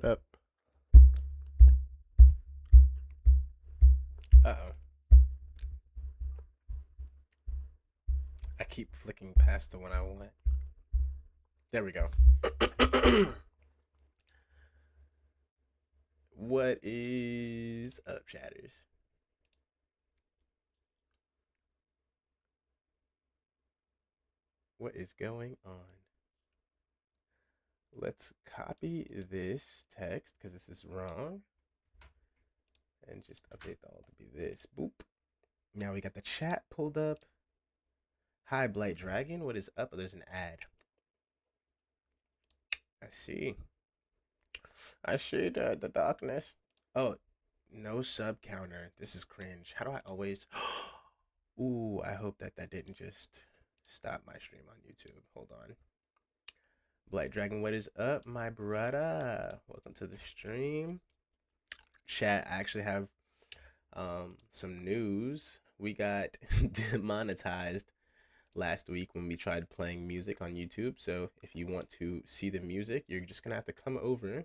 What up? Uh-oh. I keep flicking past the one I want. There we go. What is up, chatters? What is going on? Let's copy this text because this is wrong and just update all to be this. Boop. Now we got the chat pulled up. Hi, Blight Dragon. What is up? Oh, there's an ad. I see. I see the darkness. Oh, no sub counter. This is cringe. How do I always... Ooh, I hope that didn't just stop my stream on YouTube. Hold on. Blight Dragon, what is up, my brother? Welcome to the stream. Chat, I actually have some news. We got demonetized last week when we tried playing music on YouTube. So if you want to see the music, you're just gonna have to come over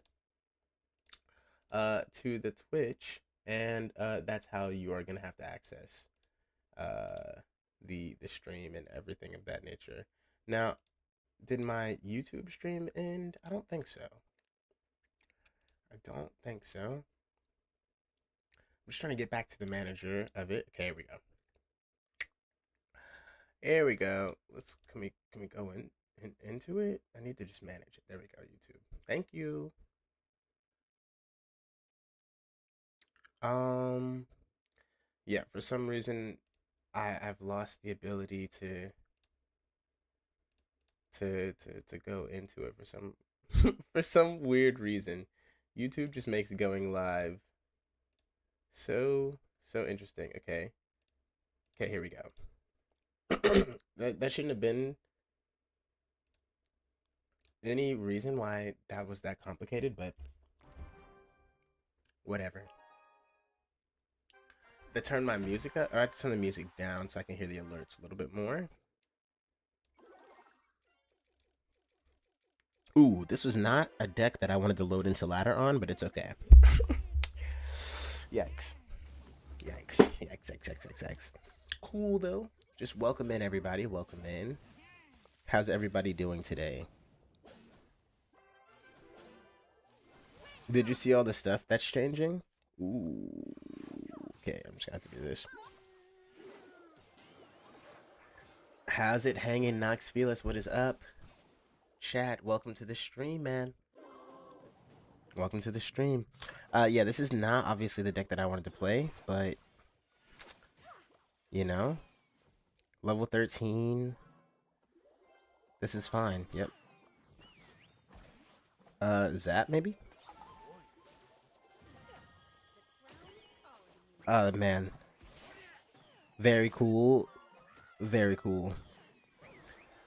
to the Twitch, and that's how you are gonna have to access the stream and everything of that nature. Now, did my YouTube stream end? I don't think so. I don't think so. I'm just trying to get back to the manager of it. Okay, here we go. Here we go. Can we go into it? I need to just manage it. There we go, YouTube. Thank you. Yeah, for some reason I've lost the ability to go into it for some for some weird reason. YouTube just makes going live so interesting. Okay. Okay, here we go. that shouldn't have been any reason why that was that complicated, but whatever. To turn my music up, or I have to turn the music down so I can hear the alerts a little bit more. Ooh, this was not a deck that I wanted to load into ladder on, but it's okay. Yikes. Yikes. Yikes, yikes, yikes, yikes, yikes. Cool, though. Just welcome in, everybody. Welcome in. How's everybody doing today? Did you see all the stuff that's changing? Ooh. Okay, I'm just gonna have to do this. How's it hanging, Nox Felix? What is up? Chat, welcome to the stream, man. Welcome to the stream. Yeah, this is not obviously the deck that I wanted to play, but you know, level 13. This is fine. Yep. Zap maybe? Man. Very cool. Very cool.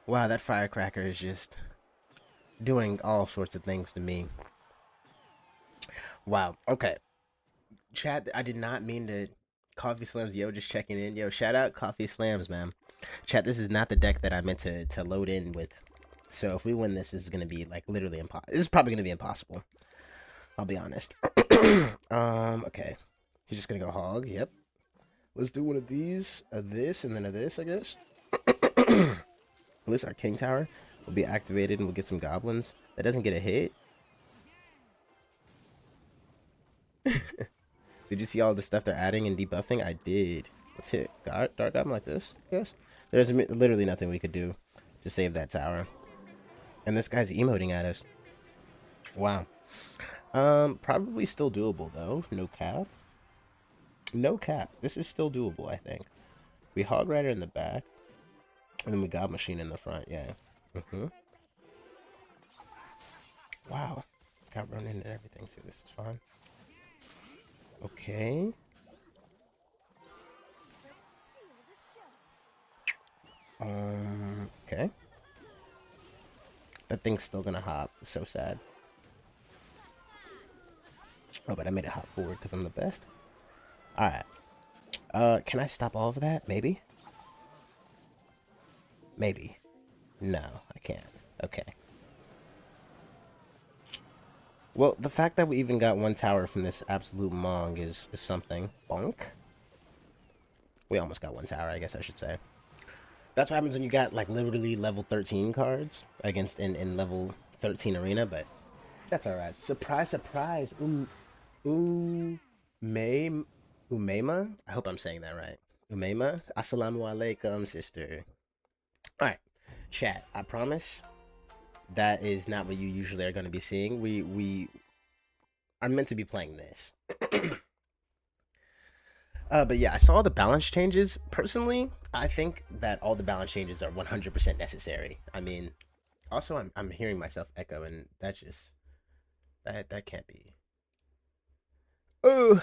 Wow, that firecracker is just doing all sorts of things to me. Wow. Okay. Chat, I did not mean to... Coffee Slams, yo, just checking in. Yo, shout out Coffee Slams, man. Chat, this is not the deck that I meant to load in with. So if we win this, this is going to be, like, literally impossible. This is probably going to be impossible. I'll be honest. Okay. He's just going to go hog. Yep. Let's do one of these, a this, and then a this, I guess. At least our King Tower will be activated and we'll get some goblins. That doesn't get a hit. Did you see all the stuff they're adding and debuffing? I did. Let's hit Dark Goblin like this, yes. There's literally nothing we could do to save that tower. And this guy's emoting at us. Wow. Probably still doable, though. No cap. No cap. This is still doable, I think. We Hog Rider in the back. And then we Gob Machine in the front, yeah. Wow. It's got run into everything, too. This is fun. Okay. Okay. That thing's still gonna hop. It's so sad. Oh, but I made it hop forward because I'm the best. Alright. Can I stop all of that? Maybe? Maybe. No, I can't. Okay. Well, the fact that we even got one tower from this absolute Mong is something. Bonk. We almost got one tower, I guess I should say. That's what happens when you got like literally level 13 cards against in level 13 arena, but that's alright. Surprise, surprise. May Umayma? I hope I'm saying that right. Umayma? Assalamu alaikum, sister. Alright. Chat, I promise that is not what you usually are going to be seeing. We are meant to be playing this. But yeah, I saw the balance changes. Personally, I think that all the balance changes are 100% necessary. I mean, also I'm hearing myself echo, and that just that can't be. Oh,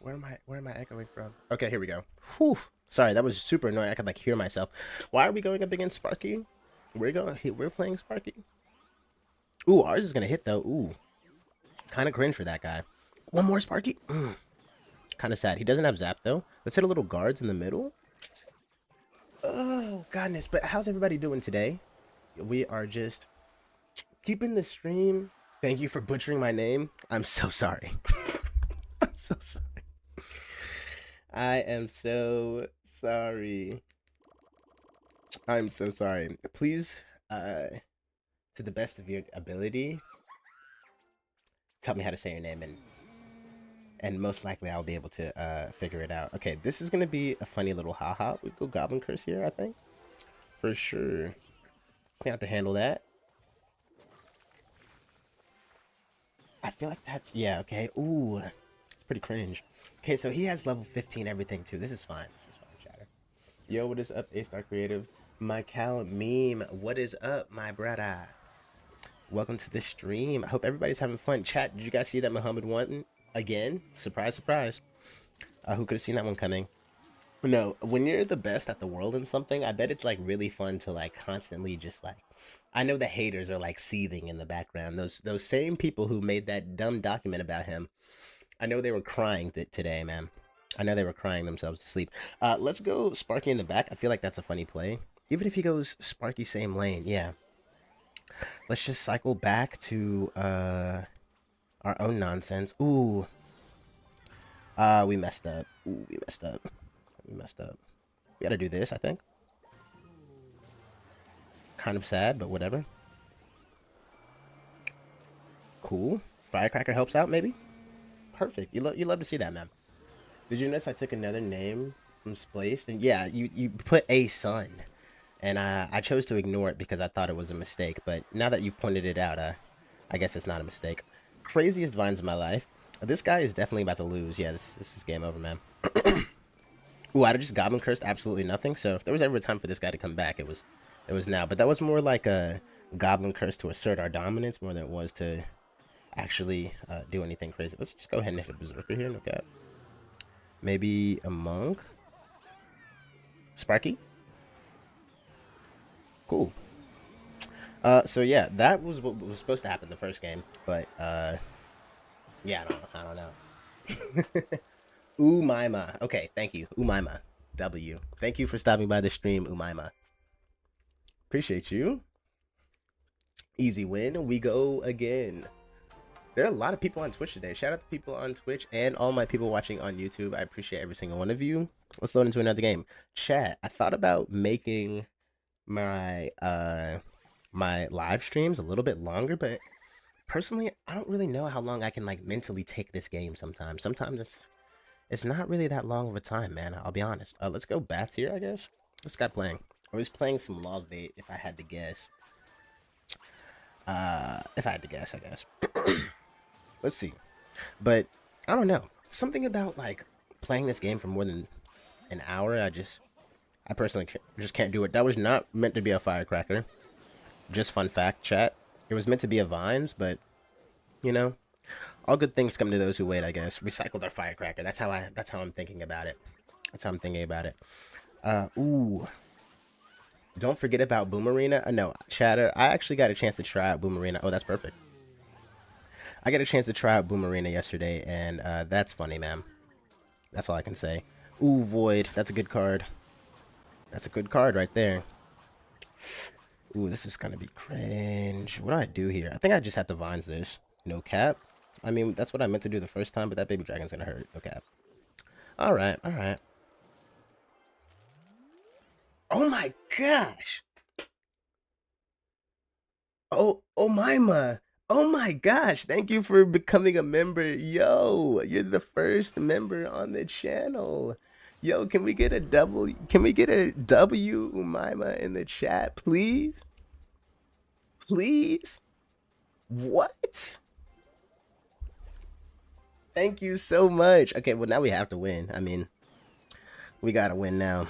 where am I echoing from? Okay, here we go. Whew. Sorry, that was super annoying. I could like hear myself. Why are we going up against Sparky? We're playing Sparky. Ooh, ours is gonna hit though. Ooh, kind of cringe for that guy. One more Sparky. Kind of sad. He doesn't have Zap though. Let's hit a little guards in the middle. Oh goodness! But how's everybody doing today? We are just keeping the stream. Thank you for butchering my name. I'm so sorry. I'm so sorry. I am so sorry. I'm so sorry. Please, to the best of your ability, tell me how to say your name, and most likely I'll be able to figure it out. Okay, this is gonna be a funny little haha. We go Goblin Curse here, I think, for sure. We have to handle that. I feel like that's yeah. Okay. Ooh, it's pretty cringe. Okay, so he has level 15 everything too. This is fine. This is fine, chatter. Yo, what is up, A-Star Creative? Michael Meme, what is up, my brother? Welcome to the stream. I hope everybody's having fun. Chat, did you guys see that Muhammad won again? Surprise, surprise. Who could have seen that one coming? No, when you're the best at the world in something, I bet it's like really fun to like constantly just like I know the haters are like seething in the background. Those same people who made that dumb document about him. I know they were crying today, man. I know they were crying themselves to sleep. Let's go Sparky in the back. I feel like that's a funny play. Even if he goes Sparky same lane, yeah. Let's just cycle back to our own nonsense. Ooh. We messed up. Ooh, we messed up. We messed up. We gotta do this, I think. Kind of sad, but whatever. Cool. Firecracker helps out, maybe? Perfect. You love to see that, man. Did you notice I took another name from Spliced? And yeah, you put a son. And I chose to ignore it because I thought it was a mistake. But now that you've pointed it out, I guess it's not a mistake. Craziest vines of my life. This guy is definitely about to lose. Yeah, this is game over, man. Ooh, I just Goblin Cursed absolutely nothing. So if there was ever a time for this guy to come back, it was now. But that was more like a Goblin Curse to assert our dominance more than it was to actually do anything crazy. Let's just go ahead and hit a Berserker here. No cap. Maybe a Monk. Sparky. Cool. So yeah, that was what was supposed to happen the first game, but yeah, I don't know. Umayma. Okay, thank you, Umayma. W. Thank you for stopping by the stream, Umayma. Appreciate you. Easy win. We go again. There are a lot of people on Twitch today. Shout out to people on Twitch and all my people watching on YouTube. I appreciate every single one of you. Let's load into another game. Chat, I thought about making my my live streams a little bit longer, but personally I don't really know how long I can like mentally take this game sometimes. Sometimes it's not really that long of a time, man. I'll be honest. Let's go Bats here, I guess. This guy playing. Or he's playing some Love-Bait, if I had to guess. If I had to guess, I guess. Let's see. But I don't know. Something about like playing this game for more than an hour, I personally just can't do it. That was not meant to be a firecracker. Just fun fact, chat. It was meant to be a Vines, but you know, all good things come to those who wait, I guess. Recycled our firecracker. That's how I'm thinking about it. That's how I'm thinking about it. Ooh. Don't forget about Boomerina. No, chatter. I actually got a chance to try out Boomerina. Oh, that's perfect. I got a chance to try out Boomerina yesterday, and that's funny, man. That's all I can say. Ooh, Void. That's a good card. That's a good card right there. Ooh, this is gonna be cringe. What do I do here? I think I just have to vines this. No cap. I mean, that's what I meant to do the first time, but that baby dragon's gonna hurt. No cap. All right, all right. Oh my gosh. Oh, Mima. Oh my gosh. Thank you for becoming a member. Yo, you're the first member on the channel. Yo, can we get a W Mima in the chat, please? Please? What? Thank you so much. Okay, well now we have to win. I mean, we gotta win now,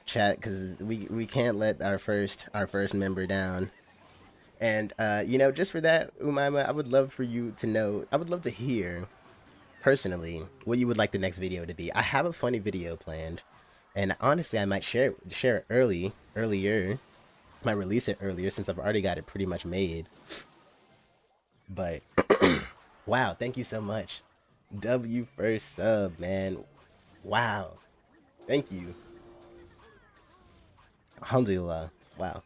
chat, because we can't let our first member down. And you know, just for that, Umaima, I would love for you to know. I would love to hear personally what you would like the next video to be. I have a funny video planned, and honestly, I might share it earlier. Might release it earlier since I've already got it pretty much made. But wow, thank you so much. W first sub, man. Wow, thank you. Alhamdulillah. Wow.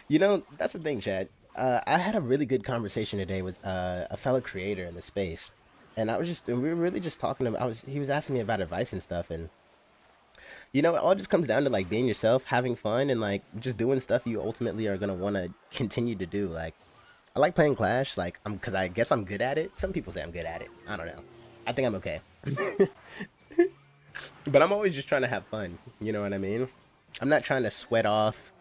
You know, that's the thing, Chad. I had a really good conversation today with a fellow creator in the space, and we were really just talking about. He was asking me about advice and stuff, and you know, it all just comes down to like being yourself, having fun, and like just doing stuff you ultimately are gonna want to continue to do. Like, I like playing Clash, like because I guess I'm good at it. Some people say I'm good at it. I don't know. I think I'm okay, but I'm always just trying to have fun. You know what I mean? I'm not trying to sweat off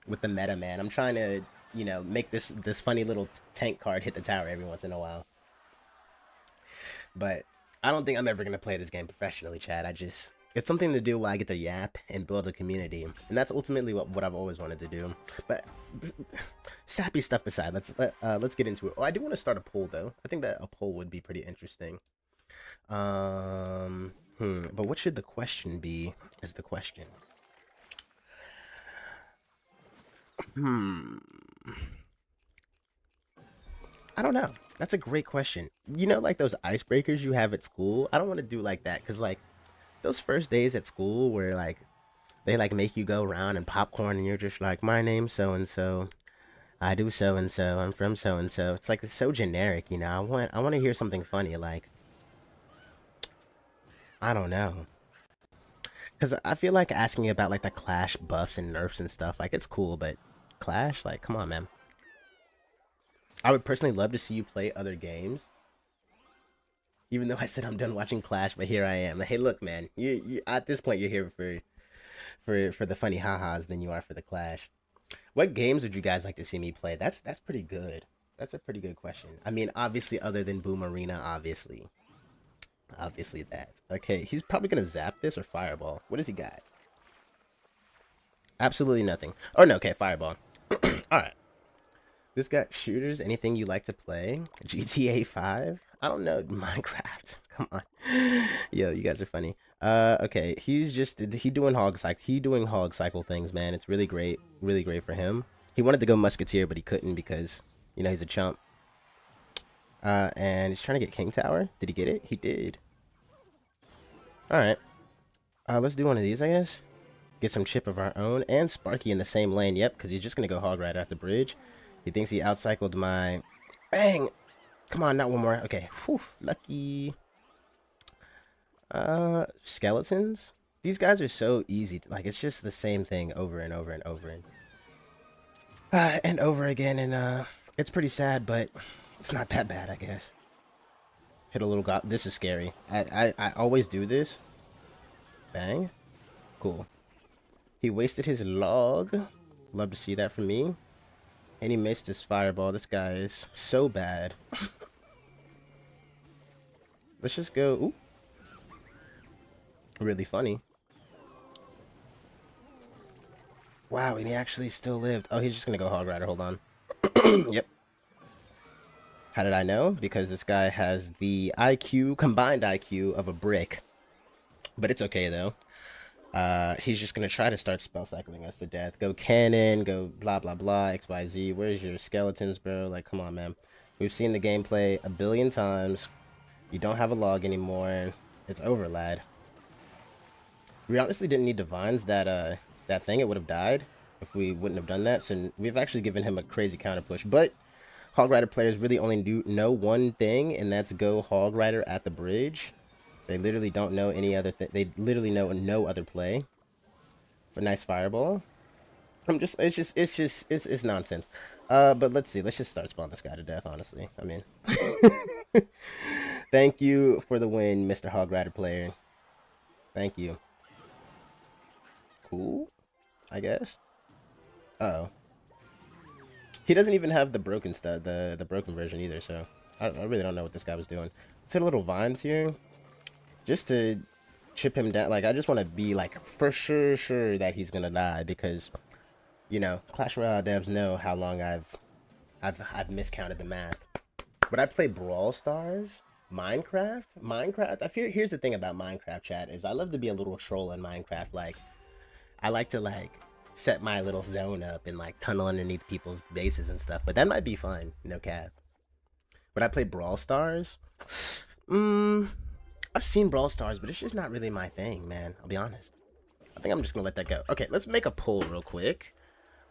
with the meta, man. I'm trying to, you know, make this funny little tank card hit the tower every once in a while. But I don't think I'm ever gonna play this game professionally, Chad. It's something to do where I get to yap and build a community, and that's ultimately what I've always wanted to do. But sappy stuff aside, let's get into it. Oh, I do want to start a poll though. I think that a poll would be pretty interesting. But what should the question be? Is the question. Hmm. I don't know. That's a great question. You know, like those icebreakers you have at school. I don't want to do like that because like those first days at school where like they like make you go around and popcorn and you're just like, my name's so and so. I do so and so. I'm from so and so. It's like it's so generic, you know. I want to hear something funny. Like I don't know, because I feel like asking about like the Clash buffs and nerfs and stuff. Like it's cool, but Clash, like, come on, man. I would personally love to see you play other games. Even though I said I'm done watching Clash, but here I am. Like, hey, look, man. You at this point you're here for the funny ha-has than you are for the Clash. What games would you guys like to see me play? That's pretty good. That's a pretty good question. I mean, obviously, other than Boom Arena, obviously that. Okay, he's probably gonna zap this or Fireball. What does he got? Absolutely nothing. Oh no, okay, Fireball. All right. This got shooters. Anything you like to play? GTA 5? I don't know. Minecraft. Come on. Yo, you guys are funny. Okay. He doing hog cycle things, man. It's really great. Really great for him. He wanted to go musketeer, but he couldn't because, you know, he's a chump. And he's trying to get King Tower. Did he get it? He did. All right. Let's do one of these, I guess. Get some chip of our own and Sparky in the same lane. Yep, because he's just gonna go hog right at the bridge. He thinks he outcycled my... Bang! Come on, not one more. Okay. Whew, lucky. Skeletons? These guys are so easy. Like, it's just the same thing over and over and over and over again. And, it's pretty sad, but it's not that bad, I guess. Hit a little god. This is scary. I always do this. Bang. Cool. He wasted his log. Love to see that from me. And he missed his fireball. This guy is so bad. Let's just go. Ooh. Really funny. Wow, and he actually still lived. Oh, he's just gonna go Hog Rider. Hold on. Yep. How did I know? Because this guy has the IQ, combined IQ of a brick. But it's okay, though. He's just gonna try to start spell cycling us to death. Go cannon, go blah blah blah, XYZ. Where's your skeletons, bro? Like, come on, man. We've seen the gameplay a billion times. You don't have a log anymore. It's over, lad. We honestly didn't need divines that thing, it would have died. if we wouldn't have done that. So we've actually given him a crazy counter push. But Hog Rider players really only know one thing, and that's go Hog Rider at the bridge. They literally don't know any other thing. They literally know no other play. For nice fireball. It's nonsense. But let's see. Let's just start spawning this guy to death, honestly. I mean, thank you for the win, Mr. Hog Rider player. Thank you. Cool, I guess. Uh-oh. He doesn't even have the broken stud, the broken version either, so I really don't know what this guy was doing. Let's hit a little vines here. Just to chip him down. Like, I just want to be, like, for sure that he's gonna die, because, you know, Clash Royale devs know how long I've miscounted the math. But I play Brawl Stars, Minecraft. I fear here's the thing about Minecraft, chat, is I love to be a little troll in Minecraft. Like, I like to, like, set my little zone up and, like, tunnel underneath people's bases and stuff. But that might be fun, no cap. But I play Brawl Stars. I've seen Brawl Stars, but it's just not really my thing, man. I'll be honest. I think I'm just gonna let that go. Okay, let's make a poll real quick.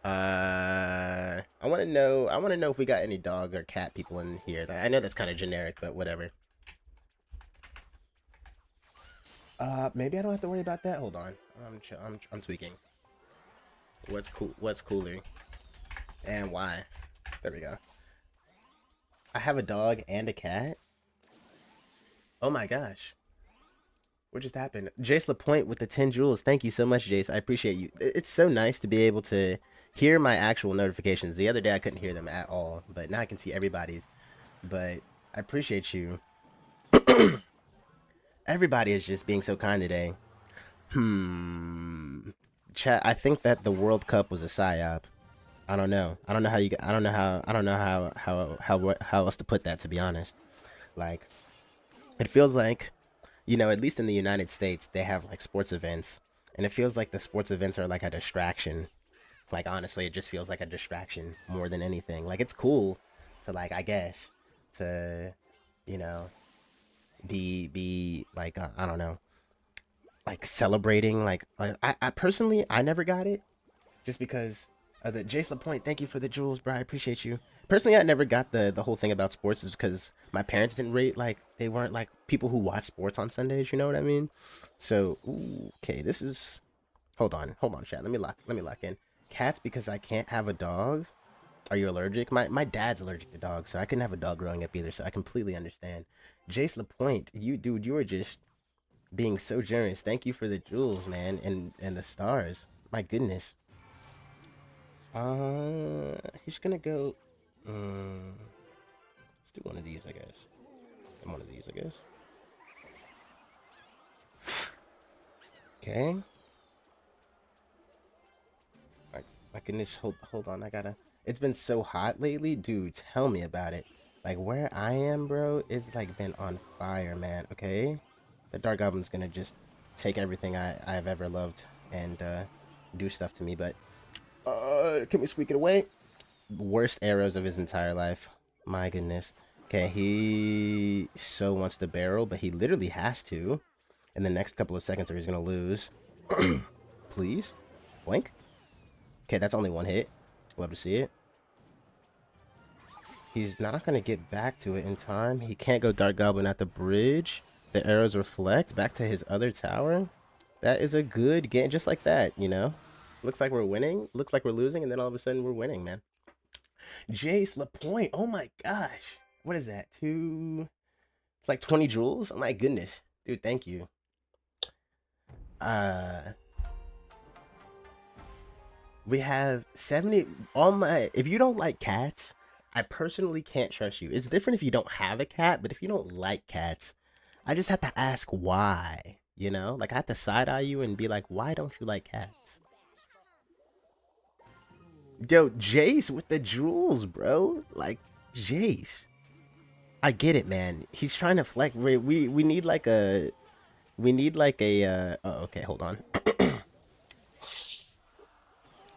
I want to know if we got any dog or cat people in here. I know that's kind of generic, but whatever. Maybe I don't have to worry about that. Hold on. I'm tweaking. What's cool? What's cooler? And why? There we go. I have a dog and a cat. Oh my gosh. What just happened? Jace LaPointe with the 10 jewels. Thank you so much, Jace. I appreciate you. It's so nice to be able to hear my actual notifications. The other day I couldn't hear them at all, but now I can see everybody's. But I appreciate you. Everybody is just being so kind today. Chat, I think that the World Cup was a psyop. I don't know. I don't know how else to put that, to be honest. Like, it feels like, you know, at least in the United States, they have like sports events, and it feels like the sports events are like a distraction. Like, honestly, it just feels like a distraction more than anything. Like, it's cool to, like, I guess, to, you know, be like, I don't know, like celebrating. Like, I personally, I never got it, just because of the Jace LaPointe. Thank you for the jewels, bro. I appreciate you. Personally, I never got the whole thing about sports, is because my parents didn't rate, like, they weren't like people who watch sports on Sundays. You know what I mean? So, ooh, okay, this is. Hold on, chat. Let me lock in. Cats, because I can't have a dog. Are you allergic? My dad's allergic to dogs, so I couldn't have a dog growing up either. So I completely understand. Jace LaPointe, you were just being so generous. Thank you for the jewels, man, and the stars. My goodness. He's gonna go. Let's do one of these, I guess. And one of these, I guess. Okay. My goodness, hold on. I gotta. It's been so hot lately, dude. Tell me about it. Like, where I am, bro, it's like been on fire, man. Okay, the Dark Goblin's gonna just take everything I've ever loved and do stuff to me. But can we squeak it away? Worst arrows of his entire life. My goodness. Okay, he so wants the barrel, but he literally has to in the next couple of seconds, or he's gonna lose. Please, blink. Okay, that's only one hit. Love to see it. He's not going to get back to it in time. He can't go Dark Goblin at the bridge. The arrows reflect back to his other tower. That is a good game. Just like that, you know? Looks like we're winning. Looks like we're losing. And then all of a sudden we're winning, man. Jace LaPointe. Oh my gosh. What is that? It's like 20 jewels? Oh my goodness. Dude, thank you. We have 70. If you don't like cats, I personally can't trust you. It's different if you don't have a cat, but if you don't like cats, I just have to ask why, you know? Like, I have to side-eye you and be like, why don't you like cats? Yo, Jace with the jewels, bro. Like, Jace. I get it, man. He's trying to flex. We need like a... Oh, okay, hold on.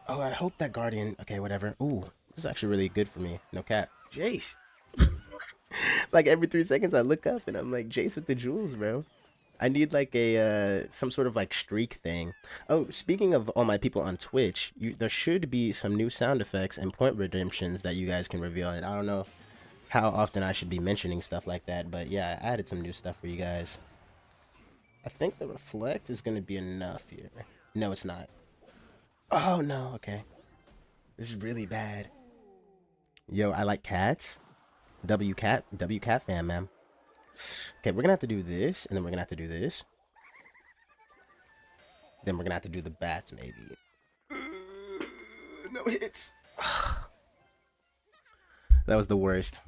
Oh, I hope that Guardian... Okay, whatever. Ooh, this is actually really good for me. No cap. Jace. Like, every 3 seconds I look up and I'm like, Jace with the jewels, bro. I need like a some sort of like streak thing. Oh, speaking of all my people on Twitch, there should be some new sound effects and point redemptions that you guys can reveal. And I don't know how often I should be mentioning stuff like that, but yeah, I added some new stuff for you guys. I think the reflect is going to be enough here. No, it's not. Oh no, okay. This is really bad. Yo, I like cats. W cat fan, man. Okay, we're gonna have to do this, and then we're gonna have to do this. Then we're gonna have to do the bats, maybe. No hits. That was the worst.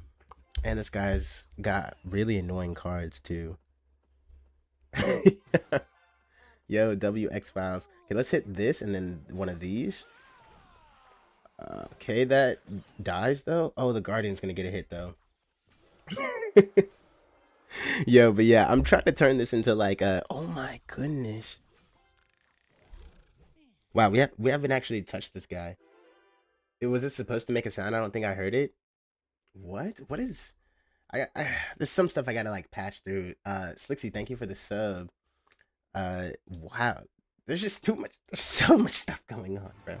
And this guy's got really annoying cards, too. Yo, WX Files. Okay, let's hit this and then one of these. Okay, that dies, though. Oh, the Guardian's gonna get a hit, though. Yo, but yeah, I'm trying to turn this into like a... Oh my goodness. Wow, we haven't actually touched this guy. Was this supposed to make a sound? I don't think I heard it. What? What is... there's some stuff I gotta like patch through. Slixy, thank you for the sub. Wow. There's just too much. There's so much stuff going on, bro.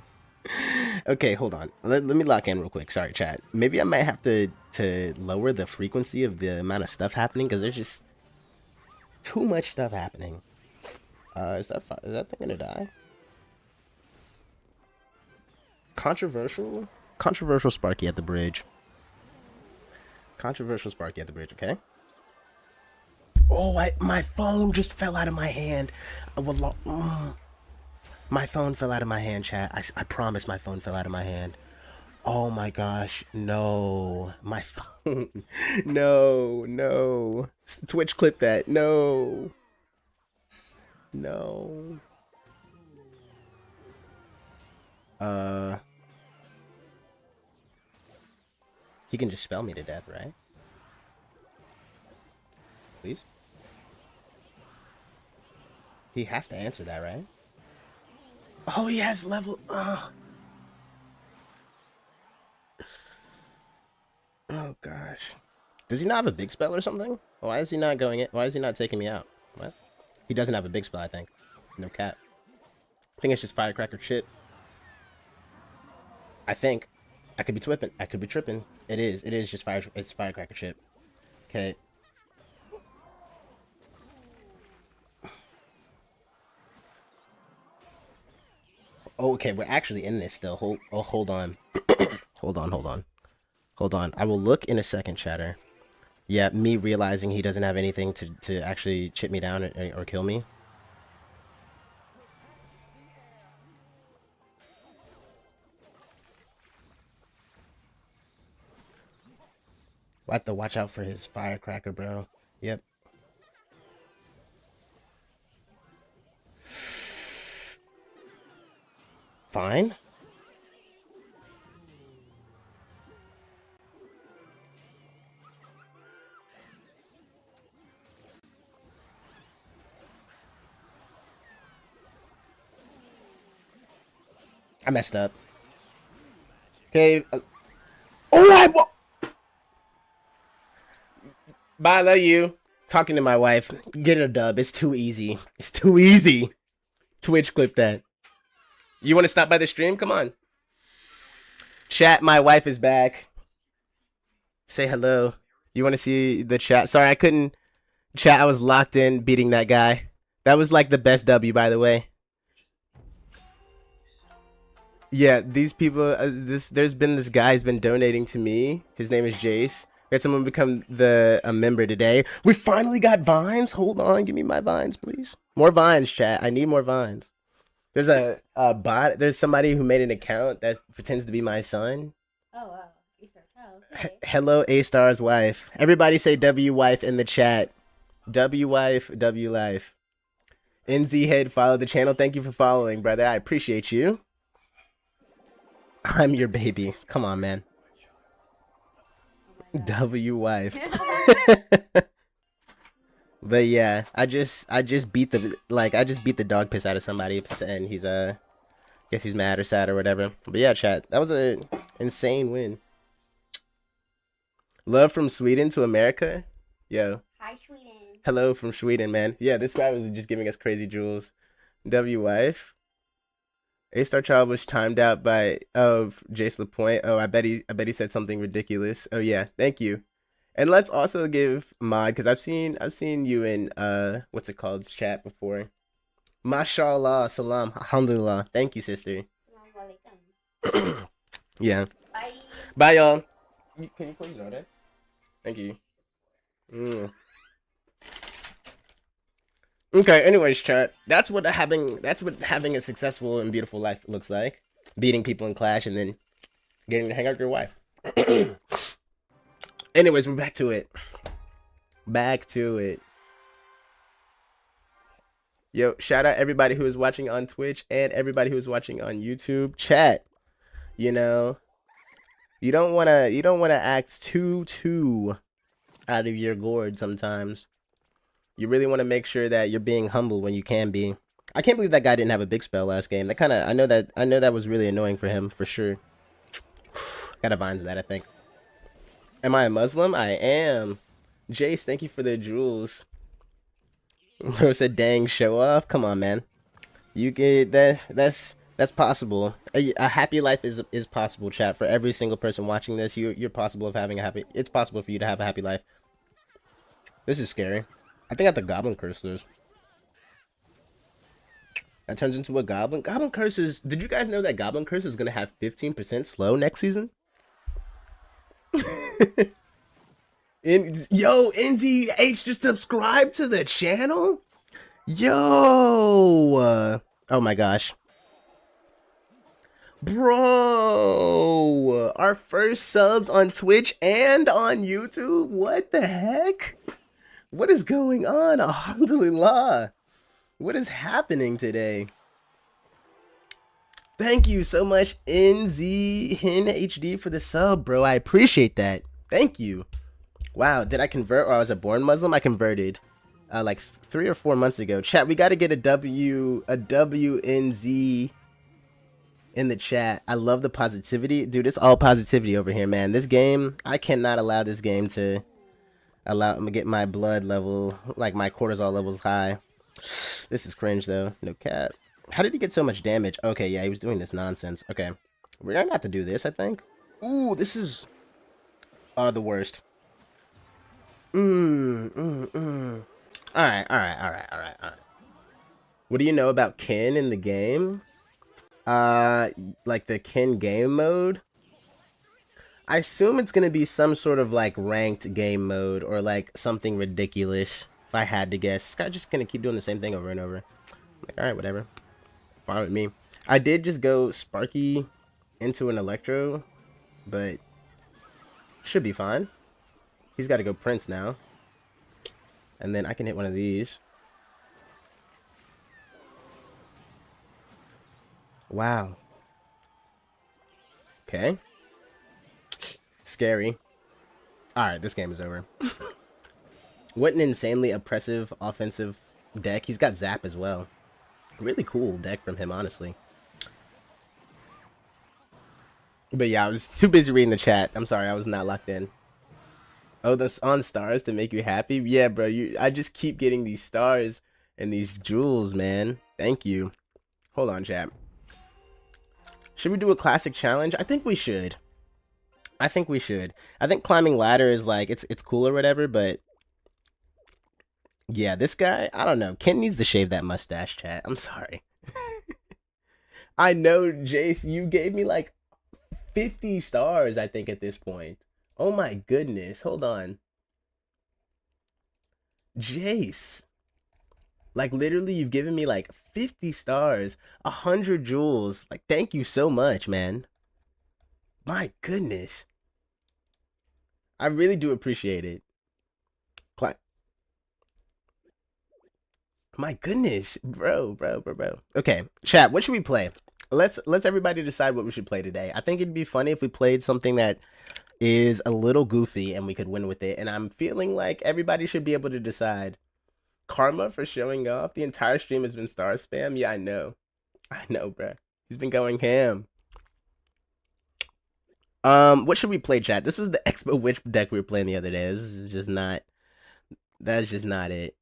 Okay, hold on. Let me lock in real quick. Sorry, chat. Maybe I might have to lower the frequency of the amount of stuff happening because there's just too much stuff happening. Is that thing gonna die? Controversial Sparky at the bridge. Controversial Sparky at the bridge. Okay. Oh, my phone just fell out of my hand. My phone fell out of my hand, chat. I promise my phone fell out of my hand. Oh my gosh, no. My phone. No. Twitch clip that. No. He can just spell me to death, right? Please? He has to answer that, right? Oh, he has level... Oh gosh. Does he not have a big spell or something? Why is he not going in? Why is he not taking me out? What? He doesn't have a big spell, I think. No cap. I think it's just Firecracker Chip. I think. I could be tripping. It is just Firecracker Chip. Okay. Oh, okay, we're actually in this still. Hold on. Hold on. I will look in a second, chatter. Yeah, me realizing he doesn't have anything to actually chip me down or kill me. We'll have to watch out for his Firecracker, bro. Yep. Fine. I messed up. Okay. Oh, bye, I love you. Talking to my wife. Get a dub. It's too easy. Twitch clip that. You want to stop by the stream? Come on. Chat, my wife is back. Say hello. You want to see the chat? Sorry, I couldn't. Chat, I was locked in beating that guy. That was like the best W, by the way. Yeah, these people. There's been this guy who's been donating to me. His name is Jace. We had someone become a member today. We finally got vines. Hold on, give me my vines, please. More vines, chat. I need more vines. There's a bot. There's somebody who made an account that pretends to be my son. Oh wow, okay. Hello, A Star's wife. Everybody say W wife in the chat. W wife, W life. NZ Head, follow the channel. Thank you for following, brother. I appreciate you. I'm your baby. Come on, man. Oh W wife. But yeah, I just beat the dog piss out of somebody, and he's guess he's mad or sad or whatever. But yeah, chat, that was an insane win. Love from Sweden to America. Yo. Hi, Sweden. Hello from Sweden, man. Yeah, this guy was just giving us crazy jewels. W wife. A Star Child was timed out by Jace Lapointe. Oh, I bet he said something ridiculous. Oh yeah, thank you. And let's also give Mod because I've seen you in what's it called chat before. Mashallah, salam, alhamdulillah. Thank you, sister. Assalamualaikum. Yeah. Bye. Bye, y'all. Can you close the door there? Thank you. Okay. Anyways, chat. That's what having a successful and beautiful life looks like. Beating people in Clash and then getting to hang out with your wife. Anyways, we're back to it. Back to it. Yo, shout out everybody who is watching on Twitch and everybody who is watching on YouTube. Chat. You know, you don't wanna act too out of your gourd sometimes. You really want to make sure that you're being humble when you can be. I can't believe that guy didn't have a big spell last game. That kind of I know that was really annoying for him for sure. Got a vines of that, I think. Am I a Muslim? I am. Jace, thank you for the jewels. Bro said, "Dang, show off." Come on, man. You get that. That's possible. A happy life is possible, chat. For every single person watching this, you're possible of having a happy. It's possible for you to have a happy life. This is scary. I think I have the Goblin Curse this. That turns into a Goblin. Goblin Curse is... Did you guys know that Goblin Curse is going to have 15% slow next season? Yo, NZH just subscribed to the channel? Yo! Oh my gosh. Bro! Our first subs on Twitch and on YouTube? What the heck? What is going on? Alhamdulillah. What is happening today? Thank you so much, NZHD, for the sub, bro. I appreciate that. Thank you. Wow, did I convert or I was a born Muslim? I converted like 3 or 4 months ago. Chat, we got to get a WNZ in the chat. I love the positivity. Dude, it's all positivity over here, man. This game, I cannot allow this game to... allow me to get my blood level, like my cortisol levels high. This is cringe though. No cap. How did he get so much damage? Okay, yeah, he was doing this nonsense. Okay. We're gonna have to do this, I think. Ooh, this is the worst. Alright. What do you know about Kin in the game? Like the Kin game mode? I assume it's gonna be some sort of like ranked game mode or like something ridiculous. If I had to guess, Scott just gonna keep doing the same thing over and over. I'm like, all right, whatever, fine with me. I did just go Sparky into an Electro, but should be fine. He's got to go Prince now, and then I can hit one of these. Wow. Okay. Scary. Alright, this game is over. What an insanely oppressive offensive deck. He's got Zap as well. Really cool deck from him, honestly. But yeah, I was too busy reading the chat. I'm sorry, I was not locked in. Oh, that's on stars to make you happy? Yeah, bro. I just keep getting these stars and these jewels, man. Thank you. Hold on, chat. Should we do a classic challenge? I think we should. I think climbing ladder is like, it's cool or whatever, but yeah, this guy, I don't know. Ken needs to shave that mustache, chat. I'm sorry. I know, Jace, you gave me like 50 stars, I think, at this point. Oh my goodness. Hold on. Jace. Like, literally, you've given me like 50 stars, 100 jewels. Like, thank you so much, man. My goodness. I really do appreciate it. My goodness, bro. Okay, chat, what should we play? Let's everybody decide what we should play today. I think it'd be funny if we played something that is a little goofy and we could win with it. And I'm feeling like everybody should be able to decide. Karma for showing off. The entire stream has been star spam. Yeah, I know, bro. He's been going ham. What should we play, chat? This was the Expo Witch deck we were playing the other day. This is just not... That's just not it.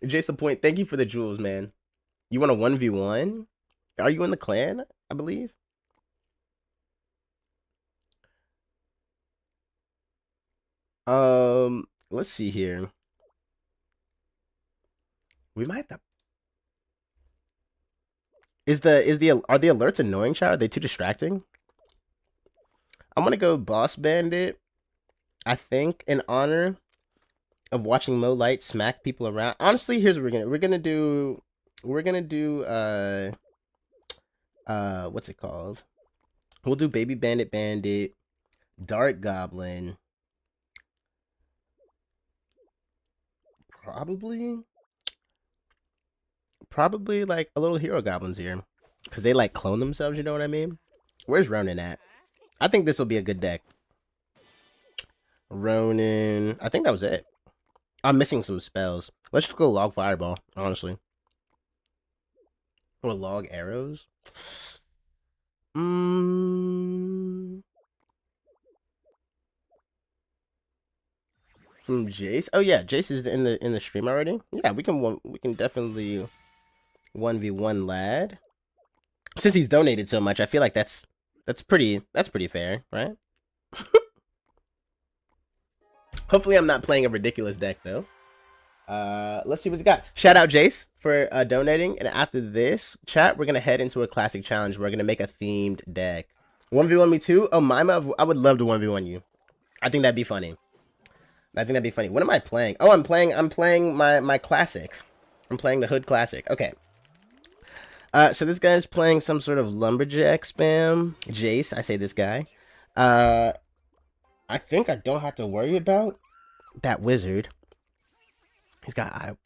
Jason Point, thank you for the jewels, man. You want a 1v1? Are you in the clan? I believe. Let's see here. We might have to. Are the alerts annoying, chat? Are they too distracting? I'm gonna go Boss Bandit. I think in honor of watching Mo Light smack people around. Honestly, here's what we're gonna do. What's it called? We'll do Baby Bandit, Dark Goblin. Probably like a little hero goblins here. Because they like clone themselves, you know what I mean? Where's Ronin at? I think this will be a good deck. Ronin. I think that was it. I'm missing some spells. Let's just go log fireball, honestly. Or log arrows. From Jace. Oh yeah, Jace is in the stream already. Yeah, we can definitely 1v1 lad. Since he's donated so much, I feel like that's pretty fair, right? Hopefully I'm not playing a ridiculous deck though. Let's see what we got. Shout out Jace for donating, and after this chat, we're gonna head into a classic challenge. We're gonna make a themed deck. 1v1 me too. Oh, Mima, I would love to 1v1 you. I think that'd be funny. What am I playing? Oh, I'm playing my classic. I'm playing the Hood Classic. Okay. So this guy's playing some sort of lumberjack spam. Jace, I say this guy. I think I don't have to worry about that wizard. He's got.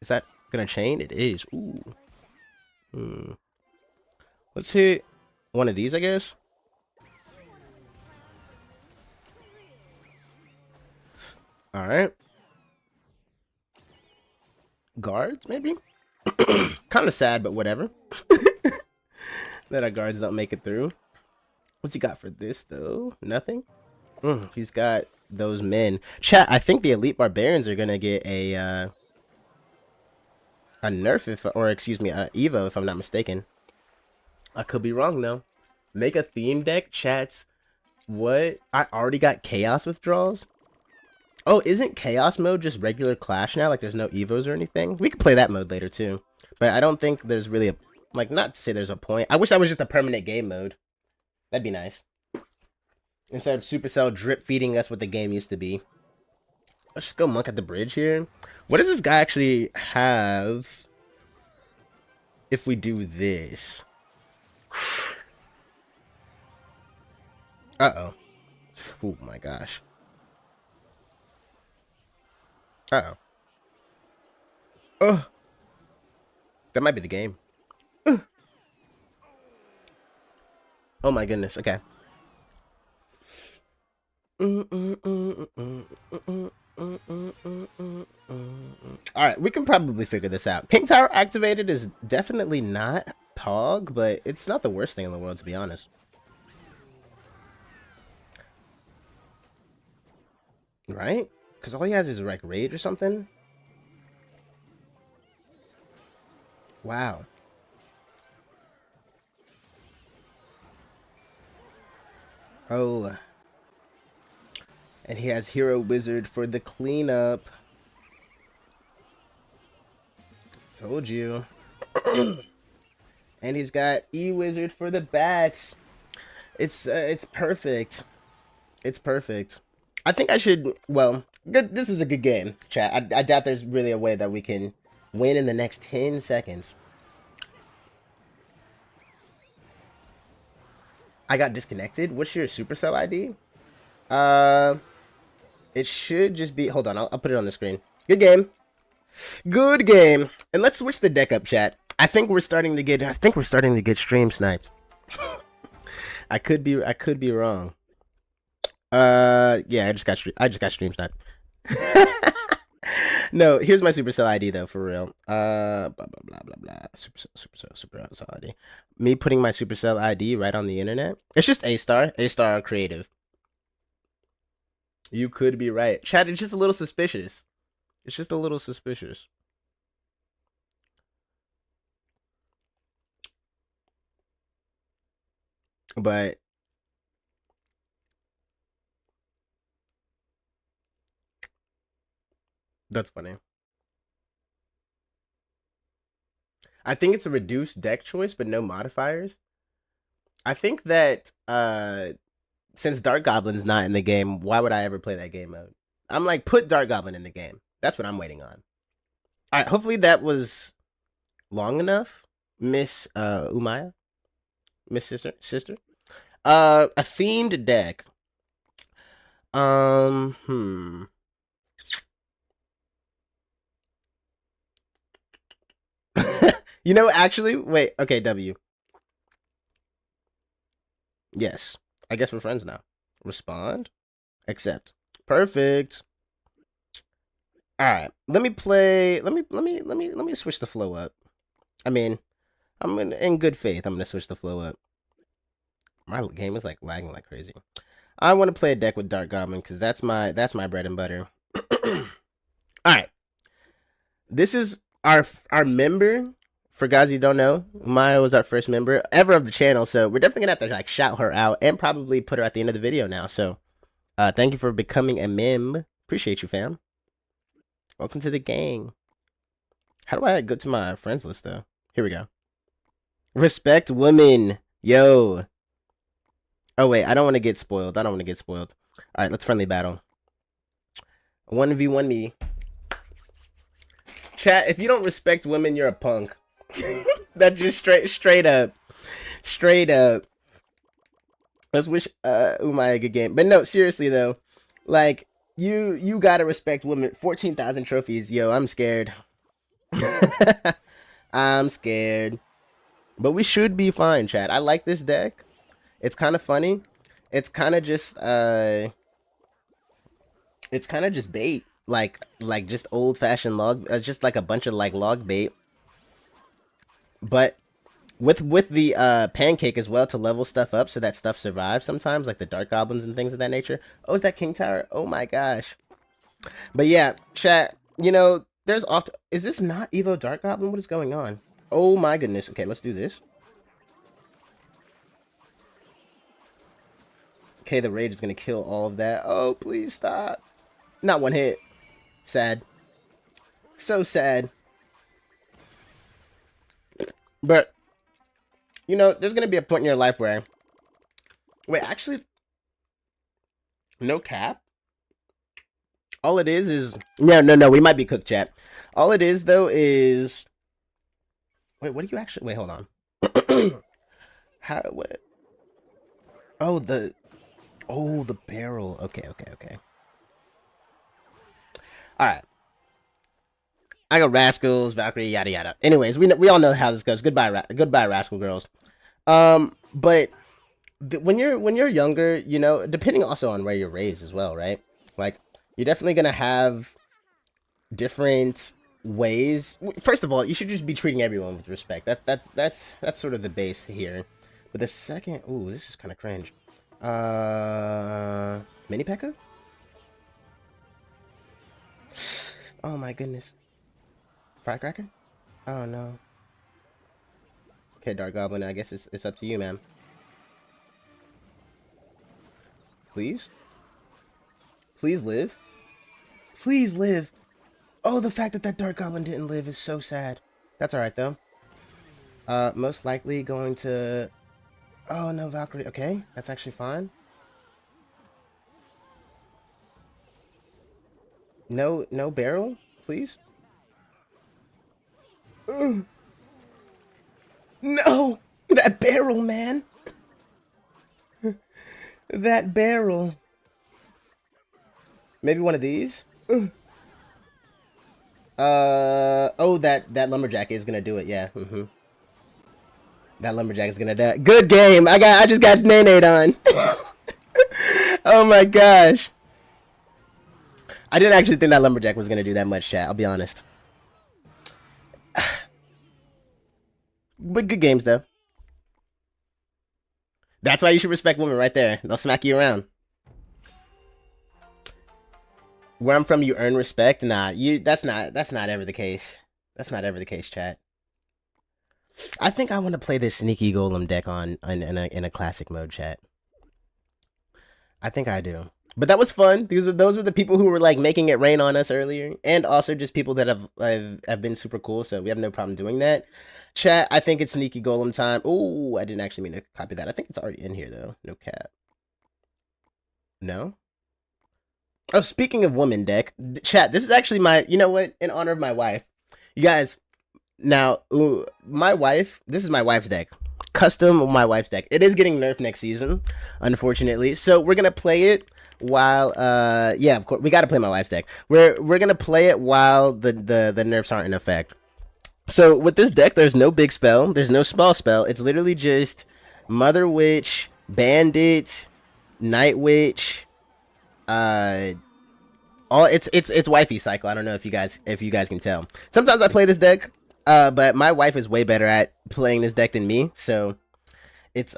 Is that gonna chain? It is. Ooh. Let's hit one of these, I guess. All right. Guards, maybe. Kind of sad, but whatever. That our guards don't make it through. What's he got for this though? Nothing. He's got those men. Chat. I think the elite barbarians are gonna get a nerf excuse me, a Evo if I'm not mistaken. I could be wrong though. Make a theme deck, chats. What? I already got chaos withdrawals. Oh, isn't chaos mode just regular Clash now? Like there's no Evos or anything? We could play that mode later too. But I don't think there's really not to say there's a point. I wish that was just a permanent game mode. That'd be nice. Instead of Supercell drip feeding us what the game used to be. Let's just go monk at the bridge here. What does this guy actually have if we do this? Uh-oh. Oh my gosh. Uh-oh. Oh. That might be the game. Oh my goodness. Okay. Alright, we can probably figure this out. King Tower activated is definitely not Pog, but it's not the worst thing in the world, to be honest. Right? Because all he has is like rage or something. Wow. Oh. And he has Hero Wizard for the cleanup. Told you. And he's got E-Wizard for the bats. It's perfect. It's perfect. I think I should, well, good. This is a good game, chat. I doubt there's really a way that we can win in the next 10 seconds. I got disconnected. What's your Supercell ID? It should just be, hold on, I'll put it on the screen. Good game. Good game. And let's switch the deck up, chat. I think we're starting to get stream sniped. I could be wrong. Yeah, I just got stream sniped. No, here's my Supercell ID though, for real. Blah blah blah blah blah. Supercell ID. Me putting my Supercell ID right on the internet. It's just A-Star creative. You could be right. Chat, it's just a little suspicious. It's just a little suspicious. But that's funny. I think it's a reduced deck choice, but no modifiers. I think that since Dark Goblin's not in the game, why would I ever play that game mode? I'm like, put Dark Goblin in the game. That's what I'm waiting on. All right, hopefully that was long enough, Miss Umaya, Miss Sister. A themed deck. Hmm. You know, actually, wait. Okay, W. Yes, I guess we're friends now. Respond. Accept. Perfect. All right. Let me play. Let me switch the flow up. I mean, I'm in good faith. I'm gonna switch the flow up. My game is like lagging like crazy. I want to play a deck with Dark Goblin because that's my bread and butter. All right. This is our member. For guys you don't know, Maya was our first member ever of the channel, so we're definitely gonna have to like shout her out and probably put her at the end of the video now. So, thank you for becoming a mem. Appreciate you, fam. Welcome to the gang. How do I go to my friends list though? Here we go. Respect women, yo. Oh wait, I don't want to get spoiled. All right, let's friendly battle. 1v1 me. Chat, if you don't respect women, you're a punk. That's just straight up. Let's wish Umaya a good game. But no, seriously though, like you gotta respect women. 14,000 trophies, yo. I'm scared. I'm scared. But we should be fine, chat. I like this deck. It's kind of funny. It's kind of just bait, like just old fashioned log, just like a bunch of like log bait. But with the pancake as well to level stuff up so that stuff survives sometimes, like the dark goblins and things of that nature. Oh, is that King Tower? Oh my gosh. But yeah, chat, you know, there's often, is this not Evo Dark Goblin? What is going on? Oh my goodness. Okay, let's do this. Okay, the rage is gonna kill all of that. Oh, please stop. Not one hit. Sad. So sad. But you know, there's gonna be a point in your life where, wait, actually, no cap. All it is no. We might be cooked, chat. All it is though is, wait, what do you actually? Wait, hold on. How? What? Oh, the barrel. Okay. All right. I got Rascals, Valkyrie, yada yada. Anyways, we all know how this goes. Goodbye, Rascal girls. But when you're younger, you know, depending also on where you're raised as well, right? Like you're definitely gonna have different ways. First of all, you should just be treating everyone with respect. That's sort of the base here. But the second, ooh, this is kind of cringe. Mini P.E.K.K.A? Oh my goodness. Firecracker? Oh no. Okay, Dark Goblin, I guess it's up to you, man. Please? Please live? Please live! Oh, the fact that that Dark Goblin didn't live is so sad. That's alright, though. Most likely going to... Oh, no, Valkyrie. Okay, that's actually fine. No barrel, please? Ugh. No! That barrel, man! That barrel. Maybe one of these? Oh, that lumberjack is gonna do it, yeah. That lumberjack is gonna die. Good game! I just got Nene on. Oh my gosh. I didn't actually think that lumberjack was gonna do that much, chat. I'll be honest. But good games, though. That's why you should respect women right there. They'll smack you around. Where I'm from, you earn respect. Nah, that's not ever the case. That's not ever the case, chat. I think I want to play this sneaky golem deck on in a classic mode, chat. I think I do. But that was fun. Those were the people who were like making it rain on us earlier, and also just people that have been super cool. So we have no problem doing that. Chat, I think it's sneaky golem time. Oh, I didn't actually mean to copy that. I think it's already in here though. No cap. No. Oh, speaking of woman deck, chat. This is actually my. You know what? In honor of my wife, you guys. Now, my wife. This is my wife's deck. Custom my wife's deck. It is getting nerfed next season, unfortunately. So we're gonna play it while yeah, of course we gotta play my wife's deck. We're gonna play it while the nerfs aren't in effect. So with this deck, there's no big spell, there's no small spell. It's literally just Mother Witch, Bandit, Night Witch, all it's wifey cycle. I don't know if you guys can tell. Sometimes I play this deck, but my wife is way better at playing this deck than me. So it's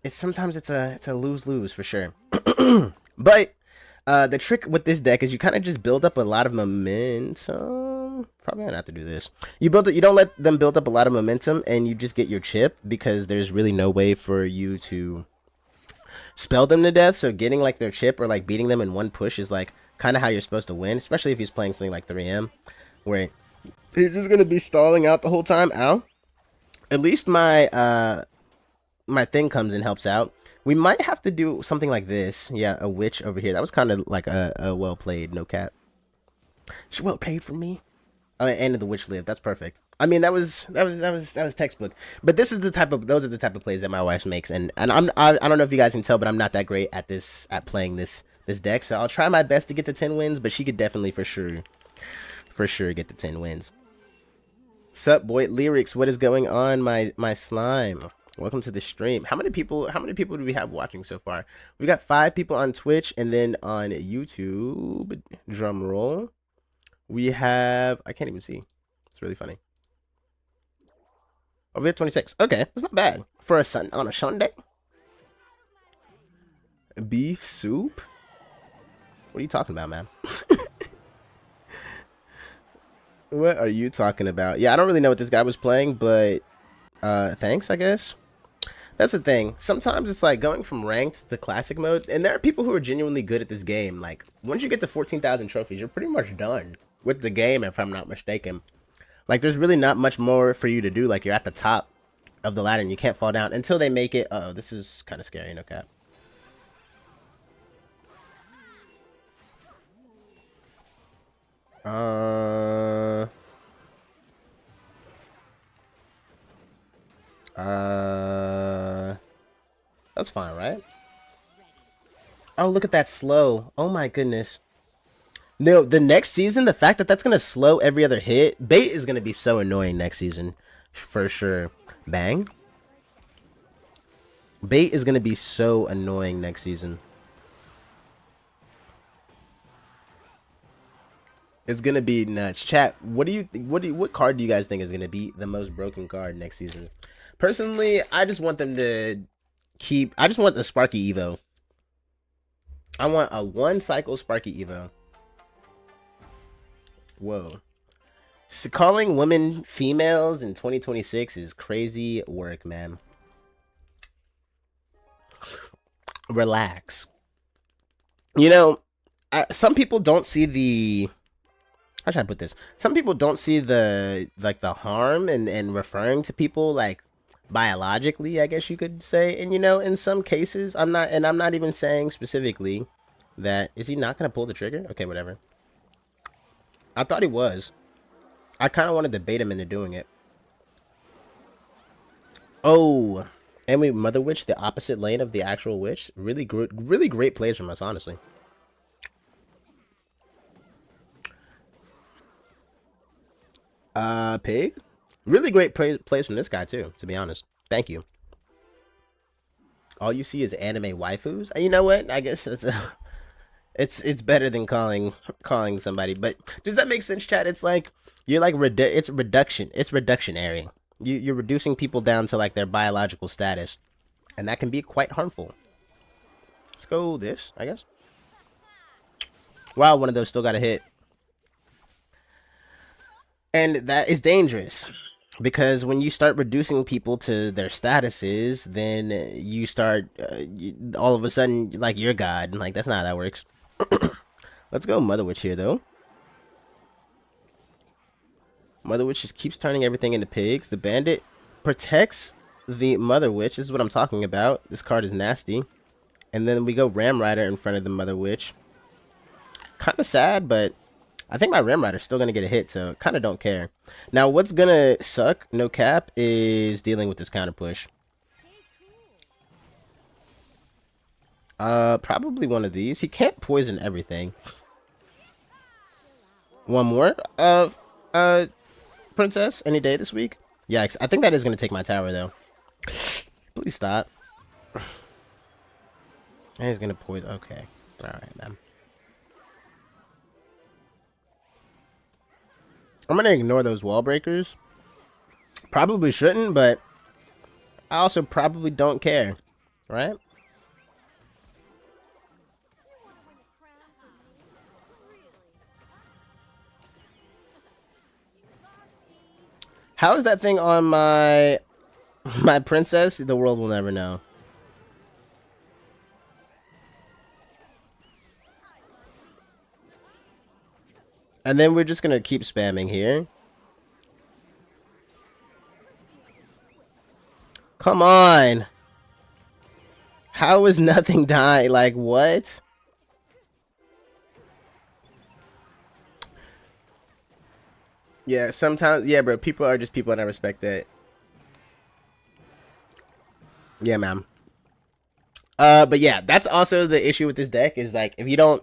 sometimes it's a lose for sure. But the trick with this deck is you kind of just build up a lot of momentum. Probably not have to do this. You don't let them build up a lot of momentum, and you just get your chip because there's really no way for you to spell them to death. So getting like their chip or like beating them in one push is like kind of how you're supposed to win, especially if he's playing something like 3M, where he's just gonna be stalling out the whole time. Ow. At least my my thing comes and helps out. We might have to do something like this. Yeah, a witch over here. That was kind of like a well played, no cap. She well paid for me. Oh, and the witch lived. That's perfect. I mean, that was textbook. But those are the type of plays that my wife makes, and I don't know if you guys can tell, but I'm not that great at playing this deck. So I'll try my best to get to 10 wins, but she could definitely for sure get to 10 wins. Sup, boy? Lyrics, what is going on, my slime? Welcome to the stream. How many people do we have watching so far? We got 5 people on Twitch, and then on YouTube, drum roll, we have, I can't even see. It's really funny. Oh, we have 26. Okay, that's not bad for on a Sunday. Beef soup? What are you talking about, man? What are you talking about? Yeah, I don't really know what this guy was playing, but thanks, I guess. That's the thing. Sometimes it's like going from ranked to classic mode, and there are people who are genuinely good at this game. Like, once you get to 14,000 trophies, you're pretty much done with the game, if I'm not mistaken. Like, there's really not much more for you to do. Like, you're at the top of the ladder, and you can't fall down until they make it. Oh, this is kind of scary, no cap. That's fine, right? Oh, look at that slow. Oh my goodness. No, the next season, the fact that that's going to slow every other hit, bait is going to be so annoying next season. For sure. Bang. Bait is going to be so annoying next season. It's going to be nuts. Chat, what card do you guys think is going to be the most broken card next season? Personally, I just want them to I just want the Sparky Evo. I want a 1-cycle Sparky Evo. Whoa. So calling women females in 2026 is crazy work, man. Relax. You know, some people don't see the... How should I put this? Some people don't see the harm in referring to people like biologically, I guess you could say. And you know, in some cases, I'm not even saying specifically that. Is he not gonna pull the trigger? Okay, whatever. I thought he was. I kind of wanted to bait him into doing it. Oh, and we Mother Witch, the opposite lane of the actual witch. Really great plays from us, honestly. Pig. Really great plays from this guy too, to be honest. Thank you. All you see is anime waifus. You know what? I guess it's better than calling somebody. But does that make sense, chat? It's like you're like it's reduction. It's reductionary. You're reducing people down to like their biological status, and that can be quite harmful. Let's go this, I guess. Wow, one of those still got a hit. And that is dangerous. Because when you start reducing people to their statuses, then you start all of a sudden like you're God. Like that's not how that works. Let's go Mother Witch here though. Mother Witch just keeps turning everything into pigs. The Bandit protects the Mother Witch. This is what I'm talking about. This card is nasty. And then we go Ram Rider in front of the Mother Witch. Kind of sad, but I think my Ram Rider's still going to get a hit, so kind of don't care. Now, what's going to suck, no cap, is dealing with this counter push. Probably one of these. He can't poison everything. One more? Princess, any day this week? Yikes, I think that is going to take my tower, though. Please stop. And he's going to poison. Okay. Alright, then. I'm going to ignore those wall breakers. Probably shouldn't, but I also probably don't care. Right? How is that thing on my princess? The world will never know. And then we're just going to keep spamming here. Come on. How is nothing dying? Like, what? Yeah, sometimes, yeah, bro, people are just people and I respect that. Yeah, man. But yeah, that's also the issue with this deck is like if you don't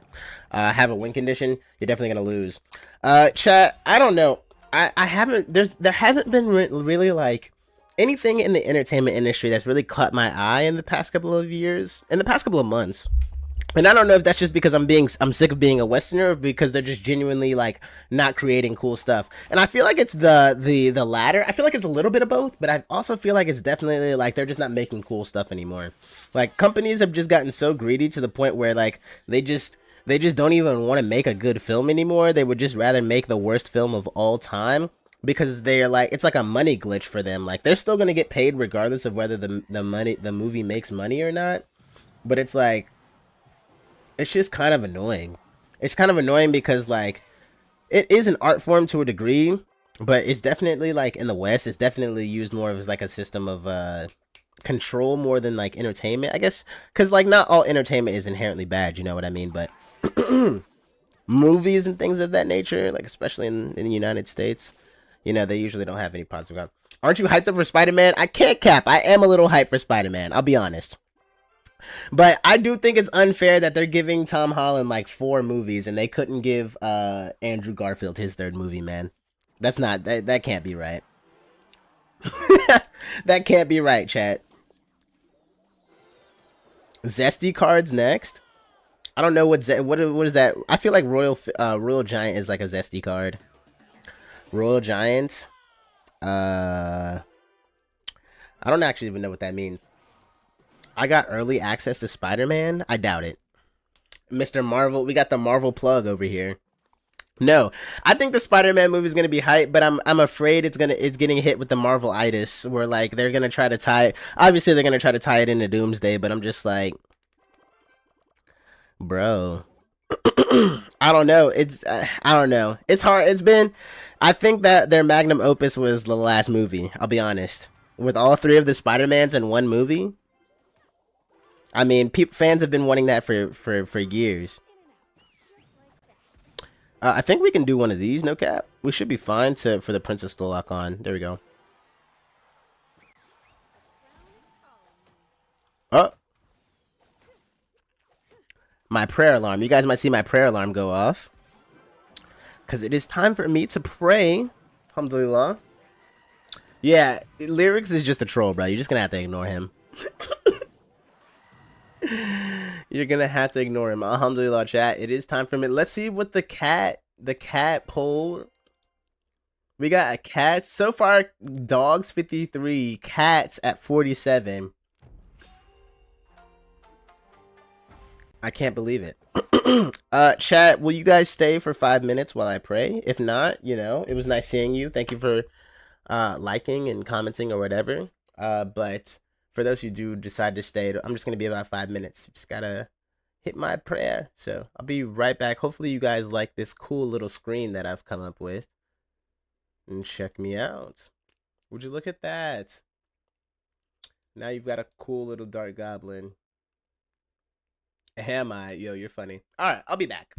have a win condition, you're definitely gonna lose. Chat, I don't know. I haven't there hasn't been really like anything in the entertainment industry that's really caught my eye in the past couple of years, in the past couple of months. And I don't know if that's just because I'm sick of being a Westerner, or because they're just genuinely like not creating cool stuff. And I feel like it's the latter. I feel like it's a little bit of both, but I also feel like it's definitely like they're just not making cool stuff anymore. Like companies have just gotten so greedy to the point where like they just don't even want to make a good film anymore. They would just rather make the worst film of all time because they're like it's like a money glitch for them. Like they're still gonna get paid regardless of whether the movie makes money or not. But it's like it's just kind of annoying. It's kind of annoying because like it is an art form to a degree, but it's definitely like in the West, it's definitely used more as like a system of control more than like entertainment, I guess, because like not all entertainment is inherently bad, you know what I mean? But movies and things of that nature, like especially in the United States, you know, they usually don't have any positive ground. Aren't you hyped up for Spider-Man? I can't cap. I am a little hyped for Spider-Man. I'll be honest. But I do think it's unfair that they're giving Tom Holland like 4 movies and they couldn't give Andrew Garfield his 3rd movie, man. That's not that can't be right. That can't be right, chat. Zesty cards next. I don't know what is that. I feel like Royal Giant is like a Zesty card. Royal Giant. I don't actually even know what that means. I got early access to Spider-Man? I doubt it. Mr. Marvel, we got the Marvel plug over here. No, I think the Spider-Man movie is gonna be hype, but I'm afraid it's getting hit with the Marvel-itis, where like they're gonna try to tie. Obviously, they're gonna try to tie it into Doomsday, but I'm just like, bro, I don't know. I don't know. It's hard. It's been. I think that their magnum opus was the last movie. I'll be honest. With all 3 of the Spider-Mans in one movie. I mean, fans have been wanting that for years. I think we can do one of these, no cap. We should be fine for the Princess to lock on. There we go. Oh. My prayer alarm. You guys might see my prayer alarm go off. Because it is time for me to pray. Alhamdulillah. Yeah, Lyrics is just a troll, bro. You're just going to have to ignore him. You're gonna have to ignore him. Alhamdulillah, chat. It is time for me. Let's see what the cat poll. We got a cat. So far, dogs 53, cats at 47. I can't believe it. Chat, will you guys stay for 5 minutes while I pray? If not, you know, it was nice seeing you. Thank you for liking and commenting or whatever. But for those who do decide to stay, I'm just gonna be about 5 minutes. Just gotta hit my prayer. So I'll be right back. Hopefully you guys like this cool little screen that I've come up with. And check me out. Would you look at that? Now you've got a cool little dark goblin. Am I? Yo, you're funny. All right, I'll be back.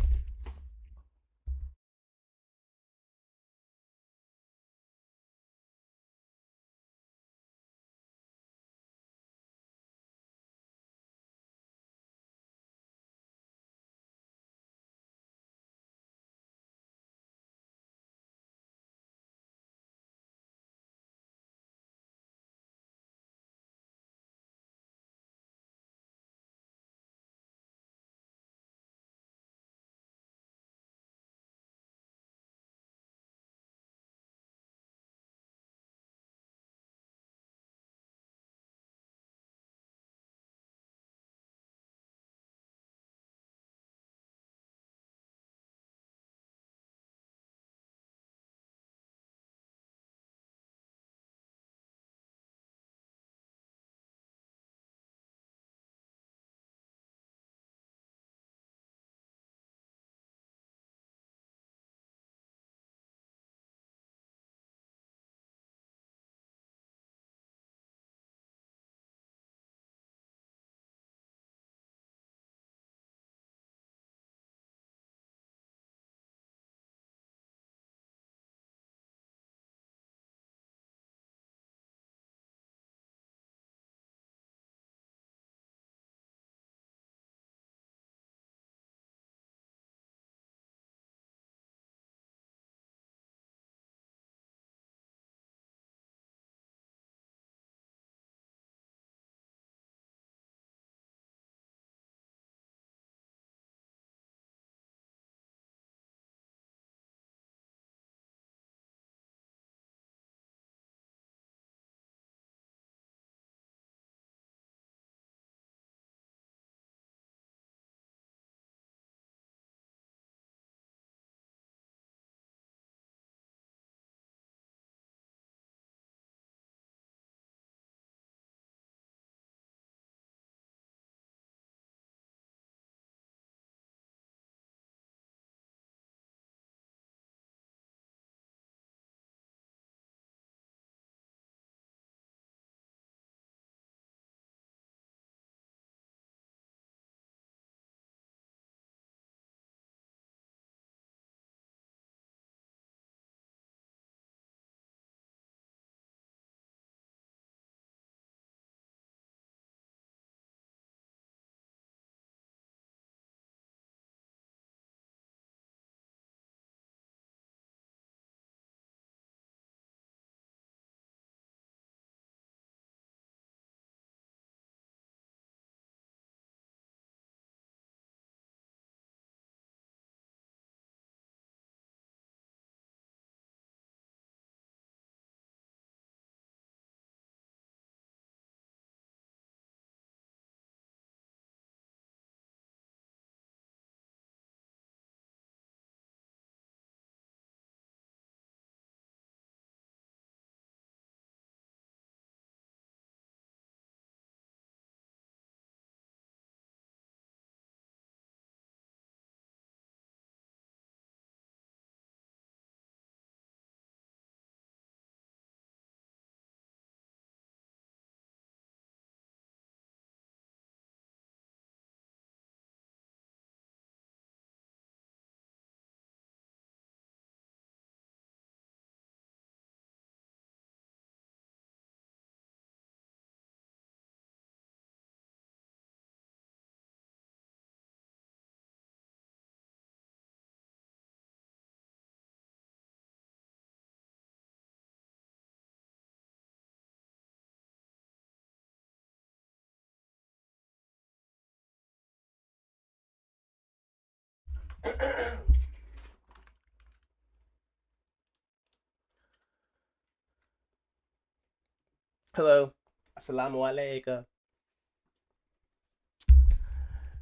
Hello. Assalamu alaikum.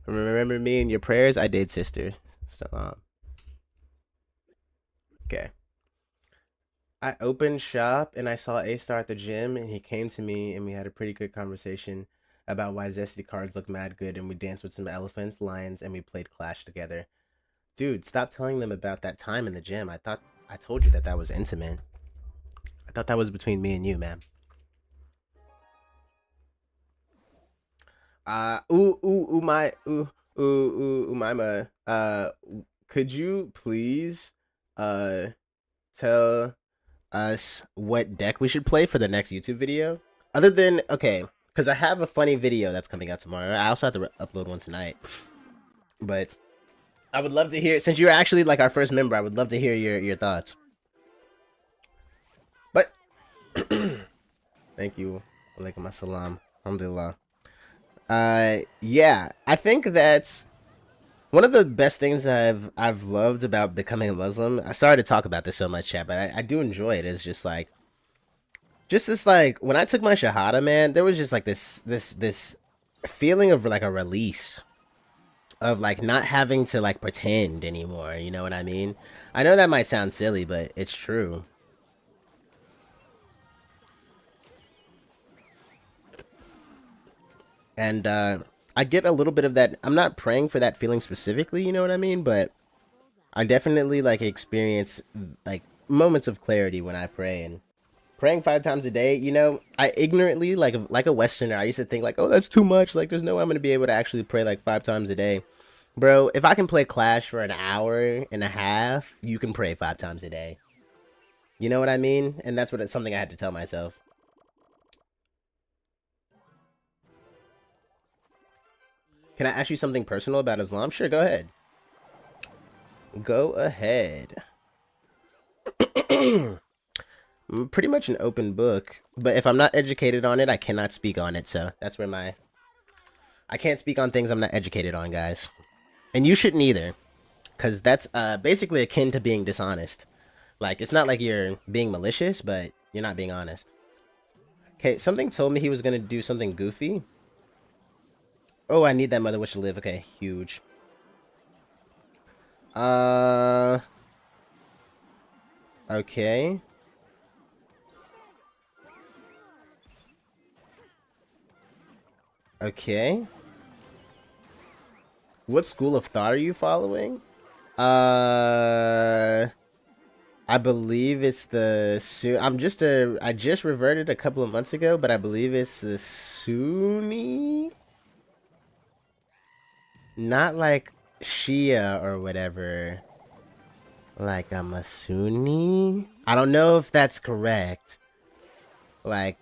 Remember me in your prayers? I did, sister. So, okay. I opened shop and I saw A Star at the gym, and he came to me and we had a pretty good conversation about why Zesty cards look mad good, and we danced with some elephants, lions, and we played Clash together. Dude, stop telling them about that time in the gym. I thought I told you that that was intimate. I thought that was between me and you, man. Umaima. Could you please, uh, tell us what deck we should play for the next YouTube video? Other than okay, because I have a funny video that's coming out tomorrow. I also have to upload one tonight, but I would love to hear. Since you're actually like our first member, I would love to hear your thoughts. But thank you. Alaikum assalam. Alhamdulillah. Yeah, I think that's one of the best things I've loved about becoming a Muslim. I sorry to talk about this so much, chat, but I do enjoy it. It's just this like when I took my shahada, man, there was just like this feeling of like a release of like not having to like pretend anymore. You know what I mean? I know that might sound silly, but it's true. And I get a little bit of that. I'm not praying for that feeling specifically, you know what I mean? But I definitely like experience like moments of clarity when I pray, and praying 5 times a day. You know, I ignorantly like a Westerner, I used to think like, oh, that's too much. Like, there's no way I'm gonna be able to actually pray like 5 times a day, bro. If I can play Clash for an hour and a half, you can pray 5 times a day. You know what I mean? And that's what it's something I had to tell myself. Can I ask you something personal about Islam? Sure, go ahead. Go ahead. Pretty much an open book, but if I'm not educated on it, I cannot speak on it. So that's where I can't speak on things I'm not educated on, guys. And you shouldn't either, because that's basically akin to being dishonest. Like, it's not like you're being malicious, but you're not being honest. Okay, something told me he was gonna do something goofy. Oh, I need that Mother Wish to live. Okay, huge. Okay. Okay. What school of thought are you following? I believe it's the I just reverted a couple of months ago, but I believe it's the Sunni. Not like Shia or whatever. Like I'm a Sunni. I don't know if that's correct. Like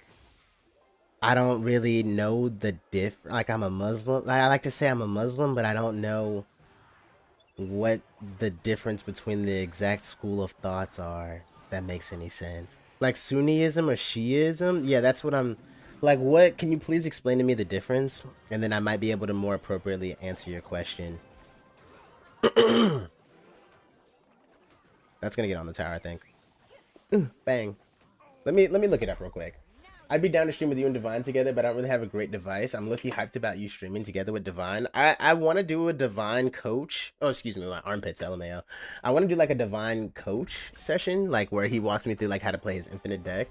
I don't really know the like I'm a Muslim. I like to say I'm a Muslim, but I don't know what the difference between the exact school of thoughts are. If that makes any sense. Like Sunniism or Shiism? Yeah, that's what I'm like. What can you please explain to me the difference? And then I might be able to more appropriately answer your question. That's gonna get on the tower, I think. Bang. Let me look it up real quick. I'd be down to stream with you and Divine together, but I don't really have a great device. I'm lucky hyped about you streaming together with Divine. I want to do a Divine coach. Oh, excuse me, my armpits, LMAO. I want to do like a Divine coach session, like where he walks me through like how to play his infinite deck.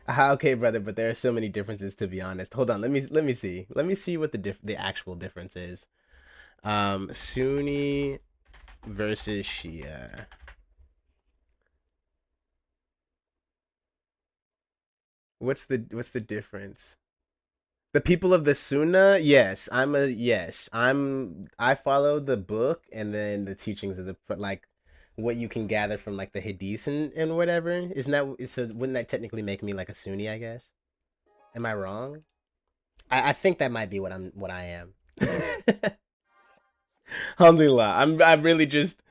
Okay, brother, but there are so many differences to be honest. Hold on, let me see. Let me see what the actual difference is. Sunni versus Shia. What's the difference? The people of the Sunnah, yes, I follow the book and then the teachings of the like what you can gather from like the hadiths and whatever. Isn't that so? Wouldn't that technically make me like a Sunni? I guess. Am I wrong? I think that might be what I am. Alhamdulillah, I'm really just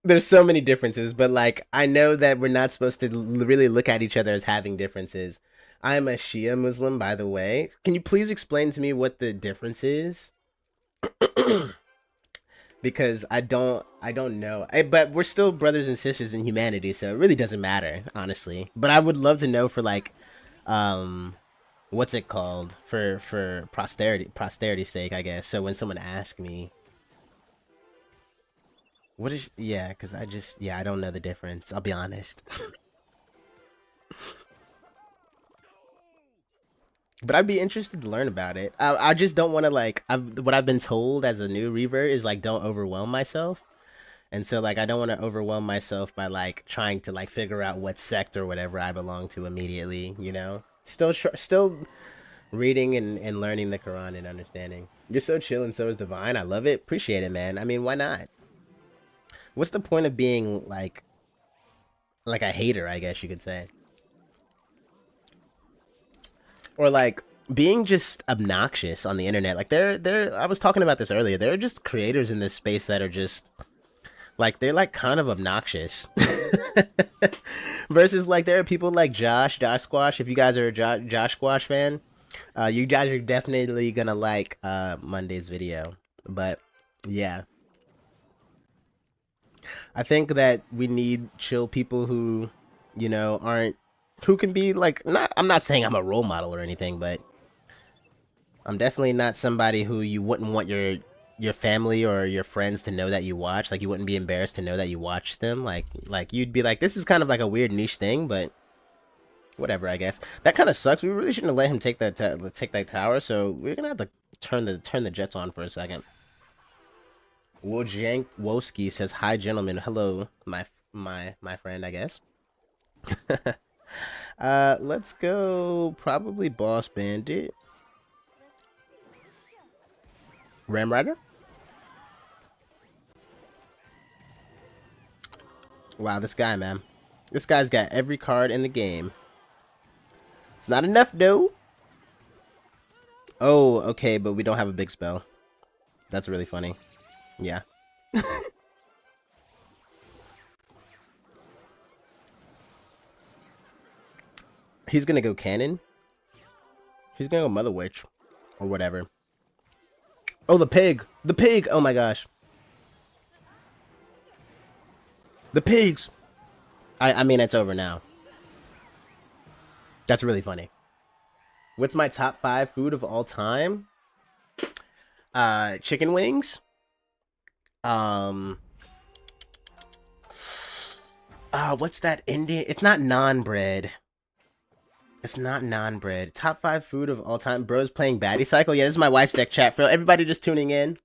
there's so many differences, but like I know that we're not supposed to really look at each other as having differences. I'm a Shia Muslim, by the way. Can you please explain to me what the difference is? Because I don't know. But we're still brothers and sisters in humanity, so it really doesn't matter, honestly. But I would love to know for like, um, what's it called for posterity's sake, I guess. So when someone asks me, what is yeah, because I don't know the difference. I'll be honest. But I'd be interested to learn about it. I just don't want to like. What I've been told as a new revert is like don't overwhelm myself, and so like I don't want to overwhelm myself by like trying to like figure out what sect or whatever I belong to immediately. You know, still reading and learning the Quran and understanding. You're so chill and so is Divine. I love it. Appreciate it, man. I mean, why not? What's the point of being like a hater? I guess you could say. Or like being just obnoxious on the internet. Like they're I was talking about this earlier. There are just creators in this space that are just like they're like kind of obnoxious. Versus like there are people like Josh Squash. If you guys are a Josh Squash fan, you guys are definitely gonna like Monday's video. But yeah, I think that we need chill people who, you know, aren't who can be like not. I'm not saying I'm a role model or anything, but I'm definitely not somebody who you wouldn't want your family or your friends to know that you watch. Like you wouldn't be embarrassed to know that you watch them. Like you'd be like, this is kind of like a weird niche thing, but whatever. I guess that kind of sucks. We really shouldn't have let him take that tower. So we're gonna have to turn the jets on for a second. Wojank says, "Hi, gentlemen. Hello, my friend. I guess." Let's go. Probably Boss Bandit. Ram Rider? Wow, this guy, man. This guy's got every card in the game. It's not enough, though. Oh, okay, but we don't have a big spell. That's really funny. Yeah. He's gonna go Cannon. He's gonna go Mother Witch. Or whatever. Oh, the pig! The pig! Oh my gosh. The pigs! I mean, it's over now. That's really funny. What's my top 5 food of all time? Chicken wings. What's that Indian? It's not naan bread. It's not naan bread. Top 5 food of all time. Bro's playing Baddie Cycle. Yeah, this is my wife's deck chat. For everybody just tuning in,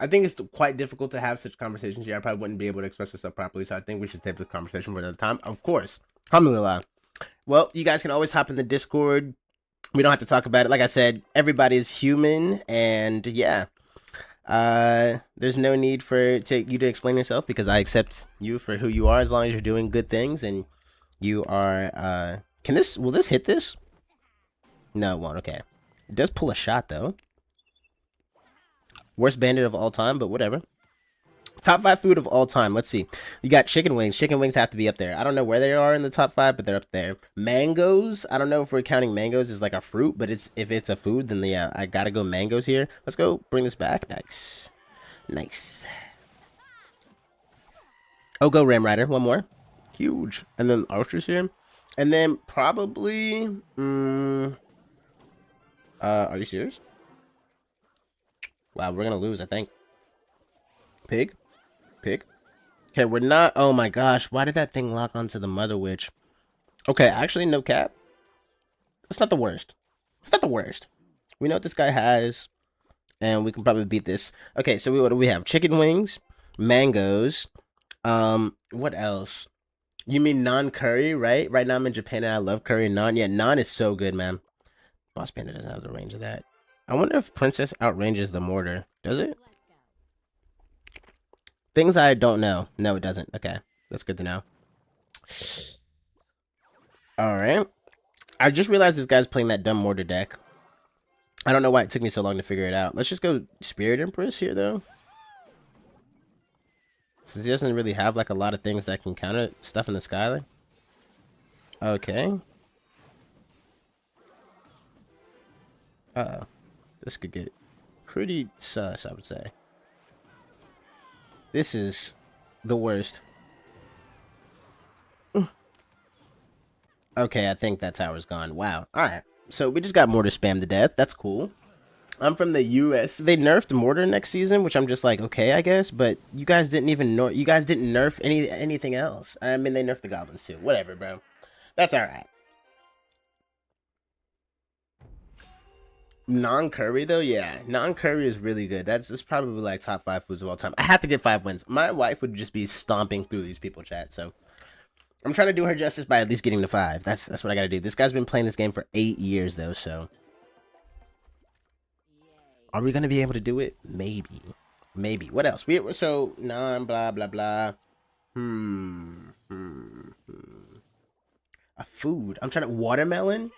I think it's quite difficult to have such conversations here. I probably wouldn't be able to express myself properly, so I think we should take the conversation for another time. Of course. Alhamdulillah. Well, you guys can always hop in the Discord. We don't have to talk about it. Like I said, everybody's human, and yeah. There's no need for you to explain yourself because I accept you for who you are as long as you're doing good things and you are, will this hit this? No, it won't. Okay. It does pull a shot, though. Worst bandit of all time, but whatever. Top 5 food of all time. Let's see. You got chicken wings. Chicken wings have to be up there. I don't know where they are in the top 5, but they're up there. Mangoes. I don't know if we're counting mangoes as like a fruit, but if it's a food, then yeah, I gotta go mangoes here. Let's go bring this back. Nice. Nice. Oh, go Ram Rider. One more. Huge. And then Archer's here. And then probably... are you serious? Wow, we're gonna lose, I think. Pig? Pig? Okay, we're not... Oh my gosh, why did that thing lock onto the Mother Witch? Okay, actually, no cap. It's not the worst. It's not the worst. We know what this guy has, and we can probably beat this. Okay, so what do we have? Chicken wings, mangoes, what else? You mean non-curry, right? Right now I'm in Japan and I love curry and naan. Yeah, naan is so good, man. Boss Panda doesn't have the range of that. I wonder if Princess outranges the mortar. Does it? Things I don't know. No, it doesn't. Okay, that's good to know. Alright. I just realized this guy's playing that dumb mortar deck. I don't know why it took me so long to figure it out. Let's just go Spirit Empress here, though. Since he doesn't really have, like, a lot of things that can counter stuff in the sky. Okay. Uh-oh. This could get pretty sus, I would say. This is the worst. Okay, I think that tower's gone. Wow. Alright. So we just got mortar spam to death. That's cool. I'm from the US. They nerfed mortar next season, which I'm just like, okay, I guess. But you guys didn't even know. You guys didn't nerf anything else. I mean, they nerfed the goblins too. Whatever, bro. That's alright. Non-curry though, yeah. Non-curry is really good. That's probably like top 5 foods of all time. I have to get 5 wins. My wife would just be stomping through these people chat, so I'm trying to do her justice by at least getting to 5. That's what I gotta do. This guy's been playing this game for 8 years though, so are we gonna be able to do it? Maybe. Maybe. What else? So non blah blah blah. A food. I'm trying to watermelon.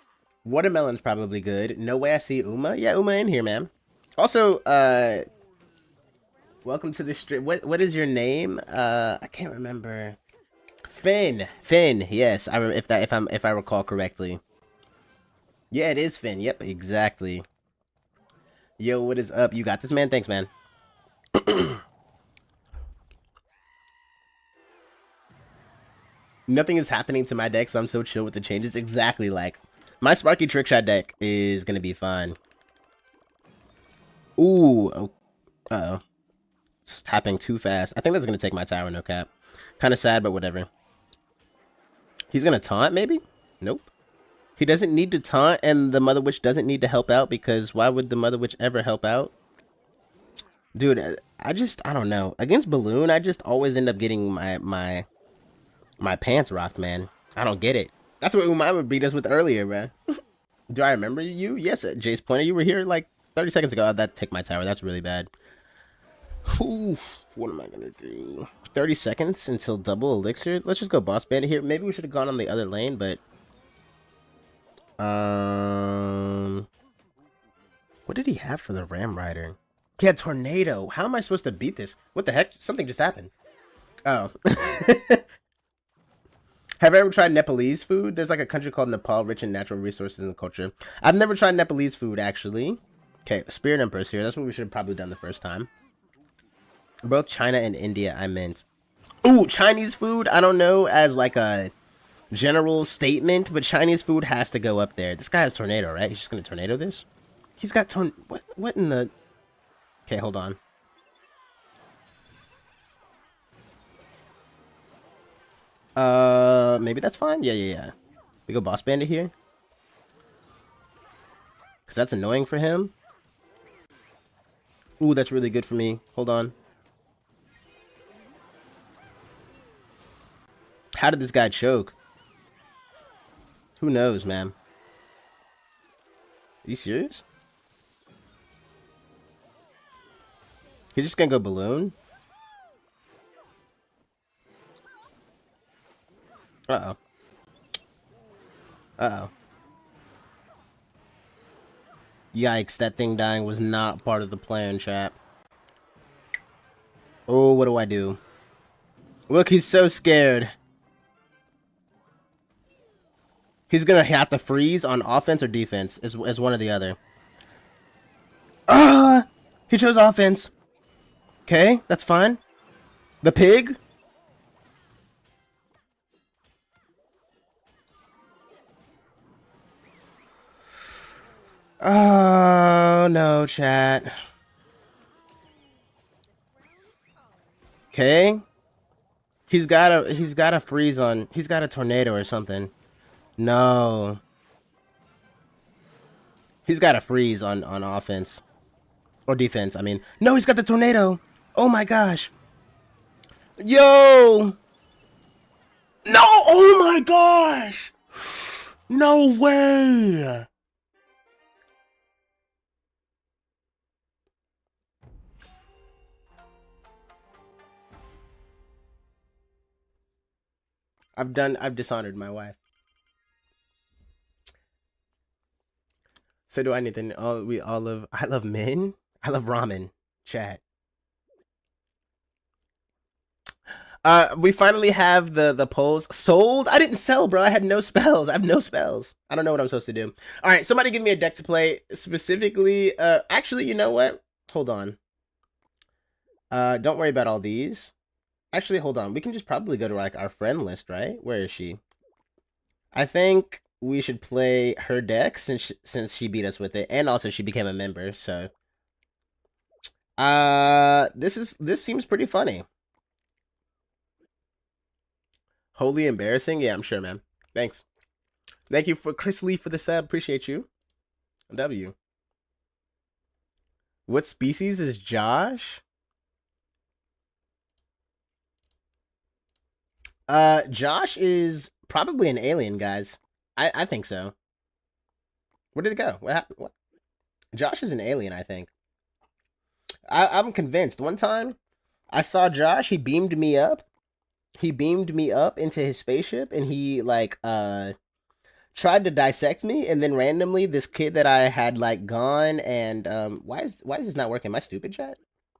Watermelon's probably good. No way I see Uma. Yeah, Uma in here, man. Also, welcome to the stream. What is your name? I can't remember. Finn. Finn. Yes, if I recall correctly. Yeah, it is Finn. Yep, exactly. Yo, what is up? You got this, man. Thanks, man. Nothing is happening to my deck, so I'm so chill with the changes. Exactly, like my Sparky Trickshot deck is gonna be fine. Ooh, oh, uh-oh. It's tapping too fast. I think that's gonna take my tower, no cap. Kind of sad, but whatever. He's gonna taunt, maybe? Nope. He doesn't need to taunt, and the Mother Witch doesn't need to help out, because why would the Mother Witch ever help out? Dude, I don't know. Against Balloon, I just always end up getting my pants rocked, man. I don't get it. That's what Umama beat us with earlier, man. Do I remember you? Yes, Jace Pointer. You were here like 30 seconds ago. That take my tower. That's really bad. Oof, what am I gonna do? 30 seconds until double elixir. Let's just go boss bandit here. Maybe we should have gone on the other lane, but what did he have for the Ram Rider? He had Tornado. How am I supposed to beat this? What the heck? Something just happened. Oh. Have I ever tried Nepalese food? There's like a country called Nepal, rich in natural resources and culture. I've never tried Nepalese food, actually. Okay, Spirit Empress here. That's what we should have probably done the first time. Both China and India, I meant. Ooh, Chinese food? I don't know as like a general statement, but Chinese food has to go up there. This guy has Tornado, right? He's just going to Tornado this? He's got What in the... Okay, hold on. Maybe that's fine? Yeah. We go Boss Bandit here? Because that's annoying for him. Ooh, that's really good for me. Hold on. How did this guy choke? Who knows, man? Are you serious? He's just gonna go Balloon? Uh-oh. Uh-oh. Yikes, that thing dying was not part of the plan, chat. Oh, what do I do? Look, he's so scared. He's gonna have to freeze on offense or defense, as one or the other. Ah! He chose offense. Okay, that's fine. The pig? Oh, no, chat. Okay. He's got a freeze on. He's got a tornado or something. No. He's got a freeze on offense. Or defense, I mean. No, he's got the tornado. Oh my gosh. Yo! No! Oh my gosh! No way! I've dishonored my wife. So do I need to I love men? I love ramen. Chat. We finally have the polls sold. I didn't sell, bro. I had no spells. I have no spells. I don't know what I'm supposed to do. All right, somebody give me a deck to play specifically. Actually, you know what? Hold on. Don't worry about all these. Actually, hold on. We can just probably go to like our friend list, right? Where is she? I think we should play her deck since she beat us with it, and also she became a member. So, this seems pretty funny. Wholly embarrassing? Yeah, I'm sure, man. Thanks. Thank you for Chris Lee for the sub. Appreciate you. W. What species is Josh? Josh is probably an alien, guys. I think so. Where did it go? What happened? What? Josh is an alien, I think. I'm convinced. One time, I saw Josh. He beamed me up. He beamed me up into his spaceship, and he tried to dissect me, and then randomly this kid that I had like gone and why is this not working? Am I stupid, chat?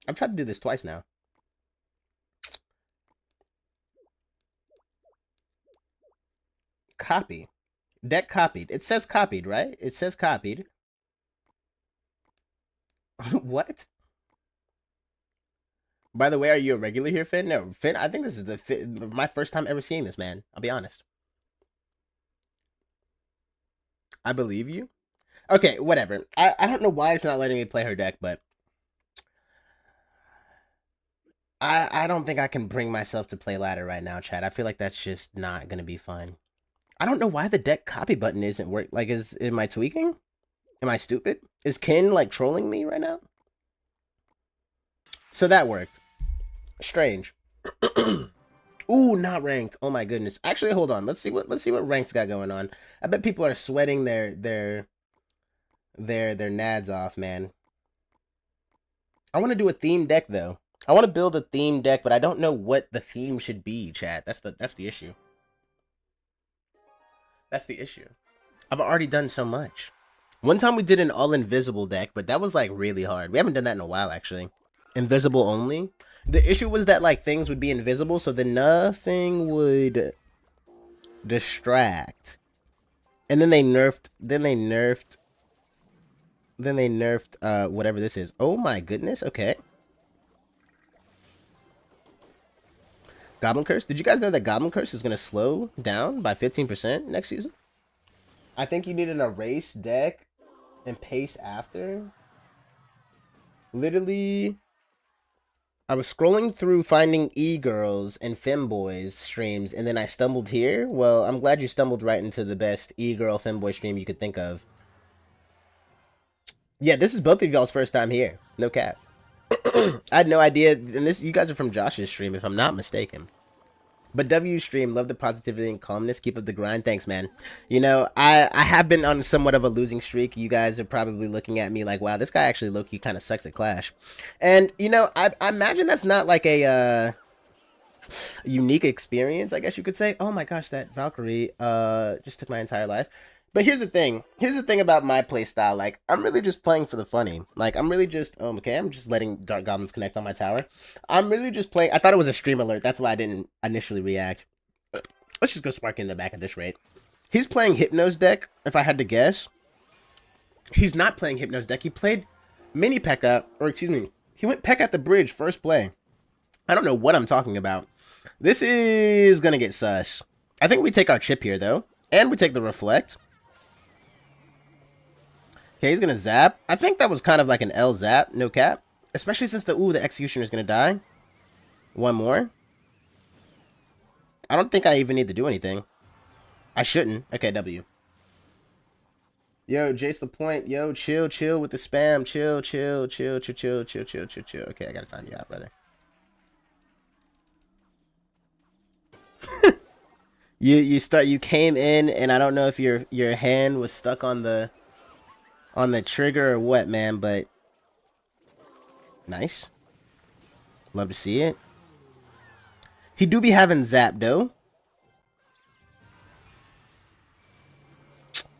I've tried to do this twice now. Copy. Deck copied. It says copied, right? It says copied. What? By the way, are you a regular here, Finn? No, Finn. I think this is my first time ever seeing this man. I'll be honest. I believe you. Okay, whatever. I don't know why it's not letting me play her deck, but I don't think I can bring myself to play ladder right now, Chad. I feel like that's just not gonna be fun. I don't know why the deck copy button isn't work. Like, am I tweaking? Am I stupid? Is Ken like trolling me right now? So that worked. Strange. Ooh, not ranked. Oh my goodness. Actually, hold on. Let's see what ranks got going on. I bet people are sweating their nads off, man. I want to do a theme deck though. I want to build a theme deck, but I don't know what the theme should be, chat. That's the issue. That's the issue. I've already done so much. One time we did an all invisible deck, but that was like really hard. We haven't done that in a while, actually. Invisible only. The issue was that like things would be invisible, so then nothing would distract. And then they nerfed whatever this is. Oh my goodness. Okay. Goblin Curse. Did you guys know that Goblin Curse is going to slow down by 15% next season? I think you need an erase deck and pace after. Literally, I was scrolling through finding e-girls and femboys streams, and then I stumbled here. Well, I'm glad you stumbled right into the best e-girl femboy stream you could think of. Yeah, this is both of y'all's first time here. No cap. I had no idea, and you guys are from Josh's stream, if I'm not mistaken. But W stream, love the positivity and calmness. Keep up the grind. Thanks, man. You know, I have been on somewhat of a losing streak. You guys are probably looking at me like, wow, this guy actually low-key kind of sucks at Clash. And, you know, I imagine that's not like a unique experience, I guess you could say. Oh my gosh, that Valkyrie just took my entire life. But here's the thing. Here's the thing about my playstyle. Like, I'm really just playing for the funny. Like, I'm really just... okay, I'm just letting Dark Goblins connect on my tower. I'm really just playing... I thought it was a stream alert. That's why I didn't initially react. Let's just go Spark in the back at this rate. He's playing Hypno's deck, if I had to guess. He's not playing Hypno's deck. He played Mini P.E.K.K.A. Or, excuse me. He went P.E.K.K.A. at the bridge, first play. I don't know what I'm talking about. This is gonna get sus. I think we take our chip here, though. And we take the Reflect. Okay, he's gonna zap. I think that was kind of like an L zap, no cap. Especially since the Executioner is gonna die. One more. I don't think I even need to do anything. I shouldn't. Okay, W. Yo, Jace the point. Yo, chill with the spam. Chill. Okay, I gotta time you out, brother. You came in, and I don't know if your hand was stuck on the trigger or what, man, but nice. Love to see it. He do be having zap, though.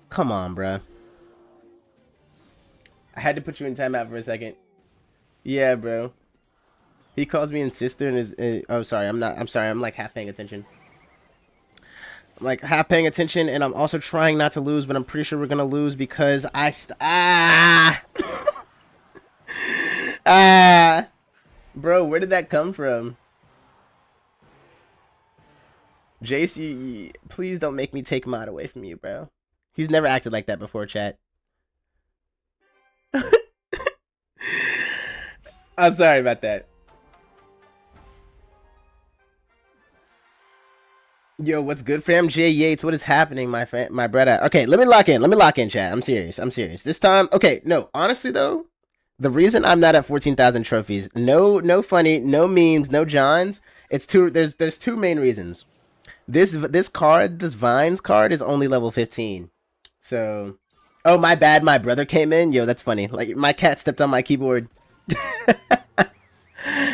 Come on, bruh. I had to put you in timeout for a second. Yeah, bro. He calls me sister and is... oh, sorry. I'm sorry. I'm like half paying attention. I'm like half paying attention, and I'm also trying not to lose, but I'm pretty sure we're gonna lose because bro, where did that come from? Jace, please don't make me take mod away from you, bro. He's never acted like that before, chat. I'm sorry about that. Yo, what's good, fam? Jay Yates, what is happening, my friend, my brother? Okay, let me lock in, chat. I'm serious. This time, okay, no, honestly though, The reason I'm not at 14,000 trophies, no funny, no memes, no Johns. It's two. There's two main reasons. This card, this Vines card, is only level 15. So, oh my bad, my brother came in. Yo, that's funny. Like my cat stepped on my keyboard.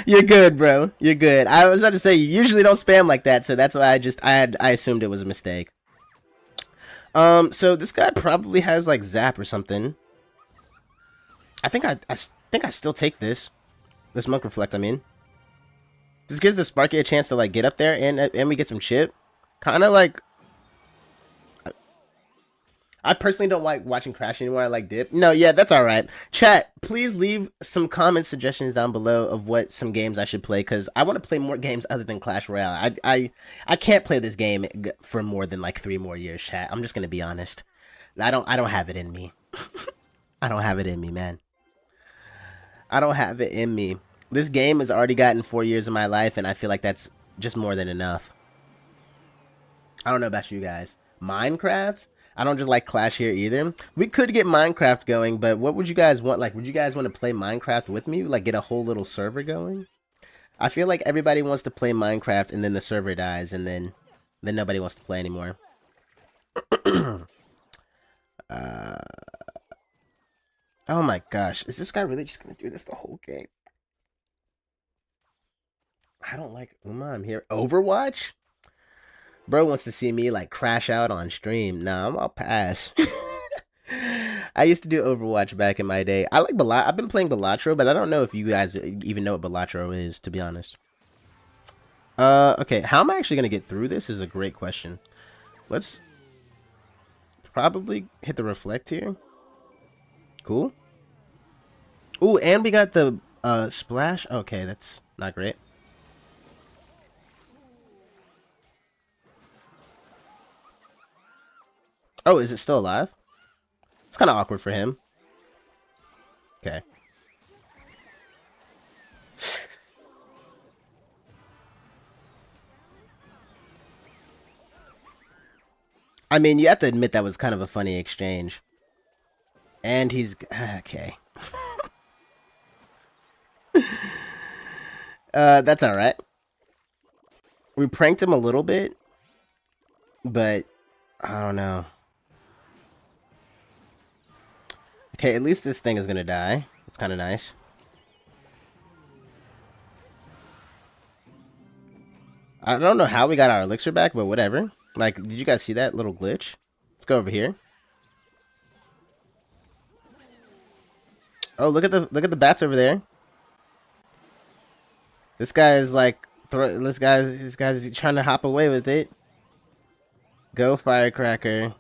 You're good, bro. You're good. I was about to say you usually don't spam like that, so that's why I assumed it was a mistake. So this guy probably has like Zap or something. I think I still take this Monk Reflect. I mean, this gives the Sparky a chance to like get up there and we get some chip. Kind of like, I personally don't like watching Crash anymore. I like Dip. No, yeah, that's all right. Chat, please leave some comment suggestions down below of what some games I should play, because I want to play more games other than Clash Royale. I can't play this game for more than like 3 more years. Chat, I'm just gonna be honest. I don't have it in me. I don't have it in me, man. I don't have it in me. This game has already gotten 4 years of my life, and I feel like that's just more than enough. I don't know about you guys. Minecraft? I don't just like Clash here either. We could get Minecraft going, but what would you guys want? Like, would you guys want to play Minecraft with me? Like, get a whole little server going? I feel like everybody wants to play Minecraft, and then the server dies, and then nobody wants to play anymore. Oh my gosh. Is this guy really just going to do this the whole game? I don't like Uma. I'm here. Overwatch? Bro wants to see me like crash out on stream. Nah, I'll pass. I used to do Overwatch back in my day. I like I've been playing Balatro, but I don't know if you guys even know what Balatro is, to be honest. Okay, how am I actually gonna get through this is a great question. Let's probably hit the reflect here. Cool. Ooh, and we got the splash. Okay, that's not great. Oh, is it still alive? It's kind of awkward for him. Okay. I mean, you have to admit that was kind of a funny exchange. And he's... Okay. That's alright. We pranked him a little bit. But... I don't know. Okay, at least this thing is gonna die. It's kind of nice. I don't know how we got our elixir back, but whatever. Like, did you guys see that little glitch? Let's go over here. Oh, look at the bats over there. This guy is like, this guy's trying to hop away with it. Go Firecracker.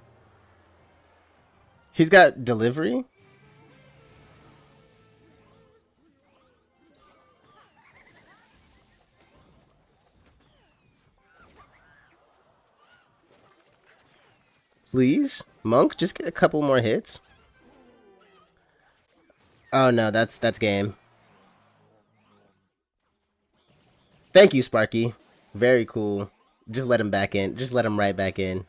He's got delivery. Please, Monk, just get a couple more hits. Oh no, that's game. Thank you, Sparky. Very cool. Just let him back in. Just let him right back in.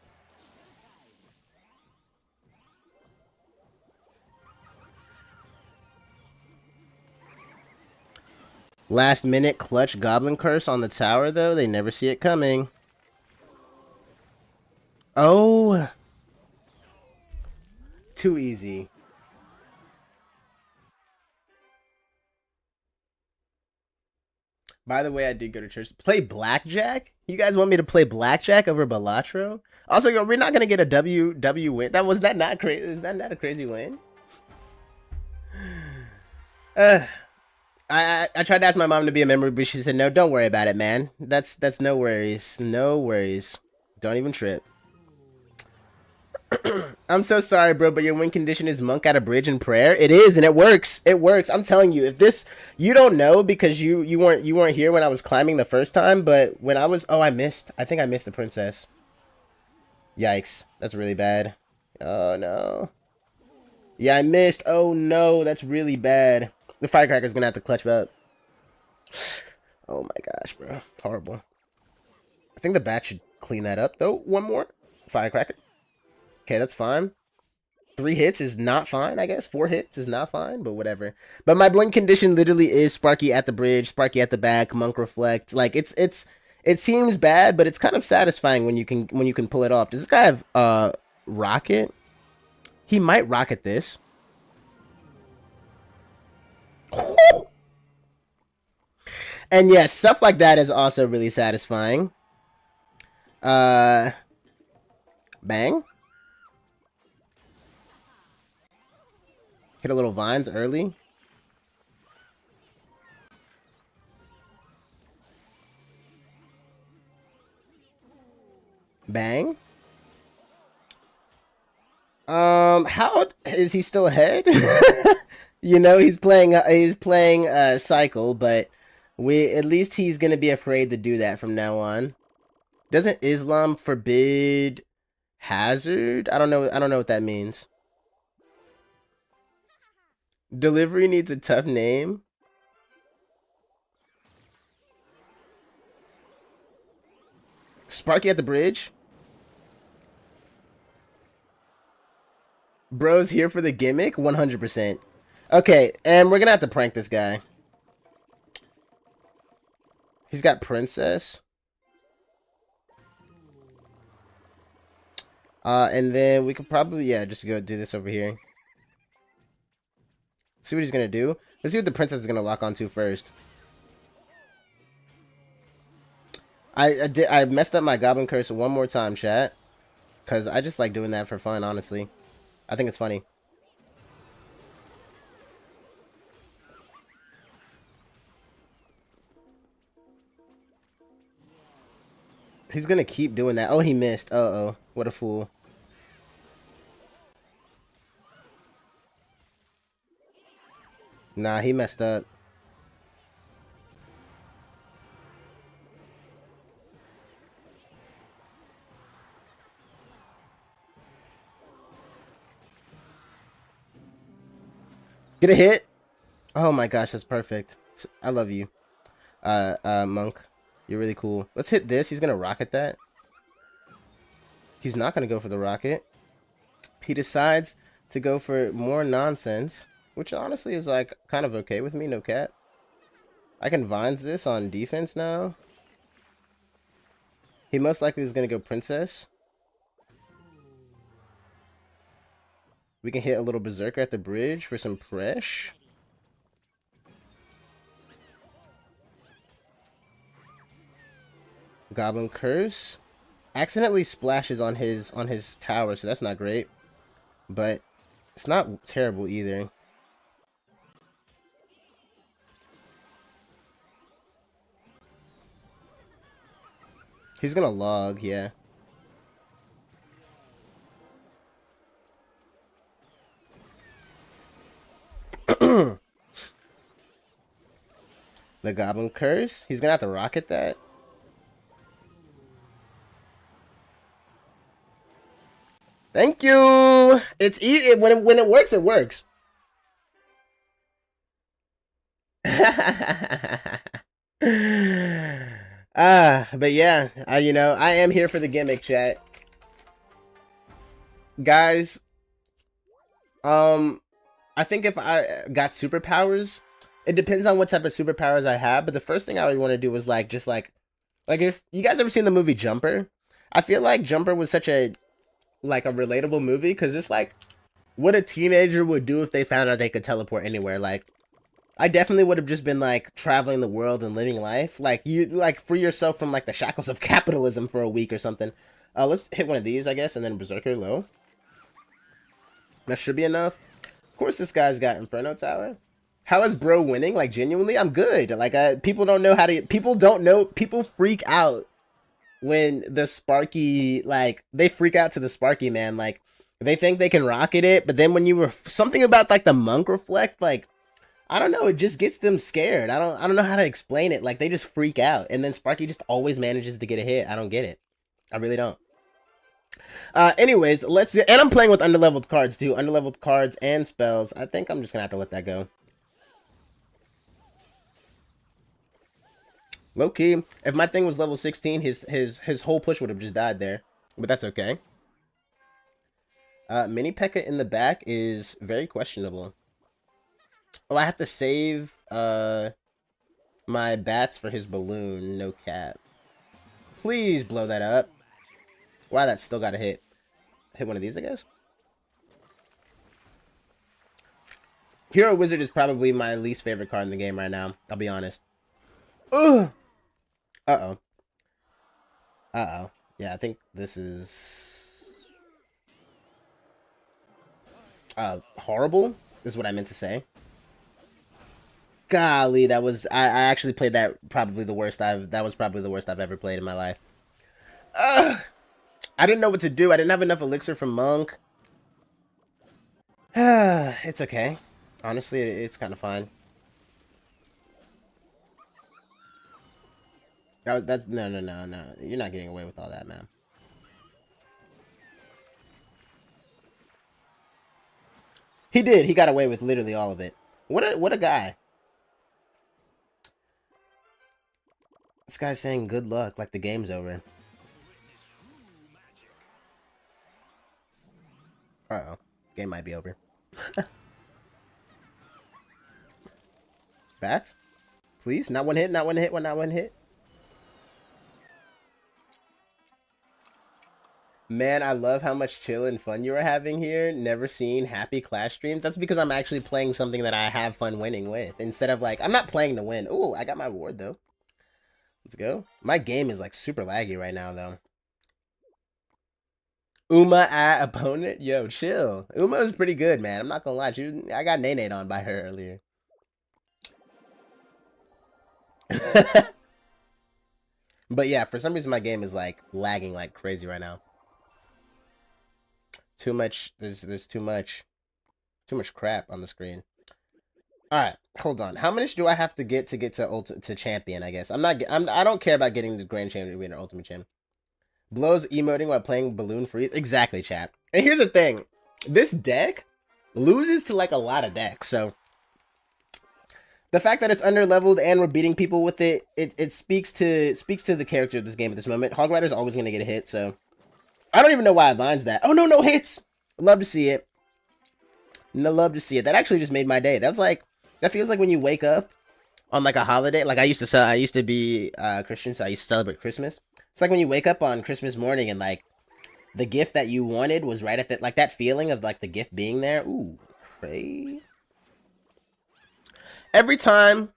Last minute clutch Goblin Curse on the tower, though. They never see it coming. Oh. Too easy. By the way, I did go to church. Play Blackjack? You guys want me to play Blackjack over Balatro? Also, we're not going to get a W win. Was that not crazy? Is that not a crazy win? I tried to ask my mom to be a member, but she said, no, don't worry about it, man. That's no worries. No worries. Don't even trip. I'm so sorry, bro, but your win condition is Monk at a bridge and prayer. It is, and it works. It works. I'm telling you. If this, you don't know because you weren't here when I was climbing the first time, but when I was, I missed. I think I missed the princess. Yikes, that's really bad. Oh no. Yeah, I missed. Oh no, that's really bad. The firecracker's gonna have to clutch up. Oh my gosh, bro, horrible. I think the bat should clean that up though. One more firecracker. Okay, that's fine. 3 hits is not fine, I guess. 4 hits is not fine, but whatever. But my win condition literally is Sparky at the bridge, Sparky at the back, Monk reflect. Like it seems bad, but it's kind of satisfying when you can pull it off. Does this guy have rocket? He might rocket this. And yes, stuff like that is also really satisfying. Bang. Hit a little vines early. Bang. How is he still ahead? You know, he's playing cycle, but at least he's gonna be afraid to do that from now on. Doesn't Islam forbid hazard? I don't know what that means. Delivery needs a tough name. Sparky at the bridge. Bro's here for the gimmick? 100%. Okay, and we're gonna have to prank this guy. He's got Princess. And then we could probably, yeah, just go do this over here. See what he's gonna do. Let's see what the Princess is gonna lock onto first. I messed up my Goblin Curse one more time, chat. Because I just like doing that for fun, honestly. I think it's funny. He's gonna keep doing that. Oh, he missed. Uh-oh. What a fool. Nah, he messed up. Get a hit. Oh my gosh, that's perfect. I love you. Monk. You're really cool. Let's hit this. He's gonna rocket that. He's not gonna go for the rocket. He decides to go for more nonsense, which honestly is like kind of okay with me, no cat. I can vines this on defense now. He most likely is gonna go Princess. We can hit a little Berserker at the bridge for some presh. Goblin Curse. Accidentally splashes on his tower, so that's not great. But it's not terrible either. He's gonna log, yeah. The Goblin Curse. He's gonna have to rocket that. Thank you. It's easy when it works. It works. But yeah, I am here for the gimmick, chat. Guys, I think if I got superpowers, it depends on what type of superpowers I have, but the first thing I would want to do was like if you guys ever seen the movie Jumper? I feel like Jumper was such a relatable movie because it's like what a teenager would do if they found out they could teleport anywhere. Like I definitely would have just been like traveling the world and living life. Like you free yourself from like the shackles of capitalism for a week or something. Let's hit one of these, I guess, and then Berserker low. That should be enough. Of course, this guy's got Inferno Tower. How is bro winning? Like genuinely, I'm good. Like people don't know how to. People don't know. People freak out when the Sparky they freak out to the Sparky, man. Like they think they can rocket it, but then when you were something about like the Monk reflect, like I don't know, it just gets them scared. I don't know how to explain it. Like they just freak out, and then Sparky just always manages to get a hit. I don't get it. I really don't. Anyways, and I'm playing with underleveled cards too. Underleveled cards and spells. I think I'm just gonna have to let that go. Low key, if my thing was level 16, his whole push would have just died there. But that's okay. Mini P.E.K.K.A in the back is very questionable. Oh, I have to save my bats for his balloon. No cap. Please blow that up. Wow, that's still got to hit. Hit one of these, I guess. Hero Wizard is probably my least favorite card in the game right now. I'll be honest. Ugh. Uh-oh. Uh-oh. Yeah, I think this is... horrible is what I meant to say. Golly, that was... I actually played that probably the worst That was probably the worst I've ever played in my life. Ugh. I didn't know what to do. I didn't have enough elixir from Monk. It's okay. Honestly, it's kind of fine. That's no. You're not getting away with all that, man. He did. He got away with literally all of it. What a guy. This guy's saying good luck like the game's over. Uh-oh. Game might be over. Bats? Please? Not one hit, not one hit, not one hit. Man, I love how much chill and fun you are having here. Never seen happy Clash streams. That's because I'm actually playing something that I have fun winning with. Instead of like, I'm not playing to win. Ooh, I got my reward though. Let's go. My game is like super laggy right now though. Uma at opponent? Yo, chill. Uma is pretty good, man. I'm not gonna lie. I got Nene on by her earlier. But yeah, for some reason my game is like lagging like crazy right now. Too much. There's too much crap on the screen. All right, hold on. How much do I have to get to champion? I guess I don't care about getting the grand champion or ultimate champion. Blows emoting while playing balloon freeze. Exactly, chat. And here's the thing: this deck loses to like a lot of decks. So the fact that it's under leveled and we're beating people with it speaks to the character of this game at this moment. Hog Rider's always gonna get a hit, so I don't even know why I Vines that. Oh no hits. Love to see it. No, love to see it. That actually just made my day. That feels like when you wake up on like a holiday. Like I used to be Christian, so I used to celebrate Christmas. It's like when you wake up on Christmas morning and like the gift that you wanted was right at that feeling of like the gift being there. Ooh, cray. Every time,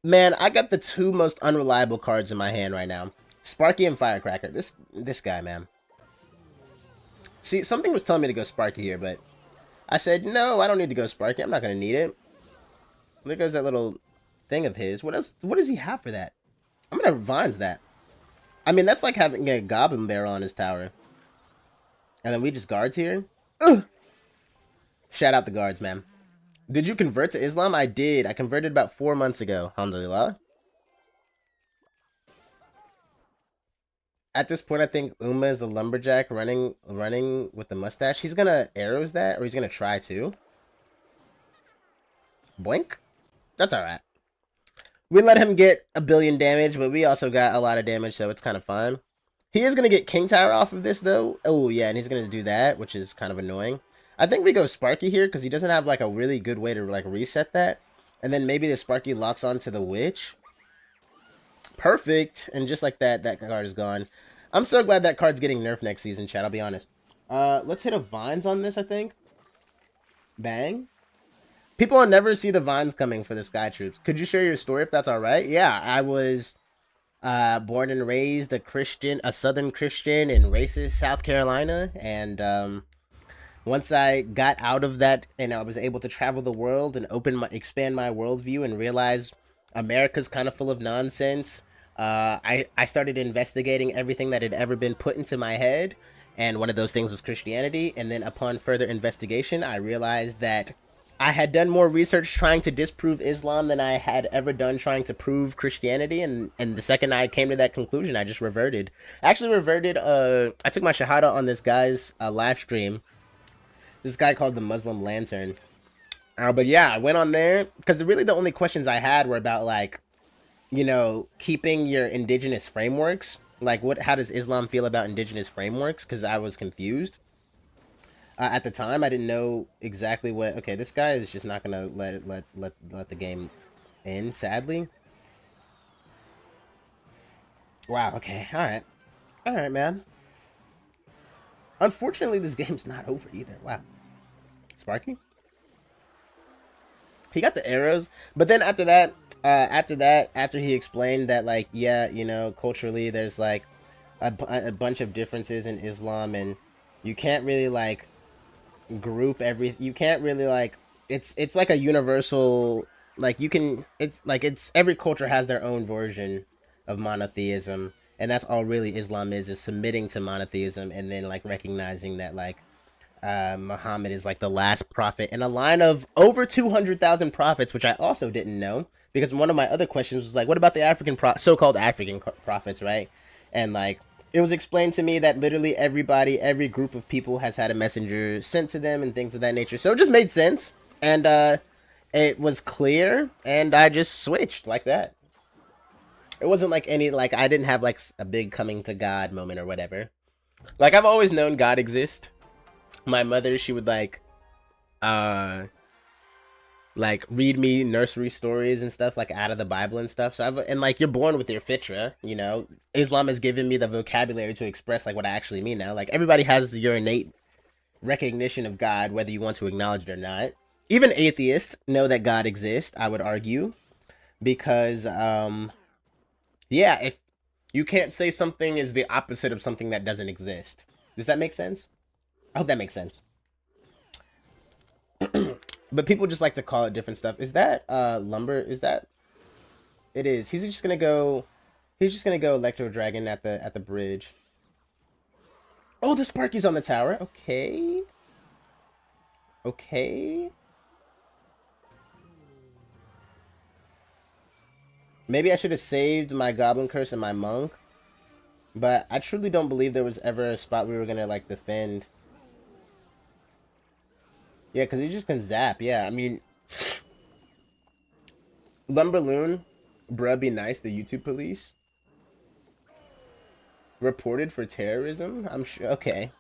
man, I got the two most unreliable cards in my hand right now. Sparky and Firecracker. This guy, man. See, something was telling me to go Sparky here, but I said, no, I don't need to go Sparky. I'm not going to need it. There goes that little thing of his. What else? What does he have for that? I'm going to Vines that. I mean, that's like having a Goblin Bear on his tower. And then we just guards here. Ugh. Shout out the guards, man. Did you convert to Islam? I did. I converted about 4 months ago. Alhamdulillah. At this point, I think Uma is the lumberjack running with the mustache. He's gonna arrows that, or he's gonna try to. Boink. That's alright. We let him get 1 billion damage, but we also got a lot of damage, so it's kind of fine. He is gonna get King Tower off of this, though. Oh, yeah, and he's gonna do that, which is kind of annoying. I think we go Sparky here, because he doesn't have, like, a really good way to, like, reset that. And then maybe the Sparky locks onto the Witch. Perfect. And just like that, that card is gone. I'm so glad that card's getting nerfed next season, chat. I'll be honest. Let's hit a Vines on this, I think. Bang. People will never see the Vines coming for the Sky Troops. Could you share your story if that's alright? Yeah, I was born and raised a Southern Christian in racist South Carolina. And once I got out of that and I was able to travel the world and expand my worldview and realize America's kind of full of nonsense, I started investigating everything that had ever been put into my head, and one of those things was Christianity. And then upon further investigation, I realized that I had done more research trying to disprove Islam than I had ever done trying to prove Christianity, and the second I came to that conclusion, I just reverted. I actually reverted, I took my Shahada on this guy's live stream. This guy called the Muslim Lantern. But yeah, I went on there, because really the only questions I had were about, like, you know, keeping your indigenous frameworks. Like, how does Islam feel about indigenous frameworks? Because I was confused. At the time, I didn't know exactly what. Okay, this guy is just not gonna let the game end. Sadly. Wow. Okay. All right. All right, man. Unfortunately, this game's not over either. Wow. Sparky. He got the arrows, but then after he explained that, like, yeah, you know, culturally, there's like a bunch of differences in Islam, and you can't really like group every. You can't really like. It's like a universal. Like you can. It's like it's every culture has their own version of monotheism, and that's all really Islam is submitting to monotheism, and then like recognizing that like Muhammad is like the last prophet in a line of over 200,000 prophets, which I also didn't know because one of my other questions was like, what about the so-called African prophets, right? And like, it was explained to me that literally every group of people has had a messenger sent to them and things of that nature. So it just made sense, and it was clear, and I just switched like that. It wasn't like any like I didn't have like a big coming to God moment or whatever. Like I've always known God exists. My mother, she would uh like read me nursery stories and stuff like out of the Bible and stuff. So and like you're born with your fitra, you know. Islam has given me the vocabulary to express like what I actually mean now. Like everybody has your innate recognition of God, whether you want to acknowledge it or not. Even atheists know that God exists, I would argue, because yeah, if you can't say something is the opposite of something that doesn't exist. Does that make sense? I hope that makes sense. But people just like to call it different stuff. Is that lumber? Is that it is. He's just gonna go Electro Dragon at the bridge. Oh, the Sparky's on the tower. Okay. Okay. Maybe I should have saved my Goblin Curse and my Monk. But I truly don't believe there was ever a spot we were gonna like defend. Yeah, because he just can zap. Yeah, I mean, Lumberloon, bruh, be nice. The YouTube police reported for terrorism. I'm sure. Okay,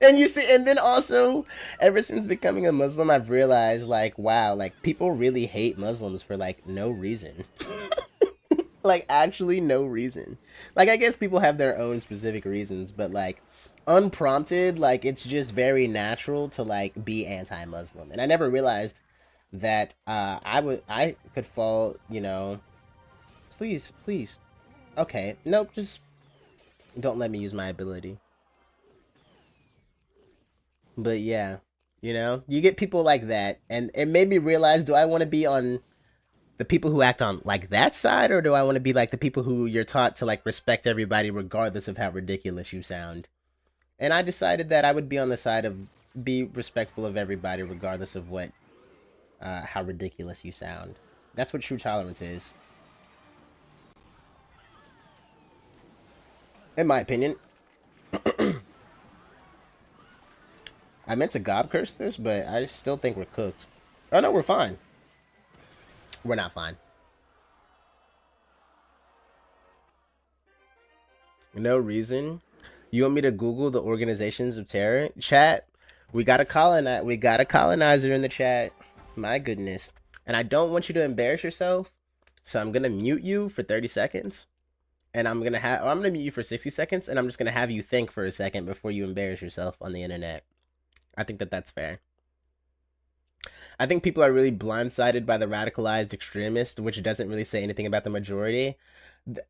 and you see, and then also, ever since becoming a Muslim, I've realized like, wow, like people really hate Muslims for like no reason. Like actually no reason. Like I guess people have their own specific reasons, but like unprompted, like it's just very natural to like be anti-Muslim. And I never realized that I could fall, you know. Please, please. Okay, nope, just don't let me use my ability. But yeah, you know, you get people like that, and it made me realize: do I want to be on the people who act on like that side, or do I want to be like the people who you're taught to like respect everybody regardless of how ridiculous you sound? And I decided that I would be on the side of be respectful of everybody regardless of what how ridiculous you sound. That's what true tolerance is, in my opinion. I meant to gob curse this, but I still think we're cooked. Oh no, we're fine. We're not fine. No reason. You want me to Google the organizations of terror? Chat. We got a colonizer in the chat. My goodness. And I don't want you to embarrass yourself. So I'm gonna mute you for 30 seconds. And I'm gonna mute you for 60 seconds, and I'm just gonna have you think for a second before you embarrass yourself on the internet. I think that that's fair. I think people are really blindsided by the radicalized extremist, which doesn't really say anything about the majority.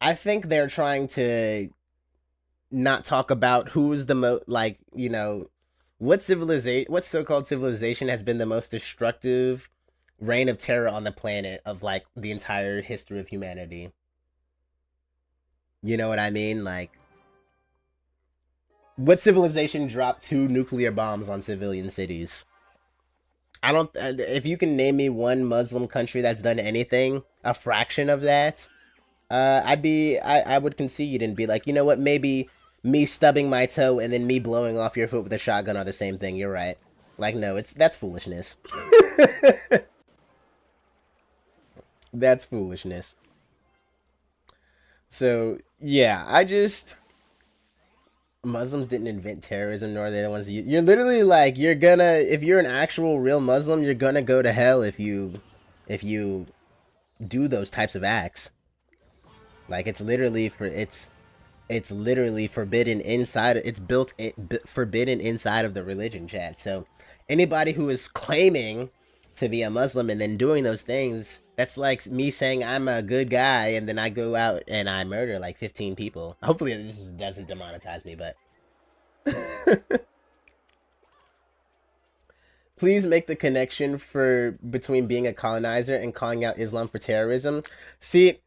I think they're trying to not talk about who's the most like what so-called civilization has been the most destructive reign of terror on the planet of like the entire history of humanity. You know what I mean? Like what civilization dropped 2 nuclear bombs on civilian cities? I don't. If you can name me one Muslim country that's done anything a fraction of that, I would concede and be like, you know what? Maybe me stubbing my toe and then me blowing off your foot with a shotgun are the same thing. You're right. Like, no, that's foolishness. That's foolishness. So yeah, Muslims didn't invent terrorism, nor are they the ones. You're literally like you're gonna if you're an actual real Muslim, you're gonna go to hell if you do those types of acts. Like it's literally forbidden inside. It's forbidden inside of the religion, chat. So anybody who is claiming to be a Muslim and then doing those things, that's like me saying I'm a good guy and then I go out and I murder like 15 people. Hopefully doesn't demonetize me, but please make the connection for between being a colonizer and calling out Islam for terrorism. See,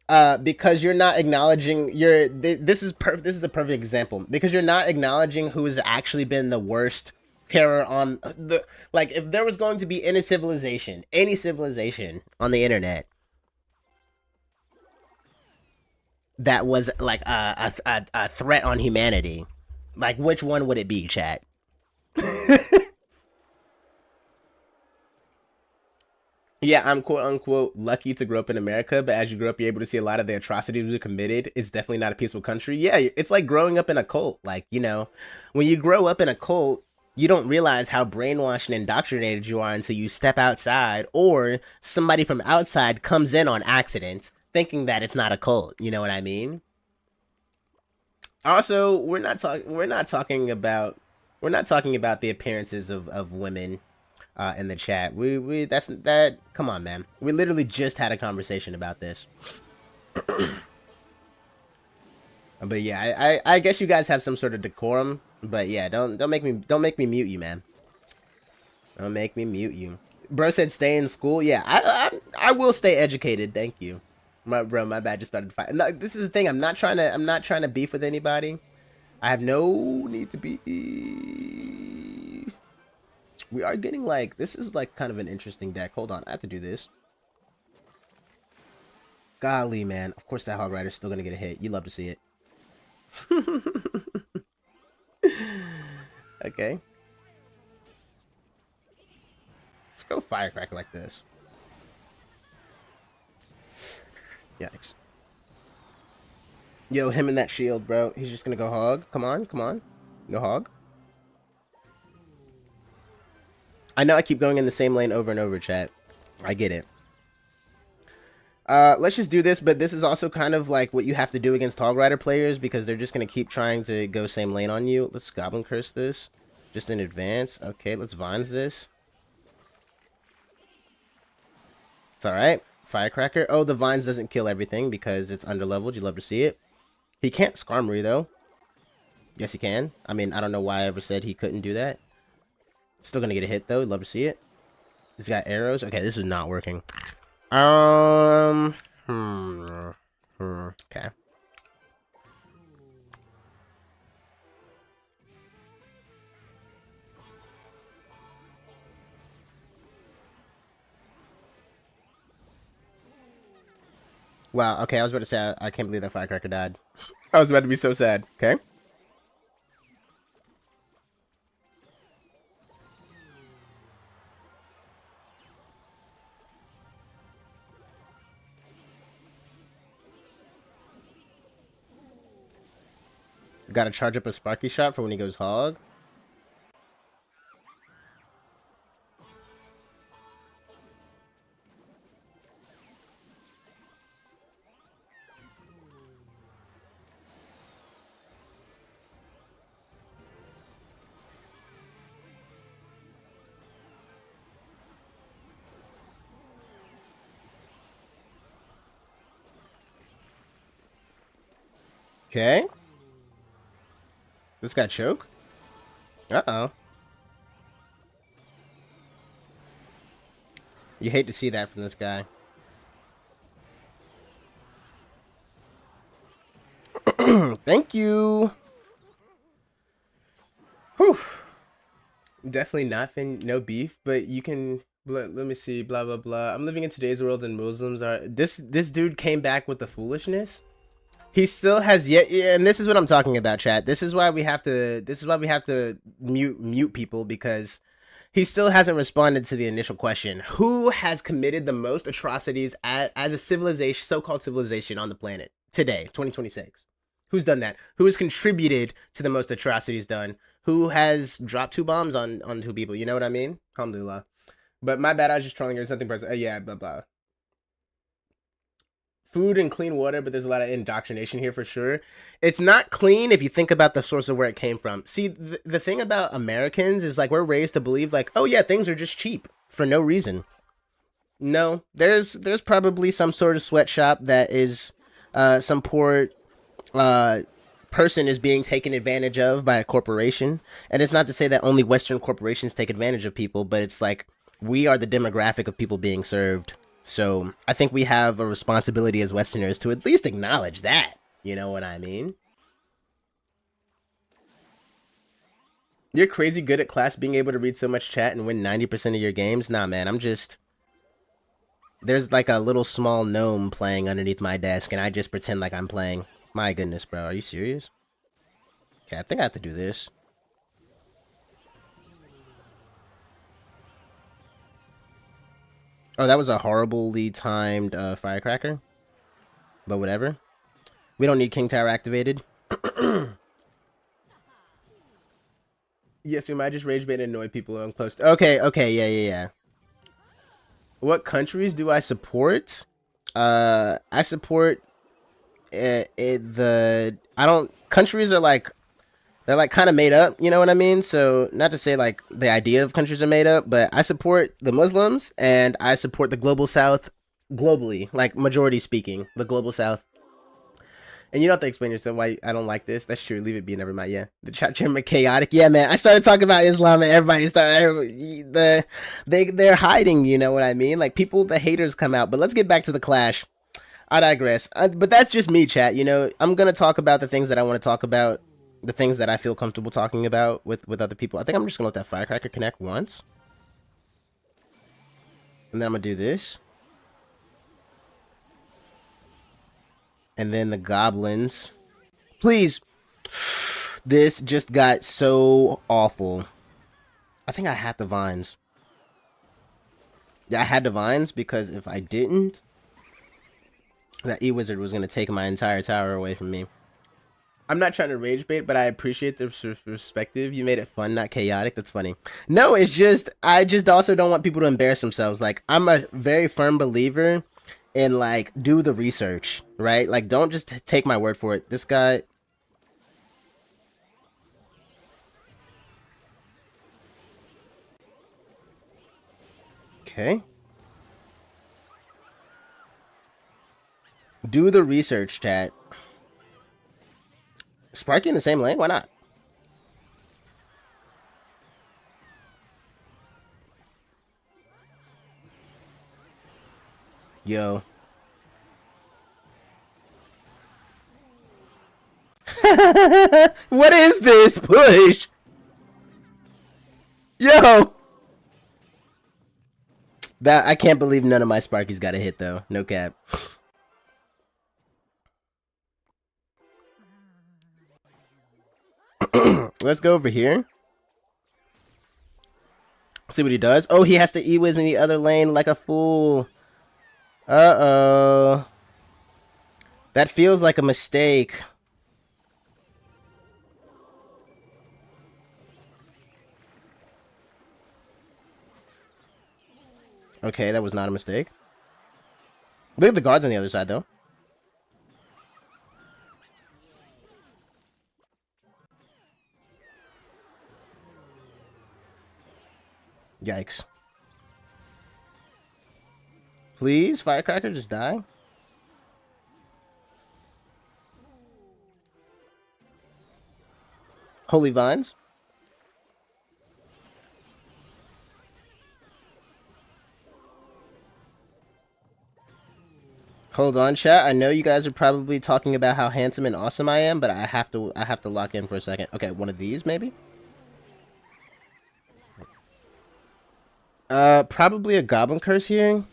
because you're not acknowledging this is a perfect example because you're not acknowledging who has actually been the worst terror on the like if there was going to be any civilization on the internet that was like a threat on humanity, like which one would it be, chat? Yeah, I'm quote unquote lucky to grow up in America, but as you grow up, you're able to see a lot of the atrocities we committed. It's definitely not a peaceful country. Yeah, it's like growing up in a cult. Like, when you grow up in a cult, you don't realize how brainwashed and indoctrinated you are until you step outside or somebody from outside comes in on accident thinking that it's not a cult. You know what I mean? Also, we're not talking about the appearances of women in the chat. We that's that. Come on, man. We literally just had a conversation about this. But yeah, I guess you guys have some sort of decorum. But yeah, don't make me mute you, man. Don't make me mute you. Bro said stay in school. Yeah, I will stay educated. Thank you. My bad. Just started fighting. No, this is the thing. I'm not trying to beef with anybody. I have no need to be. We are getting like this is like kind of an interesting deck. Hold on, I have to do this. Golly, man. Of course that Hog Rider's still gonna get a hit. You love to see it. Okay. Let's go Firecracker like this. Yikes. Yo, him and that shield, bro. He's just gonna go hog. Come on. Go hog. I know I keep going in the same lane over and over, chat. I get it. Let's just do this, but this is also kind of like what you have to do against Hog Rider players because they're just going to keep trying to go same lane on you. Let's Goblin Curse this. Just in advance. Okay, let's Vines this. It's alright. Firecracker. Oh, the Vines doesn't kill everything because it's underleveled. You love to see it. He can't Skarmory, though. Yes, he can. I mean, I don't know why I ever said he couldn't do that. Still gonna get a hit though. Love to see it. He's got arrows. Okay, this is not working. Okay. Wow. Okay, I was about to say I can't believe that Firecracker died. I was about to be so sad. Okay. Gotta charge up a Sparky Shot for when he goes hog. Okay. This got choke? Uh-oh. You hate to see that from this guy. Thank you. Whew. Definitely nothing, no beef, but you can... Let me see, blah, blah, blah. I'm living in today's world and Muslims are... This dude came back with the foolishness. He still has yet, and this is what I'm talking about, chat. This is why we have to mute people because he still hasn't responded to the initial question. Who has committed the most atrocities as a civilization, so-called civilization on the planet today, 2026? Who's done that? Who has contributed to the most atrocities done? Who has dropped 2 bombs on 2 people? You know what I mean? Alhamdulillah. But my bad, I was just trolling. There's nothing personal. Yeah, blah blah. Food and clean water, but there's a lot of indoctrination here for sure. It's not clean if you think about the source of where it came from. See, the thing about Americans is like we're raised to believe like, oh yeah, things are just cheap for no reason. No, there's probably some sort of sweatshop that is some poor uh person is being taken advantage of by a corporation. And it's not to say that only Western corporations take advantage of people, but it's like we are the demographic of people being served. So I think we have a responsibility as Westerners to at least acknowledge that. You know what I mean? You're crazy good at Clash being able to read so much chat and win 90% of your games? Nah, man, I'm just... There's like a little small gnome playing underneath my desk, and I just pretend like I'm playing. My goodness, bro. Are you serious? Okay, I think I have to do this. Oh, that was a horribly timed firecracker. But whatever. We don't need King Tower activated. Yes, we might just rage bait and annoy people I'm close to. Okay, yeah. What countries do I support? I support I don't... Countries are like... They're like kind of made up, you know what I mean? So not to say like the idea of countries are made up, but I support the Muslims and I support the global South globally, like majority speaking, the global South. And you don't have to explain yourself why I don't like this. That's true. Leave it be. Never mind. Yeah, the chat chairman chaotic. Yeah, man. I started talking about Islam and everybody started. They're hiding. You know what I mean? Like people, the haters come out. But let's get back to the clash. I digress. But that's just me, chat. You know, I'm gonna talk about the things that I want to talk about. The things that I feel comfortable talking about with other people. I think I'm just gonna let that firecracker connect once. And then I'm gonna do this. And then the goblins. Please. This just got so awful. I think I had the vines. Yeah, I had the vines because if I didn't, that E-Wizard was gonna take my entire tower away from me. I'm not trying to rage bait, but I appreciate the perspective. You made it fun, not chaotic. That's funny. No, it's just, I just also don't want people to embarrass themselves. Like, I'm a very firm believer in, like, do the research, right? Like, don't just take my word for it. This guy... Okay. Do the research, chat. Sparky in the same lane? Why not? Yo. What is this push? Yo. That I can't believe none of my Sparkies got a hit though. No cap. Let's go over here. See what he does. Oh, he has to E-Wiz in the other lane like a fool. Uh-oh. That feels like a mistake. Okay, that was not a mistake. Look at the guards on the other side, though. Yikes. Please, firecracker, just die. Holy vines. Hold on, chat. I know you guys are probably talking about how handsome and awesome I am, but I have to lock in for a second. Okay, one of these maybe. Probably a goblin curse here.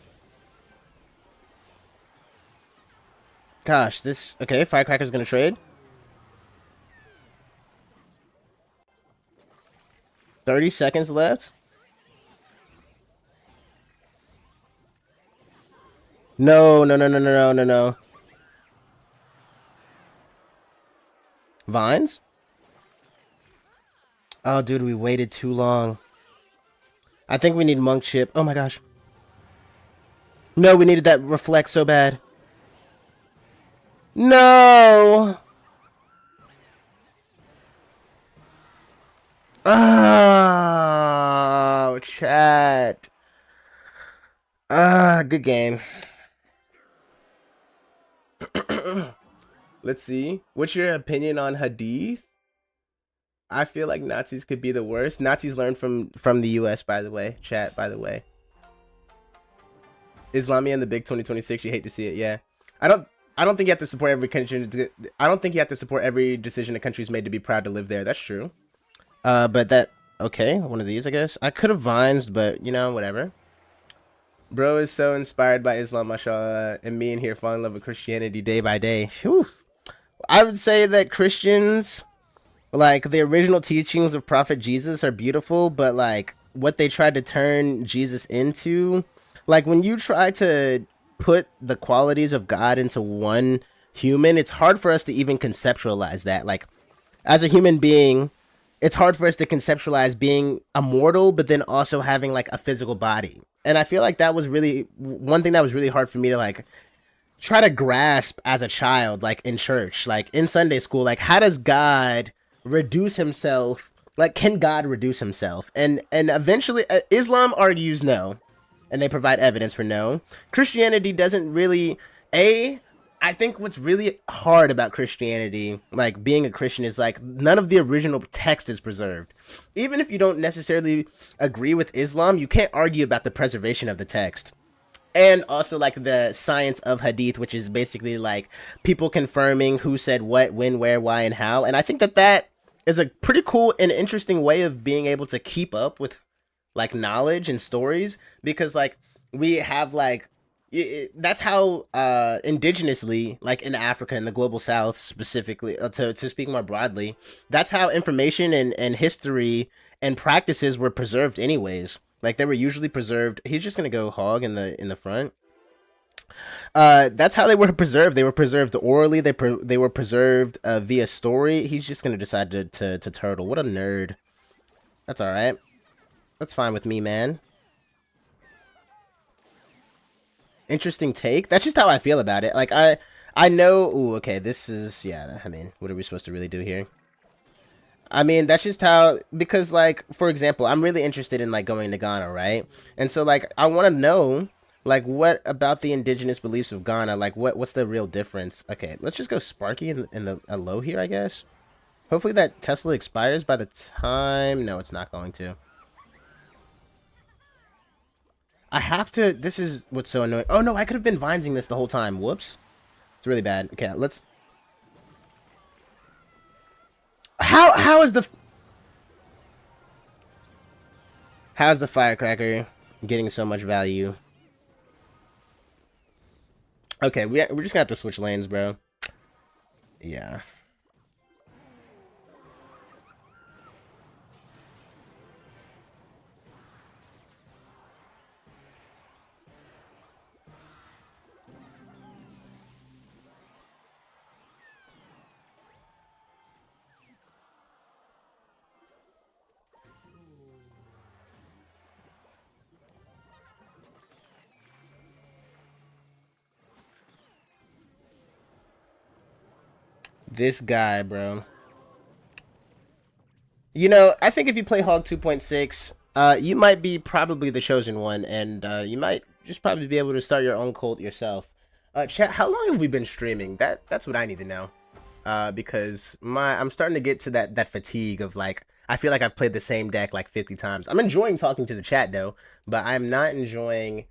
Gosh, this... Okay, firecracker's gonna trade. 30 seconds left. No. Vines? Oh, dude, we waited too long. I think we need monk chip. Oh my gosh. No, we needed that reflect so bad. No! Oh, chat. Good game. Let's see. What's your opinion on Hadith? I feel like Nazis could be the worst. Nazis learned from the US, by the way. Chat, by the way. Islamia and the big 2026. You hate to see it, yeah. I don't think you have to support every country. I don't think you have to support every decision a country's made to be proud to live there. That's true. But that okay, one of these, I guess. I could have vines, but you know, whatever. Bro is so inspired by Islam, mashallah, and me in here fall in love with Christianity day by day. Whew. I would say that Christians, like the original teachings of Prophet Jesus, are beautiful, but like what they tried to turn Jesus into, like when you try to put the qualities of God into one human, it's hard for us to even conceptualize that. Like as a human being, it's hard for us to conceptualize being immortal, but then also having like a physical body. And I feel like that was really one thing that was really hard for me to like try to grasp as a child, like in church, like in Sunday school. Like, how does God reduce himself? Like, can God reduce himself? And eventually, Islam argues no, and they provide evidence for no. Christianity doesn't really. I think what's really hard about Christianity, like being a Christian, is like none of the original text is preserved. Even if you don't necessarily agree with Islam, you can't argue about the preservation of the text. And also like the science of hadith, which is basically like people confirming who said what, when, where, why, and how. And I think that that is a pretty cool and interesting way of being able to keep up with like knowledge and stories, because like we have like that's how indigenously, like in Africa and the global south specifically, to speak more broadly, that's how information and history and practices were preserved anyways. Like they were usually preserved. He's just gonna go hog in the front. That's how they were preserved. They were preserved orally. They were preserved via story. He's just gonna decide to turtle. What a nerd. That's all right. That's fine with me, man. Interesting take. That's just how I feel about it. Like I know. Ooh, okay. This is yeah. I mean, what are we supposed to really do here? I mean, that's just how, because like for example, I'm really interested in like going to Ghana, right? And so like I want to know like what about the indigenous beliefs of Ghana? Like what's the real difference? Okay, let's just go Sparky in the low here, I guess. Hopefully that Tesla expires by the time. No, it's not going to. I have to. This is what's so annoying. Oh no, I could have been vinesing this the whole time. Whoops. It's really bad. Okay, let's. How's the firecracker getting so much value? Okay, we're just gonna have to switch lanes, bro. Yeah. This guy, bro. You know, I think if you play Hog 2.6, you might be probably the chosen one, and you might just probably be able to start your own cult yourself. Chat, how long have we been streaming? That's what I need to know. Because I'm starting to get to that fatigue of like, I feel like I've played the same deck like 50 times. I'm enjoying talking to the chat though, but I'm not enjoying.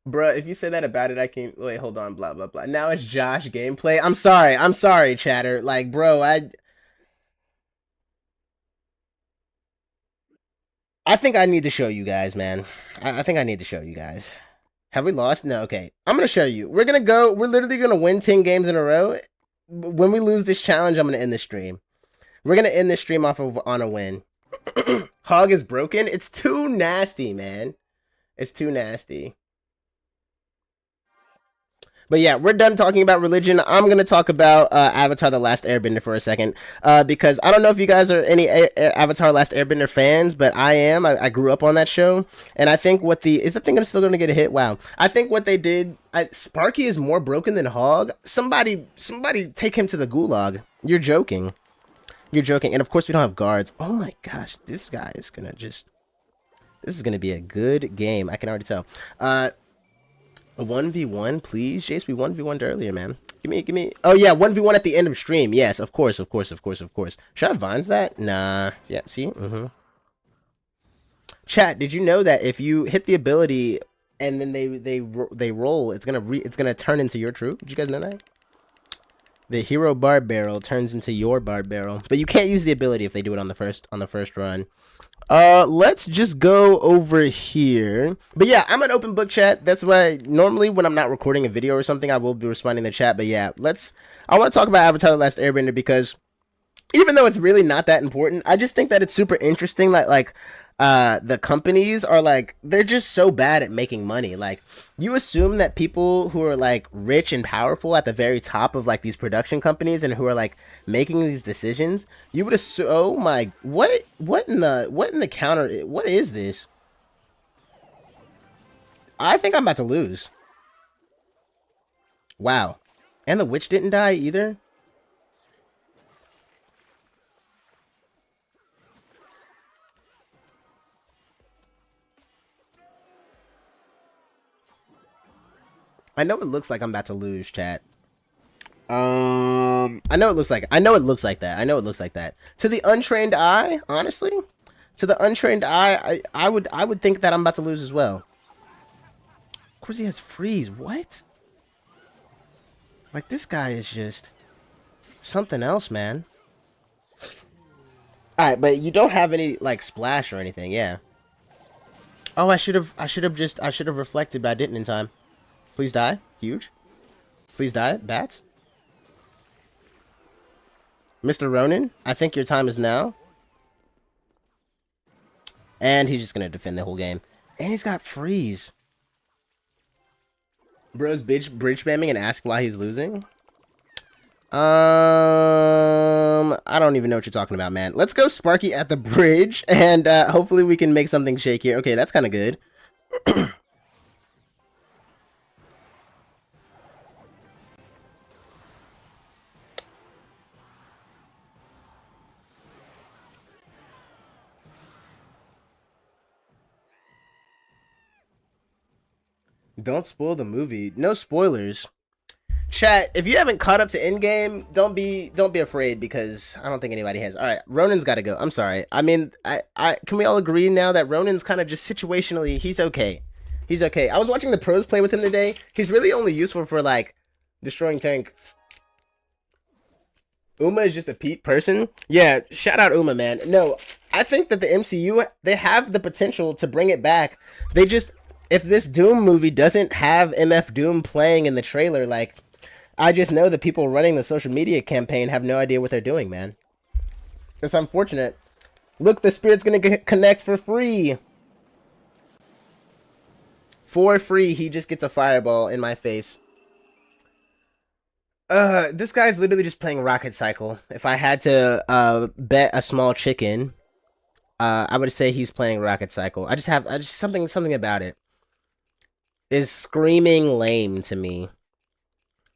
Bruh, if you say that about it, I can wait. Hold on, blah blah blah. Now it's Josh gameplay. I'm sorry, chatter. Like, bro, I think I need to show you guys, man. I think I need to show you guys. Have we lost? No, okay. I'm gonna show you. We're literally gonna win 10 games in a row. When we lose this challenge, I'm gonna end the stream. We're gonna end this stream off of on a win. Hog is broken. It's too nasty, man. It's too nasty. But yeah, we're done talking about religion. I'm gonna talk about Avatar: The Last Airbender for a second, because I don't know if you guys are any Avatar: Last Airbender fans, but I am. I grew up on that show, and I think what the is the thing still gonna get a hit? Wow, I think what they did. Sparky is more broken than Hog. Somebody take him to the gulag. You're joking. You're joking. And of course we don't have guards. Oh my gosh, this guy is gonna just. This is gonna be a good game. I can already tell. 1v1, please. Jace, we 1v1'd earlier, man. Give me. Oh, yeah, 1v1 at the end of stream. Yes, of course. Should I Vines that? Nah. Yeah, see? Chat, did you know that if you hit the ability and then they roll, it's gonna turn into your troop? Did you guys know that? The hero barb barrel turns into your barb barrel, but you can't use the ability if they do it on the first run. Let's just go over here. But yeah, I'm an open book chat. That's why normally when I'm not recording a video or something, I will be responding to chat. But yeah, I want to talk about Avatar: The Last Airbender because even though it's really not that important, I just think that it's super interesting that the companies are they're just so bad at making money. Like, you assume that people who are rich and powerful at the very top of these production companies and who are making these decisions, you would assume, oh my, what in the counter, what is this? I think I'm about to lose. Wow. And the witch didn't die either? I know it looks like I'm about to lose, chat. I know it looks like that. To the untrained eye, honestly, to the untrained eye, I would think that I'm about to lose as well. Of course he has freeze. What? This guy is just something else, man. All right, but you don't have any splash or anything, yeah. Oh, I should have reflected, but I didn't in time. Please die. Huge. Please die. Bats. Mr. Ronin, I think your time is now. And he's just going to defend the whole game. And he's got freeze. Bro's bridge spamming and ask why he's losing. I don't even know what you're talking about, man. Let's go Sparky at the bridge. And hopefully we can make something shake here. Okay, that's kind of good. Don't spoil the movie. No spoilers. Chat, if you haven't caught up to Endgame, don't be afraid because I don't think anybody has. All right, Ronan's got to go. I'm sorry. I mean, I can we all agree now that Ronan's kind of just situationally, he's okay. He's okay. I was watching the pros play with him today. He's really only useful for destroying tank. Uma is just a Pete person. Yeah, shout out Uma, man. No, I think that the MCU, they have the potential to bring it back. They just, if this Doom movie doesn't have MF Doom playing in the trailer, I just know that people running the social media campaign have no idea what they're doing, man. It's unfortunate. Look, the spirit's gonna connect for free. For free, he just gets a fireball in my face. This guy's literally just playing Rocket Cycle. If I had to bet a small chicken, I would say he's playing Rocket Cycle. I just something about it is screaming lame to me.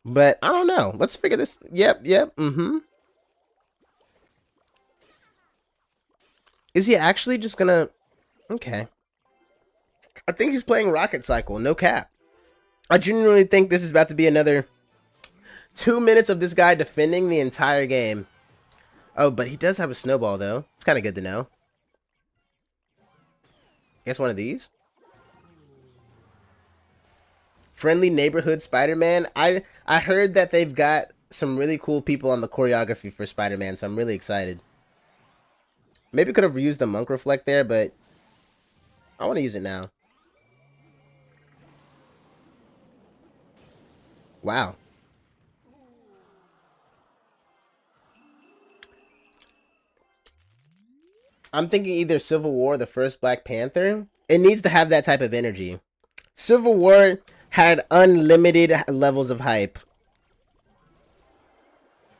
But I don't know. Let's figure this. Yep. Is he actually just gonna? Okay. I think he's playing Rocket Cycle. No cap. I genuinely think this is about to be another 2 minutes of this guy defending the entire game. Oh, but he does have a snowball though. It's kind of good to know. Guess one of these. Friendly Neighborhood Spider-Man. I heard that they've got some really cool people on the choreography for Spider-Man, so I'm really excited. Maybe could have reused the Monk Reflect there, but I want to use it now. Wow. I'm thinking either Civil War or the first Black Panther. It needs to have that type of energy. Civil War had unlimited levels of hype.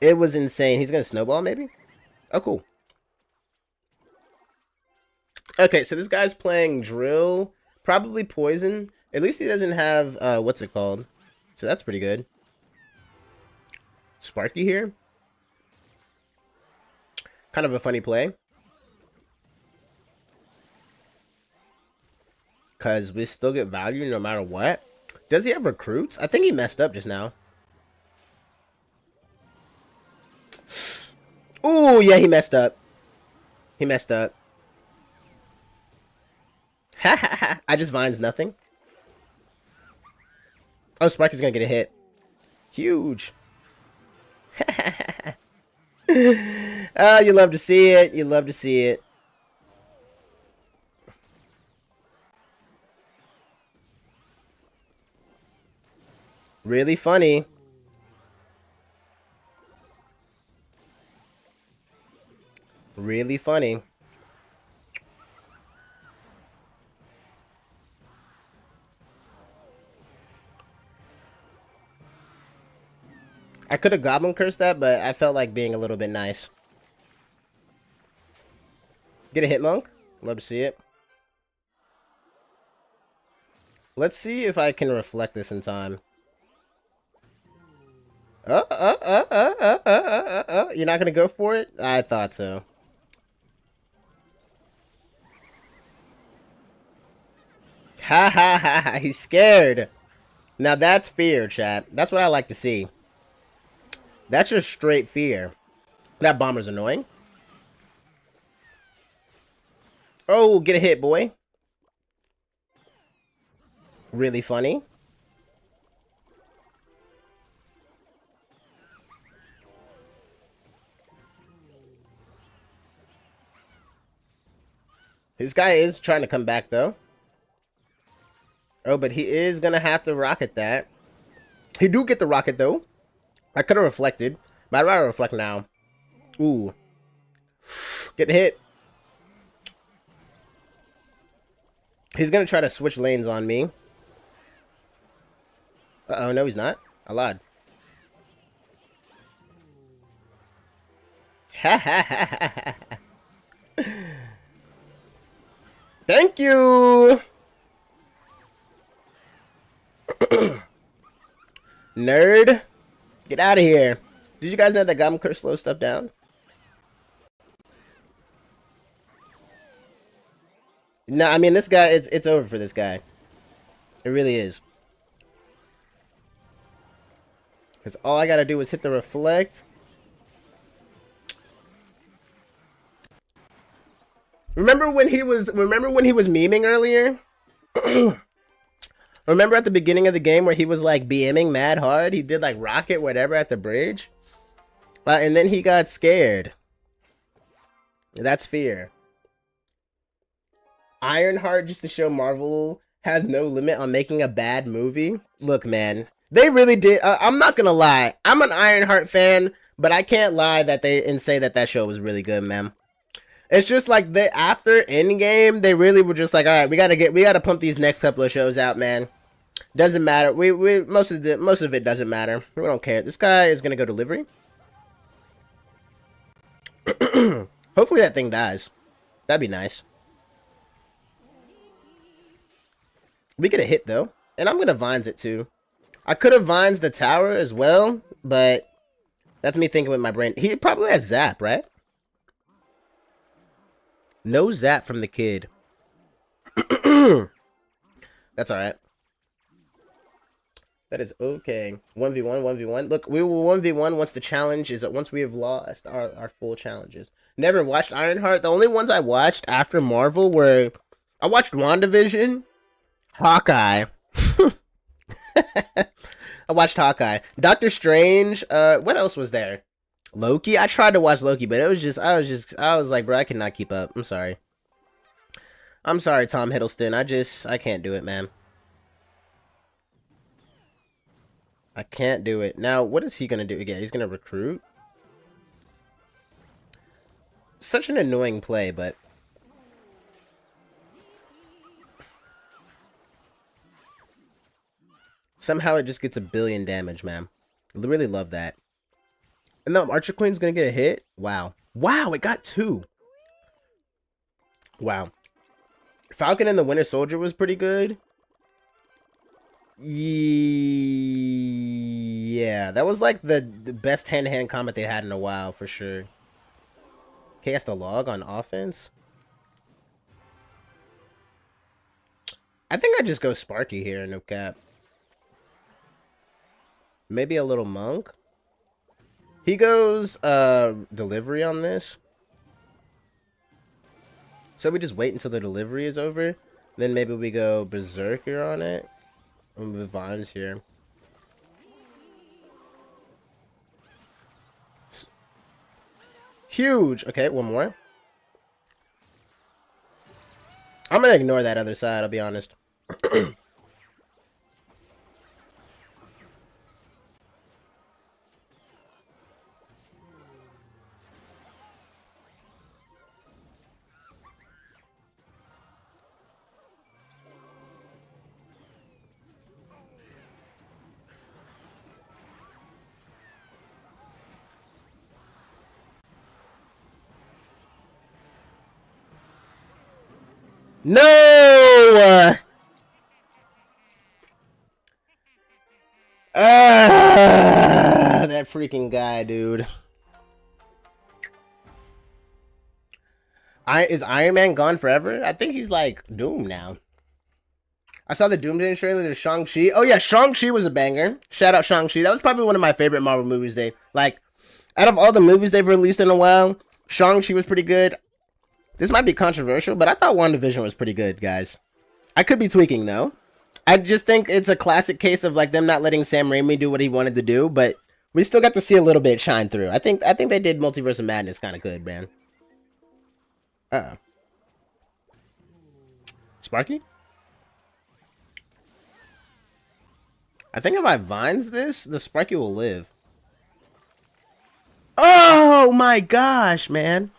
It was insane. He's gonna snowball, maybe? Oh, cool. Okay, so this guy's playing drill, probably poison. At least he doesn't have, what's it called? So that's pretty good. Sparky here. Kind of a funny play. Because we still get value no matter what. Does he have recruits? I think he messed up just now. Ooh, yeah, he messed up. He messed up. Ha ha ha. I just vines nothing. Oh, Sparky's gonna get a hit. Huge. Oh, you love to see it. You love to see it. Really funny. Really funny. I could have Goblin Cursed that, but I felt like being a little bit nice. Get a hit, Monk. Love to see it. Let's see if I can reflect this in time. You're not gonna go for it? I thought so. Ha ha ha! He's scared. Now that's fear, chat. That's what I like to see. That's just straight fear. That bomber's annoying. Oh, get a hit, boy. Really funny. This guy is trying to come back, though. Oh, but he is going to have to rocket that. He do get the rocket, though. I could have reflected, but I'd rather reflect now. Ooh. Get the hit. He's going to try to switch lanes on me. Uh-oh, no, he's not. I lied. Ha ha ha ha ha. Thank you! Nerd. Get out of here. Did you guys know that Goblin Curse slows stuff down? No, I mean, this guy, it's over for this guy. It really is. Because all I gotta do is hit the reflect. Remember when he was memeing earlier? Remember at the beginning of the game where he was like BMing mad hard? He did like rocket whatever at the bridge. And then he got scared. That's fear. Ironheart, just to show Marvel has no limit on making a bad movie. Look, man, they really did. I'm not gonna lie. I'm an Ironheart fan, but I can't lie and say that show was really good, man. It's just like after Endgame, they really were just like, all right, we gotta pump these next couple of shows out, man. Doesn't matter. Most of it doesn't matter. We don't care. This guy is gonna go delivery. Hopefully that thing dies. That'd be nice. We get a hit though, and I'm gonna vines it too. I could have vines the tower as well, but that's me thinking with my brain. He probably has zap, right? No zap from the kid. That's alright. That is okay. 1v1, 1v1. Look, we will 1v1 once we have lost our full challenges. Never watched Ironheart. The only ones I watched after Marvel were... I watched WandaVision, Hawkeye. I watched Hawkeye. Doctor Strange. What else was there? Loki. I tried to watch Loki, but I was like, bro, I cannot keep up. I'm sorry. I'm sorry, Tom Hiddleston. I can't do it, man. I can't do it. Now, what is he gonna do again? He's gonna recruit? Such an annoying play, but... Somehow it just gets a billion damage, man. I really love that. And the Archer Queen's gonna get a hit? Wow. Wow, it got 2. Wow. Falcon and the Winter Soldier was pretty good. Yeah, that was like the best hand-to-hand combat they had in a while, for sure. Cast a log on offense? I think I just go Sparky here, no cap. Maybe a little monk. He goes delivery on this. So we just wait until the delivery is over. Then maybe we go berserker on it. And move vines here. Huge. Okay, one more. I'm gonna ignore that other side, I'll be honest. No! That freaking guy, dude. Is Iron Man gone forever? I think he's like Doom now. I saw the Doomsday trailer to Shang-Chi. Oh yeah, Shang-Chi was a banger. Shout out Shang-Chi. That was probably one of my favorite Marvel movies. Out of all the movies they've released in a while, Shang-Chi was pretty good. This might be controversial, but I thought WandaVision was pretty good, guys. I could be tweaking, though. I just think it's a classic case of like them not letting Sam Raimi do what he wanted to do, but we still got to see a little bit shine through. I think they did Multiverse of Madness kind of good, man. Uh-oh. Sparky? I think if I vines this, the Sparky will live. Oh my gosh, man.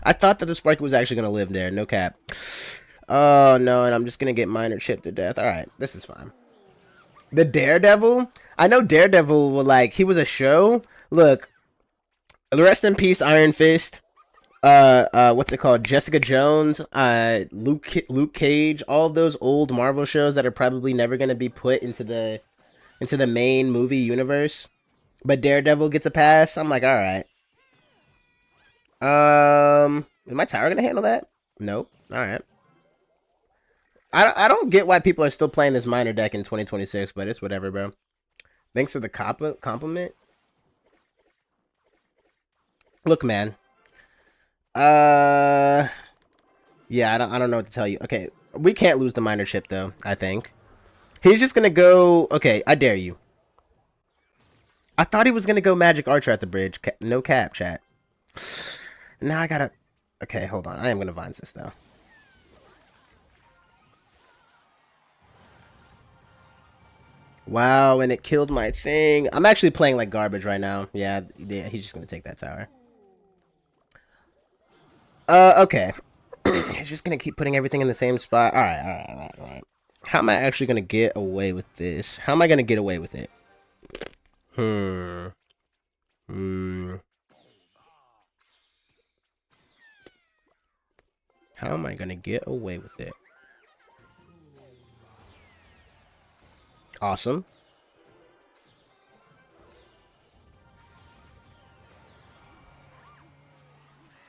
I thought that the Sparky was actually going to live there. No cap. Oh, no, and I'm just going to get minor chipped to death. All right, this is fine. The Daredevil? I know Daredevil, he was a show. Look, rest in peace, Iron Fist. What's it called? Jessica Jones, Luke Cage, all of those old Marvel shows that are probably never going to be put into the main movie universe. But Daredevil gets a pass. I'm like, all right. Is my tower gonna handle that? Nope. All right. I don't get why people are still playing this minor deck in 2026, but it's whatever, bro. Thanks for the compliment. Look, man. Yeah, I don't know what to tell you. Okay, we can't lose the minor chip though. I think he's just gonna go. Okay, I dare you. I thought he was gonna go Magic Archer at the bridge. No cap, chat. Now I gotta... Okay, hold on. I am gonna vines this, though. Wow, and it killed my thing. I'm actually playing like garbage right now. Yeah, he's just gonna take that tower. Okay. He's just gonna keep putting everything in the same spot. Alright. How am I actually gonna get away with this? How am I gonna get away with it? How am I gonna get away with it? Awesome.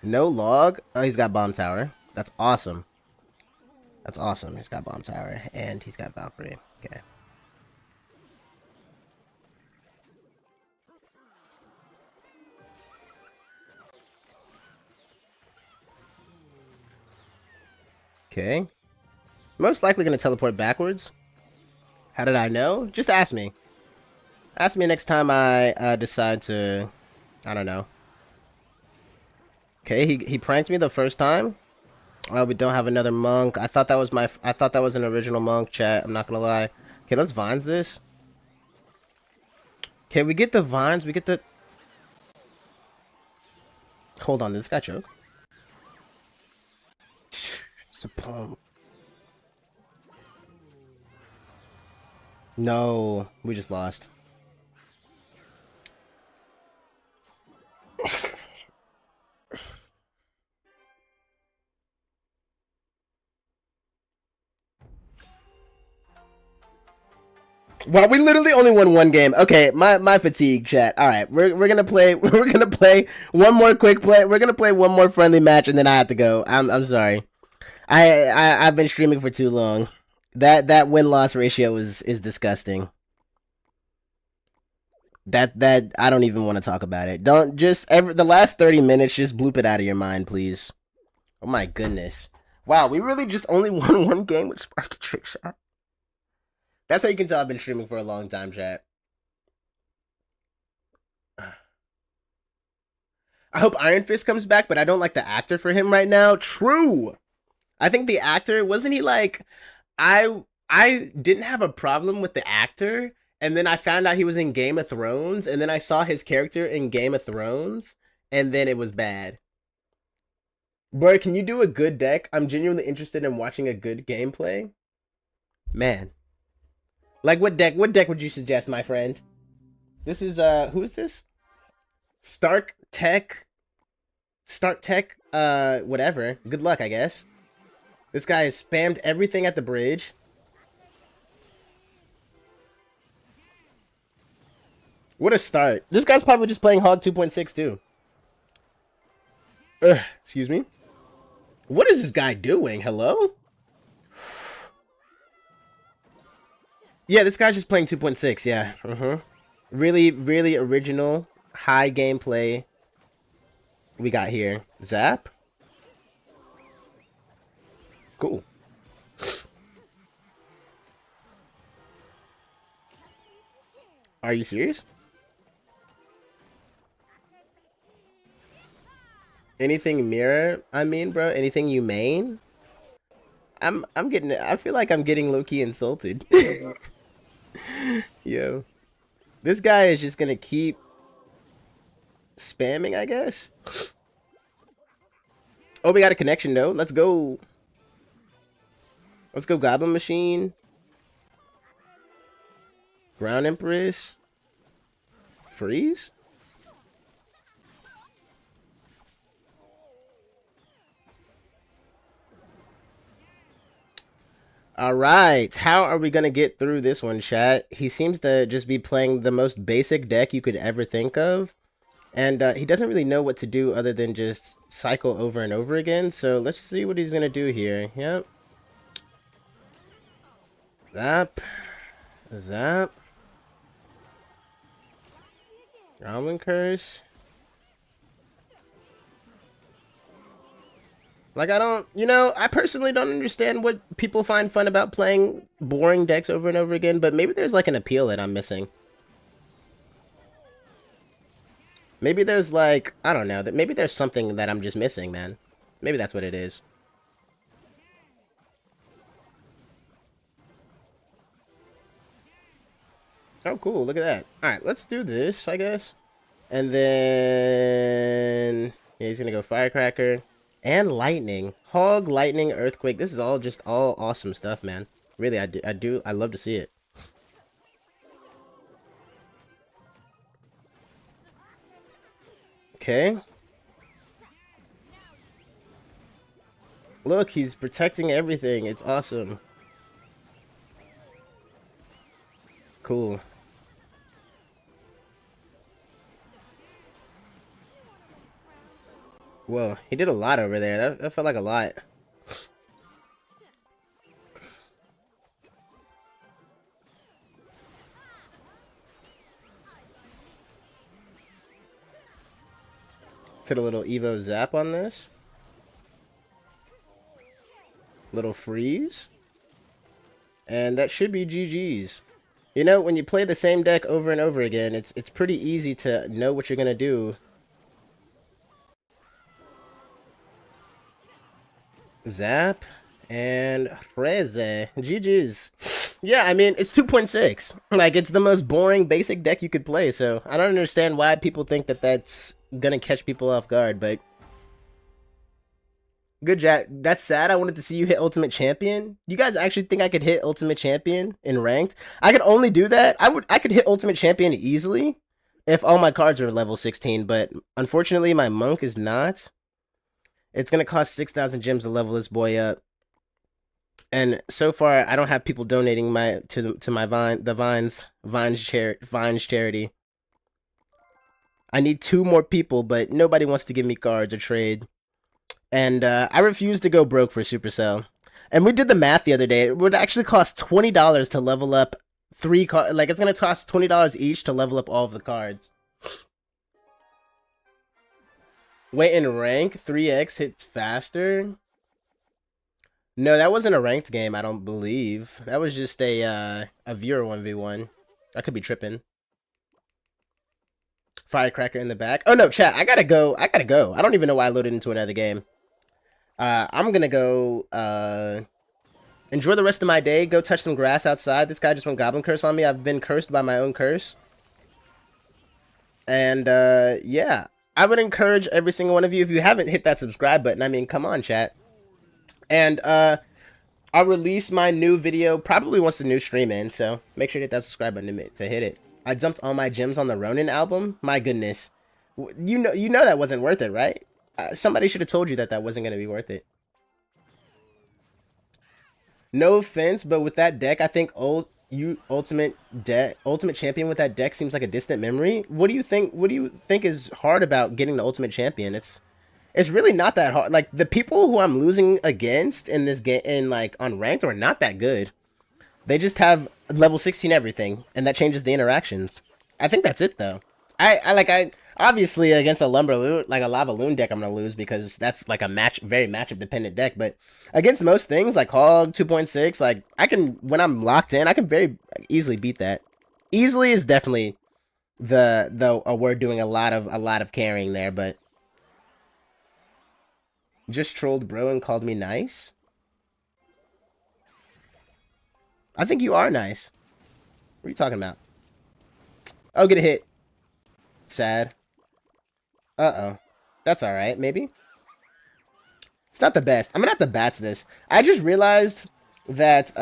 No log? Oh, he's got bomb tower. That's awesome. That's awesome. He's got bomb tower. And he's got Valkyrie. Okay. Okay. Most likely going to teleport backwards. How did I know? Just ask me. Ask me next time I decide to... I don't know. Okay, he pranked me the first time. Oh, we don't have another monk. I thought that was an original monk, chat. I'm not gonna lie. Okay, let's vines this. Okay, we get the vines. We get the... Hold on, did this guy choke? It's a poem. No, we just lost. Well, we literally only won one game. Okay, my fatigue, chat. All right, we're gonna play. We're gonna play one more quick play. We're gonna play one more friendly match, and then I have to go. I'm sorry. I've been streaming for too long. That win loss ratio is disgusting. That I don't even want to talk about it. Don't just the last 30 minutes. Just bloop it out of your mind, please. Oh my goodness. Wow, we really just only won one game with Sparky Trick Shot. That's how you can tell I've been streaming for a long time, chat. I hope Iron Fist comes back, but I don't like the actor for him right now. True. I think the actor, wasn't he like, I didn't have a problem with the actor, and then I found out he was in Game of Thrones, and then I saw his character in Game of Thrones, and then it was bad. Bro, can you do a good deck? I'm genuinely interested in watching a good gameplay. Man. Like what deck would you suggest, my friend? This is who is this? Stark Tech, whatever. Good luck, I guess. This guy has spammed everything at the bridge. What a start. This guy's probably just playing Hog 2.6 too. Excuse me. What is this guy doing? Hello? Yeah, this guy's just playing 2.6, yeah. Really, really original, high gameplay we got here. Zap? Cool. Are you serious? Anything mirror? I mean, bro, anything you main? I feel like I'm getting low-key insulted. Yo. This guy is just gonna keep spamming, I guess. Oh, we got a connection though. Let's go. Let's go, Goblin Machine. Ground Empress. Freeze? Alright, how are we gonna get through this one, chat? He seems to just be playing the most basic deck you could ever think of. And he doesn't really know what to do other than just cycle over and over again. So let's see what he's gonna do here. Yep. Zap. Zap. Goblin Curse. Like, I personally don't understand what people find fun about playing boring decks over and over again, but maybe there's like an appeal that I'm missing. Maybe there's like, I don't know, that maybe there's something that I'm just missing, man. Maybe that's what it is. Oh, cool, look at that. Alright, let's do this, I guess. And then, yeah, he's gonna go Firecracker. And Lightning. Hog, Lightning, Earthquake. This is all just all awesome stuff, man. Really, I love to see it. Okay. Look, he's protecting everything. It's awesome. Cool. Whoa, he did a lot over there. That felt like a lot. Let's hit a little Evo Zap on this. Little freeze. And that should be GG's. You know, when you play the same deck over and over again, it's pretty easy to know what you're gonna do. Zap and Freze. GG's. Yeah, I mean, it's 2.6. Like, it's the most boring basic deck you could play, so I don't understand why people think that that's gonna catch people off guard, but Good job. That's sad. I wanted to see you hit Ultimate Champion. You guys actually think I could hit Ultimate Champion in ranked? I could only do that. I could hit Ultimate Champion easily if all my cards are level 16, but unfortunately my monk is not. It's gonna cost 6,000 gems to level this boy up. And so far I don't have people donating my to my Vines charity. I need 2 more people, but nobody wants to give me cards or trade. And I refuse to go broke for Supercell. And we did the math the other day. It would actually cost $20 to level up 3 cards. Like, it's going to cost $20 each to level up all of the cards. Wait, in rank, 3x hits faster? No, that wasn't a ranked game, I don't believe. That was just a viewer 1v1. I could be tripping. Firecracker in the back. Oh, no, chat. I gotta go. I don't even know why I loaded into another game. I'm gonna go enjoy the rest of my day. Go touch some grass outside. This guy just went Goblin Curse on me. I've been cursed by my own curse. And yeah, I would encourage every single one of you, if you haven't hit that subscribe button, I mean, come on, chat. And I'll release my new video probably once the new stream ends, so make sure to hit that subscribe button to hit it. I dumped all my gems on the Ronin album. My goodness, you know that wasn't worth it, right? Somebody should have told you that wasn't going to be worth it. No offense, but with that deck, I think Ultimate Champion with that deck seems like a distant memory. What do you think? What do you think is hard about getting the Ultimate Champion? It's really not that hard. Like, the people who I'm losing against in this game, on ranked, are not that good. They just have level 16 everything, and that changes the interactions. I think that's it though. I obviously against a Lumber Loon, like a Lava Loon deck, I'm gonna lose because that's like a very matchup dependent deck. But against most things like Hog 2.6, like I can, when I'm locked in, I can very easily beat that. Easily is definitely a word doing a lot of carrying there, but just trolled bro and called me nice. I think you are nice. What are you talking about? Oh, get a hit. Sad. Uh-oh. That's alright, maybe? It's not the best. I'm gonna have to bats this. I just realized that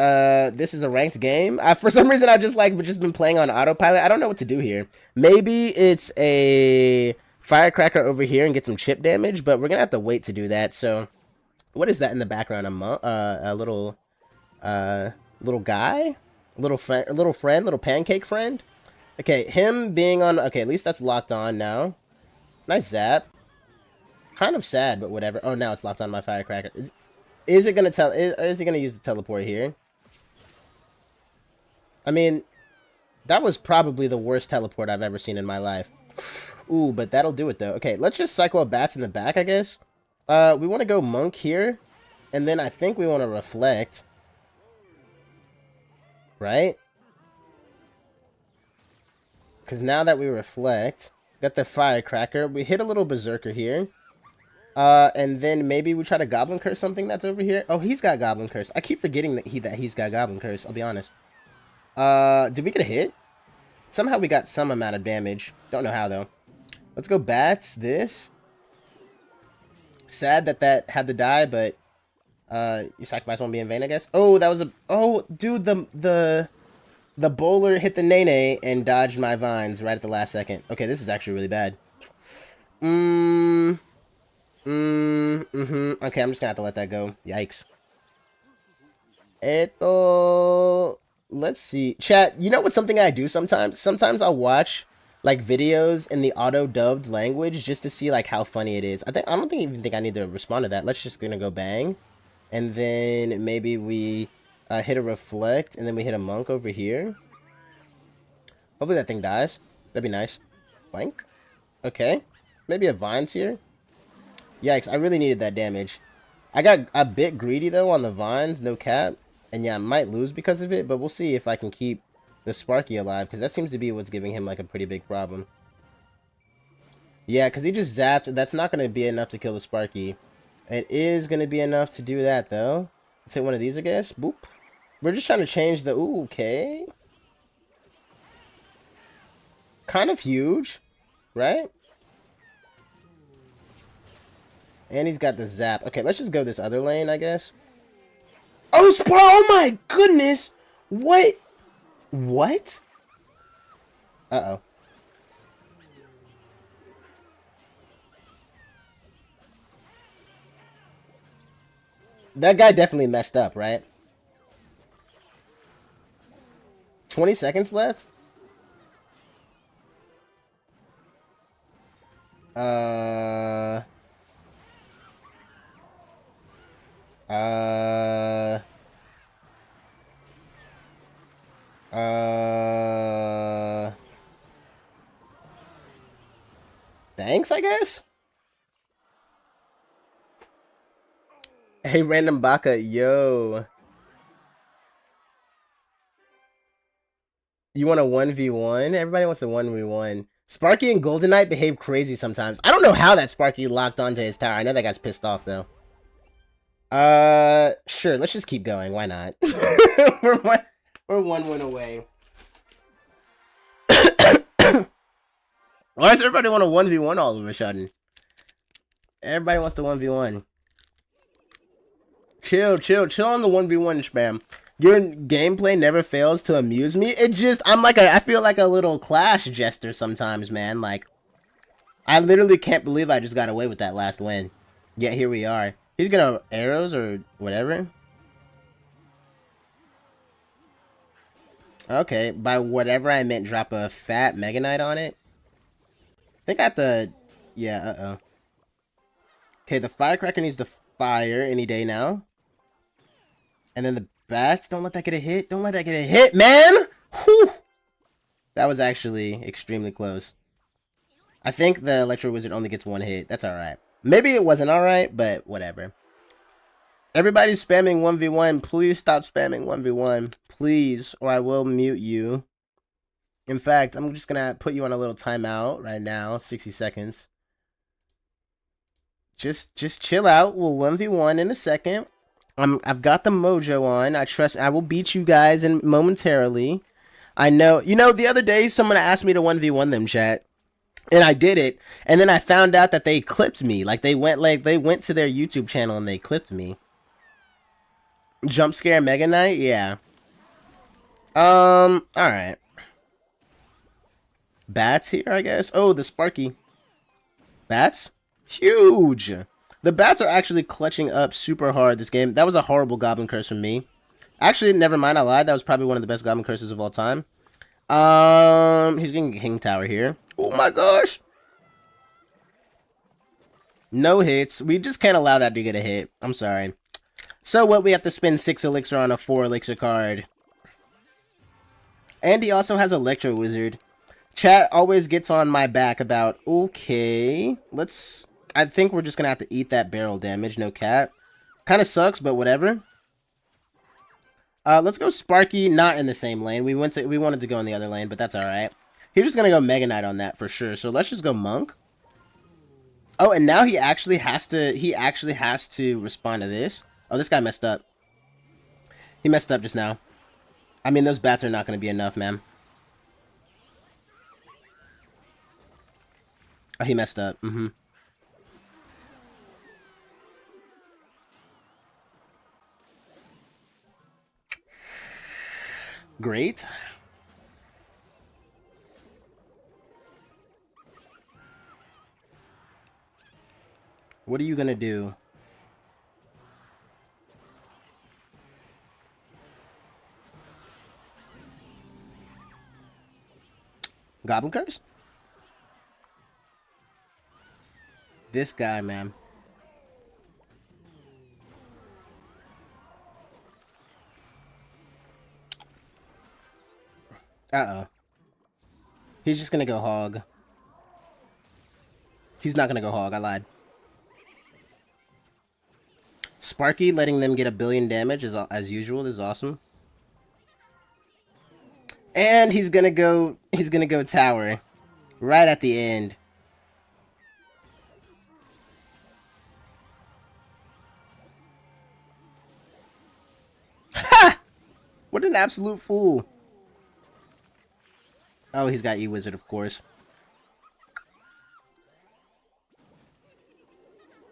this is a ranked game. For some reason, I've just been playing on autopilot. I don't know what to do here. Maybe it's a firecracker over here and get some chip damage, but we're gonna have to wait to do that. So, what is that in the background? A little guy? Little friend? Little pancake friend? Okay, him being on... Okay, at least that's locked on now. Nice zap. Kind of sad, but whatever. Oh, now it's locked on my firecracker. Is it gonna is he gonna use the teleport here? I mean, that was probably the worst teleport I've ever seen in my life. Ooh, but that'll do it though. Okay, let's just cycle bats in the back, I guess. We want to go monk here, and then I think we want to reflect. Right? Because now that we reflect, got the firecracker, we hit a little berserker here. And then maybe we try to Goblin Curse something that's over here. Oh, he's got Goblin Curse. I keep forgetting that he's got Goblin Curse, I'll be honest. Did we get a hit? Somehow we got some amount of damage. Don't know how, though. Let's go bats this. Sad that had to die, but your sacrifice won't be in vain, I guess. Oh, that was a... Oh, dude, the bowler hit the nene and dodged my vines right at the last second. Okay, this is actually really bad. Okay, I'm just gonna have to let that go. Yikes. Let's see. Chat, you know what's something I do sometimes? Sometimes I'll watch, like, videos in the auto-dubbed language just to see, like, how funny it is. I don't even think I need to respond to that. Let's just gonna go bang. And then maybe we hit a reflect, and then we hit a monk over here. Hopefully that thing dies. That'd be nice. Blank. Okay. Maybe a vines here. Yikes, I really needed that damage. I got a bit greedy, though, on the vines, no cap. And yeah, I might lose because of it, but we'll see if I can keep the Sparky alive, because that seems to be what's giving him, like, a pretty big problem. Yeah, because he just zapped. That's not going to be enough to kill the Sparky. It is going to be enough to do that, though. Let's hit one of these, I guess. Boop. We're just trying to change the... Ooh, okay. Kind of huge, right? And he's got the zap. Okay, let's just go this other lane, I guess. Oh, oh my goodness! What? What? Uh-oh. That guy definitely messed up, right? 20 seconds left? Uh... Thanks, I guess? Hey, Random Baka, yo. You want a 1v1? Everybody wants a 1v1. Sparky and Golden Knight behave crazy sometimes. I don't know how that Sparky locked onto his tower. I know that guy's pissed off, though. Sure, let's just keep going. Why not? we're one win away. Why does everybody want a 1v1 all of a sudden? Everybody wants the 1v1. Chill on the 1v1 spam. Your gameplay never fails to amuse me. It just, I feel like a little Clash jester sometimes, man. Like, I literally can't believe I just got away with that last win. Yet here we are. He's gonna arrows or whatever. Okay, by whatever I meant drop a fat Mega Knight on it. I think I have to... Yeah, uh-oh. Okay, the Firecracker needs to fire any day now. And then the bats, don't let that get a hit. Don't let that get a hit, man! Whew! That was actually extremely close. I think the Electro Wizard only gets one hit. That's alright. Maybe it wasn't alright, but whatever. Everybody's spamming 1v1. Please stop spamming 1v1. Please, or I will mute you. In fact, I'm just gonna put you on a little timeout right now. 60 seconds. Just chill out. We'll 1v1 in a second. I've got the mojo on. I will beat you guys in momentarily. I know. You know, the other day someone asked me to 1v1 them, chat. And I did it. And then I found out that they clipped me. They went to their YouTube channel and they clipped me. Jump scare Mega Knight? Yeah. Alright. Bats here, I guess. Oh, the Sparky. Bats? Huge! The bats are actually clutching up super hard this game. That was a horrible Goblin Curse from me. Actually, never mind, I lied. That was probably one of the best Goblin Curses of all time. He's getting King Tower here. Oh my gosh! No hits. We just can't allow that to get a hit. I'm sorry. So what, we have to spend 6 elixir on a 4 elixir card. And he also has Electro Wizard. Chat always gets on my back about, okay, I think we're just gonna have to eat that barrel damage, no cap. Kinda sucks, but whatever. Let's go Sparky, not in the same lane. We wanted to go in the other lane, but that's alright. He's just gonna go Mega Knight on that for sure, so let's just go Monk. Oh, and now he actually has to respond to this. Oh, this guy messed up. He messed up just now. I mean, those bats are not going to be enough, man. Oh, he messed up. Great. What are you going to do? Goblin Curse? This guy, man. Uh-oh. He's just gonna go hog. He's not gonna go hog, I lied. Sparky letting them get 1 billion damage as usual is awesome. And he's gonna go tower. Right at the end. Ha! What an absolute fool. Oh, he's got E-Wizard, of course.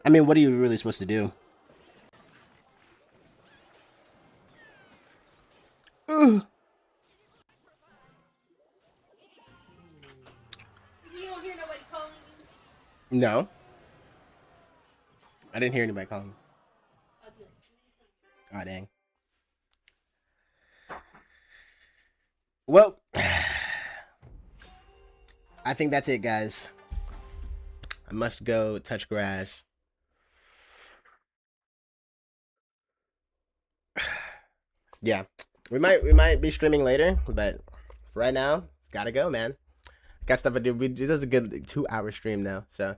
I mean, what are you really supposed to do? Ugh. You don't hear nobody calling No, I didn't hear anybody calling me. you. Oh, dang. Well, I think that's it, guys. I must go touch grass. Yeah, we might be streaming later, but for right now, gotta go, man. Got stuff to do. This is a good 2-hour stream now, so.